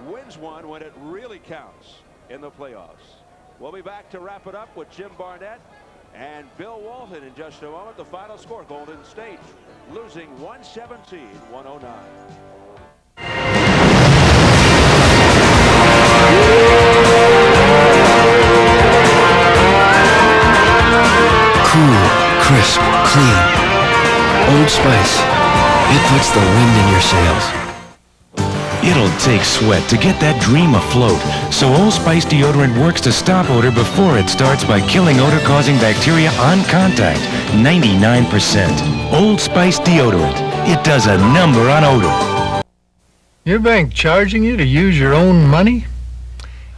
wins one when it really counts in the playoffs. We'll be back to wrap it up with Jim Barnett and Bill Walton in just a moment. The final score, Golden State losing 117-109. Cool, crisp, clean. Old Spice. It puts the wind in your sails. It'll take sweat to get that dream afloat, so Old Spice deodorant works to stop odor before it starts by killing odor-causing bacteria on contact. 99%. Old Spice deodorant. It does a number on odor. Your bank charging you to use your own money?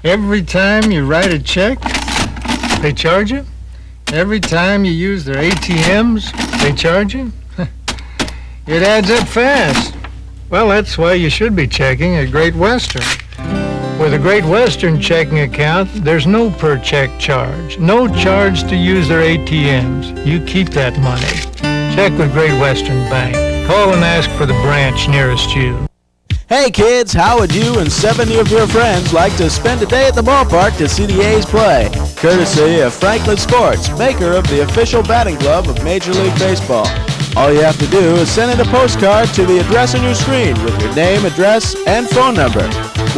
Every time you write a check, they charge you? Every time you use their ATMs, they charge you? It adds up fast. Well, that's why you should be checking at Great Western. With a Great Western checking account, there's no per-check charge. No charge to use their ATMs. You keep that money. Check with Great Western Bank. Call and ask for the branch nearest you. Hey kids, how would you and 70 of your friends like to spend a day at the ballpark to see the A's play? Courtesy of Franklin Sports, maker of the official batting glove of Major League Baseball. All you have to do is send in a postcard to the address on your screen with your name, address, and phone number.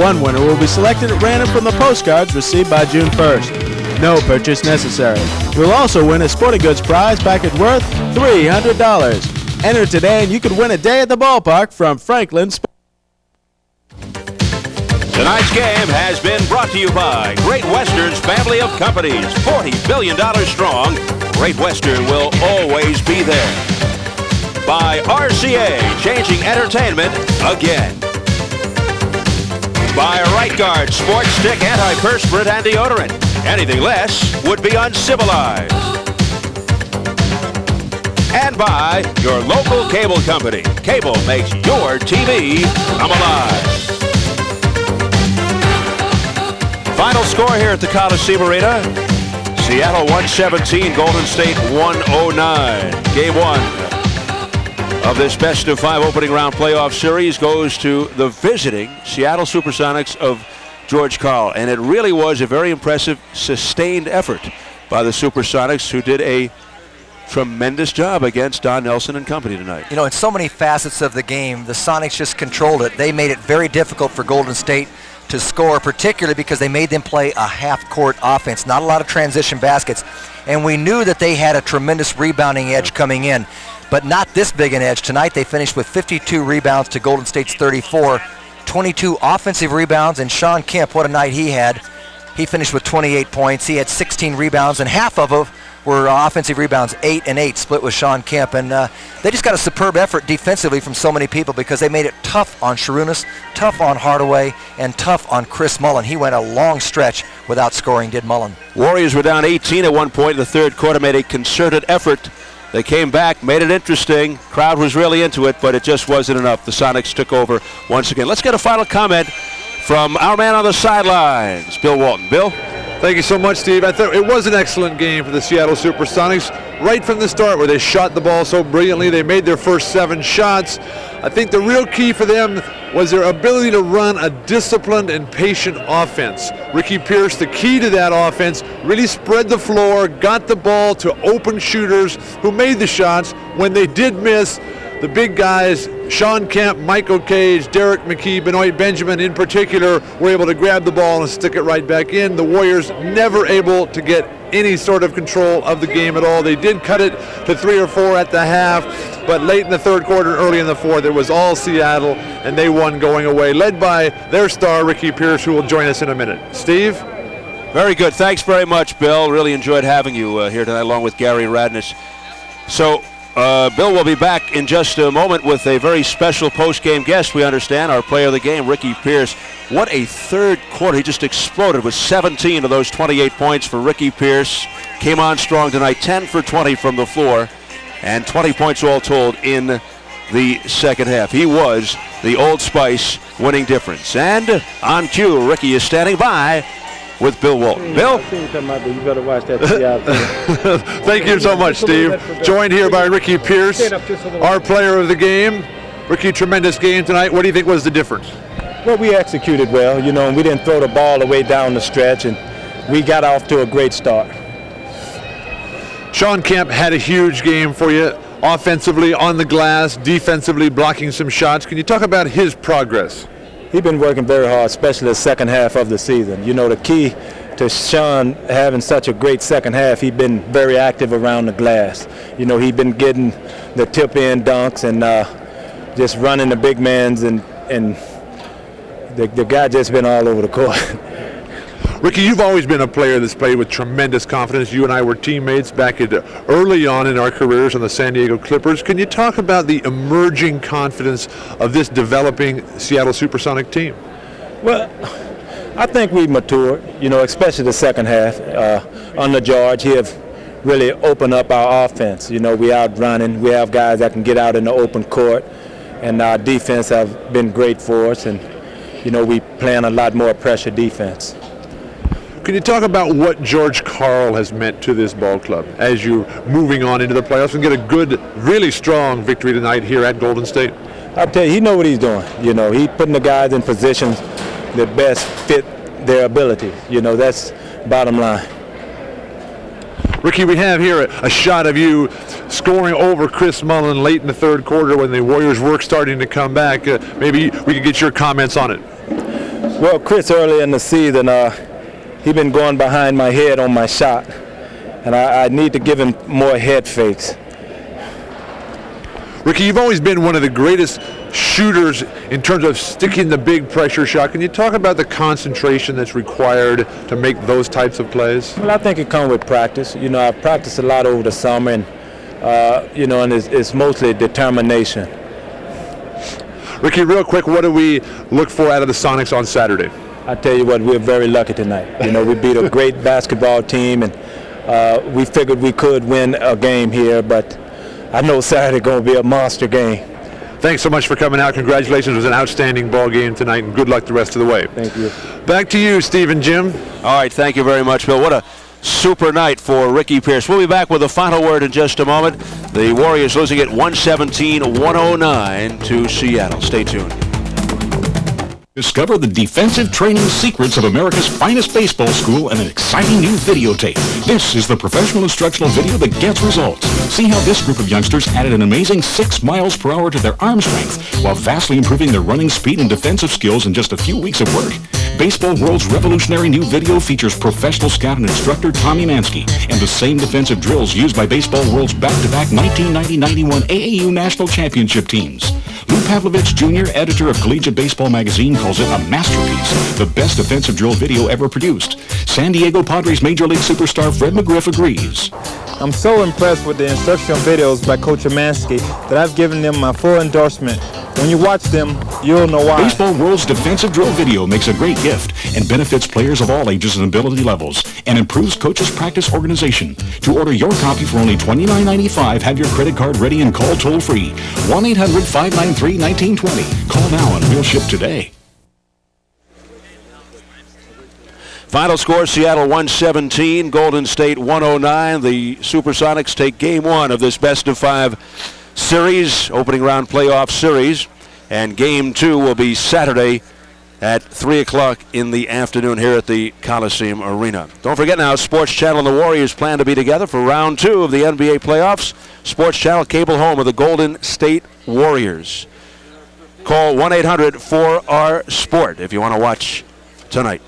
One winner will be selected at random from the postcards received by June 1st. No purchase necessary. You'll also win a sporting goods prize package worth $300. Enter today and you could win a day at the ballpark from Franklin Sports. Tonight's game has been brought to you by Great Western's family of companies. $40 billion strong. Great Western will always be there. By RCA, changing entertainment again. By Right Guard Sports Stick Antiperspirant and Deodorant. Anything less would be uncivilized. And by your local cable company. Cable makes your TV come alive. Final score here at the Coliseum Arena. Seattle 117, Golden State 109. Game 1 of this best-of-5 opening round playoff series goes to the visiting Seattle Supersonics of George Karl. And it really was a very impressive, sustained effort by the Supersonics, who did a tremendous job against Don Nelson and company tonight. You know, in so many facets of the game, the Sonics just controlled it. They made it very difficult for Golden State to score, particularly because they made them play a half-court offense, not a lot of transition baskets. And we knew that they had a tremendous rebounding edge coming in, but not this big an edge. Tonight they finished with 52 rebounds to Golden State's 34, 22 offensive rebounds, and Shawn Kemp, what a night he had. He finished with 28 points. He had 16 rebounds, and half of them were offensive rebounds, 8 and 8, split with Shawn Kemp. And they just got a superb effort defensively from so many people because they made it tough on Sharunas, tough on Hardaway, and tough on Chris Mullen. He went a long stretch without scoring, did Mullen. Warriors were down 18 at one point in the third quarter, made a concerted effort. They came back, made it interesting. Crowd was really into it, but it just wasn't enough. The Sonics took over once again. Let's get a final comment from our man on the sidelines, Bill Walton. Bill? Thank you so much, Steve. I thought it was an excellent game for the Seattle Supersonics right from the start, where they shot the ball so brilliantly. They made their first 7 shots. I think the real key for them was their ability to run a disciplined and patient offense. Ricky Pierce, the key to that offense, really spread the floor, got the ball to open shooters who made the shots. When they did miss, the big guys, Shawn Kemp, Michael Cage, Derek McKee, Benoit Benjamin in particular, were able to grab the ball and stick it right back in. The Warriors never able to get any sort of control of the game at all. They did cut it to 3 or 4 at the half, but late in the third quarter, early in the fourth, it was all Seattle, and they won going away, led by their star, Ricky Pierce, who will join us in a minute. Steve? Very good. Thanks very much, Bill. Really enjoyed having you here tonight, along with Gary Radness. So, Bill will be back in just a moment with a very special post-game guest, we understand, our player of the game, Ricky Pierce. What a third quarter. He just exploded with 17 of those 28 points for Ricky Pierce. Came on strong tonight, 10 for 20 from the floor, and 20 points all told in the second half. He was the Old Spice winning difference. And on cue, Ricky is standing by with Bill Walton. Bill? You better watch that. Thank you so much, Steve. Joined here by Ricky Pierce, our player of the game. Ricky, tremendous game tonight. What do you think was the difference? Well, we executed well, you know, and we didn't throw the ball away down the stretch, and we got off to a great start. Shawn Kemp had a huge game for you, offensively, on the glass, defensively, blocking some shots. Can you talk about his progress? He's been working very hard, especially the second half of the season. You know, the key to Shawn having such a great second half, he's been very active around the glass. You know, he's been getting the tip-in dunks and just running the big mans, and the guy just been all over the court. Ricky, you've always been a player that's played with tremendous confidence. You and I were teammates back early on in our careers on the San Diego Clippers. Can you talk about the emerging confidence of this developing Seattle Supersonic team? Well, I think we matured, you know, especially the second half. Under George, he have really opened up our offense. You know, we out running. We have guys that can get out in the open court, and our defense have been great for us. And, you know, we playing a lot more pressure defense. Can you talk about what George Karl has meant to this ball club as you're moving on into the playoffs and get a good, really strong victory tonight here at Golden State? I'll tell you, he knows what he's doing. You know, he's putting the guys in positions that best fit their ability. You know, that's bottom line. Ricky, we have here a shot of you scoring over Chris Mullen late in the third quarter when the Warriors were starting to come back. Maybe we could get your comments on it. Well, Chris, early in the season, he's been going behind my head on my shot, and I need to give him more head fakes. Ricky, you've always been one of the greatest shooters in terms of sticking the big pressure shot. Can you talk about the concentration that's required to make those types of plays? Well, I think it comes with practice. You know, I've practiced a lot over the summer, and, you know, and it's mostly determination. Ricky, real quick, what do we look for out of the Sonics on Saturday? I tell you what, we're very lucky tonight. You know, we beat a great basketball team, and we figured we could win a game here, but I know Saturday's going to be a monster game. Thanks so much for coming out. Congratulations. It was an outstanding ball game tonight, and good luck the rest of the way. Thank you. Back to you, Steve and Jim. All right, thank you very much, Bill. What a super night for Ricky Pierce. We'll be back with a final word in just a moment. The Warriors losing it 117-109 to Seattle. Stay tuned. Discover the defensive training secrets of America's finest baseball school in an exciting new videotape. This is the professional instructional video that gets results. See how this group of youngsters added an amazing 6 miles per hour to their arm strength while vastly improving their running speed and defensive skills in just a few weeks of work. Baseball World's revolutionary new video features professional scout and instructor Tommy Mansky and the same defensive drills used by Baseball World's back-to-back 1990-91 AAU national championship teams. Lou Pavlovich Jr., editor of Collegiate Baseball magazine, calls it a masterpiece, the best defensive drill video ever produced. San Diego Padres Major League superstar Fred McGriff agrees. I'm so impressed with the instructional videos by Coach Amansky that I've given them my full endorsement. When you watch them, you'll know why. Baseball World's defensive drill video makes a great gift and benefits players of all ages and ability levels and improves coaches' practice organization. To order your copy for only $29.95, have your credit card ready and call toll-free. 1-800-593-1920. Call now and we'll ship today. Final score, Seattle 117, Golden State 109. The Supersonics take game one of this best-of-5 series, opening round playoff series. And game two will be Saturday at 3 o'clock in the afternoon here at the Coliseum Arena. Don't forget now, Sports Channel and the Warriors plan to be together for round two of the NBA playoffs. Sports Channel, cable home of the Golden State Warriors. Call 1-800-4R-SPORT if you want to watch tonight.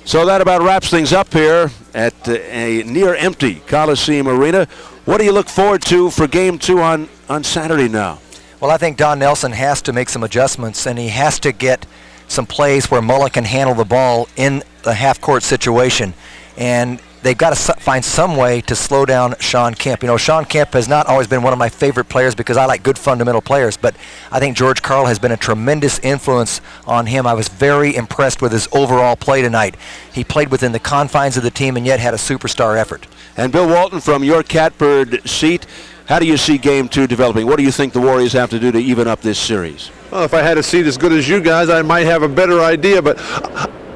So that about wraps things up here at a near-empty Coliseum Arena. What do you look forward to for game two on Saturday now? Well, I think Don Nelson has to make some adjustments, and he has to get some plays where Mullen can handle the ball in the half-court situation. And they've got to find some way to slow down Shawn Kemp. You know, Shawn Kemp has not always been one of my favorite players because I like good fundamental players, but I think George Karl has been a tremendous influence on him. I was very impressed with his overall play tonight. He played within the confines of the team and yet had a superstar effort. And Bill Walton, from your catbird seat, how do you see game two developing? What do you think the Warriors have to do to even up this series? Well, if I had a seat as good as you guys, I might have a better idea, but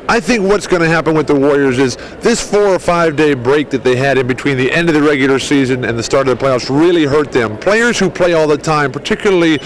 I think what's going to happen with the Warriors is this 4 or 5 day break that they had in between the end of the regular season and the start of the playoffs really hurt them. Players who play all the time, particularly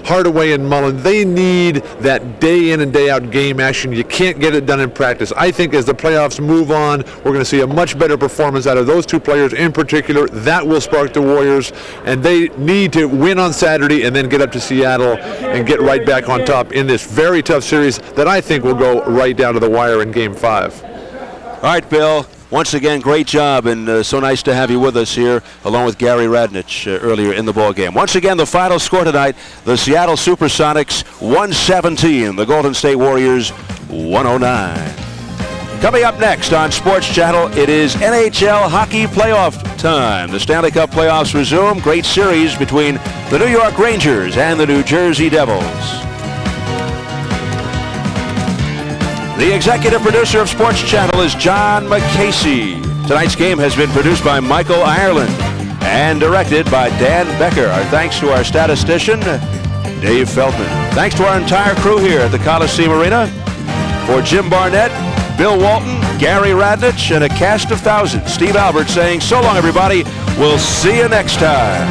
Hardaway and Mullen, they need that day in and day out game action. You can't get it done in practice. I think as the playoffs move on, we're going to see a much better performance out of those two players in particular. That will spark the Warriors, and they need to win on Saturday and then get up to Seattle and get right back on top in this very tough series that I think will go right down to the wire in game 5. All right, Bill. Once again, great job, and so nice to have you with us here, along with Gary Radnich earlier in the ball game. Once again, the final score tonight: the Seattle Supersonics 117, the Golden State Warriors 109. Coming up next on Sports Channel, it is NHL hockey playoff time. The Stanley Cup playoffs resume. Great series between the New York Rangers and the New Jersey Devils. The executive producer of Sports Channel is John McCasey. Tonight's game has been produced by Michael Ireland and directed by Dan Becker. Our thanks to our statistician, Dave Feldman. Thanks to our entire crew here at the Coliseum Arena. For Jim Barnett, Bill Walton, Gary Radnich, and a cast of thousands, Steve Albert saying so long, everybody. We'll see you next time.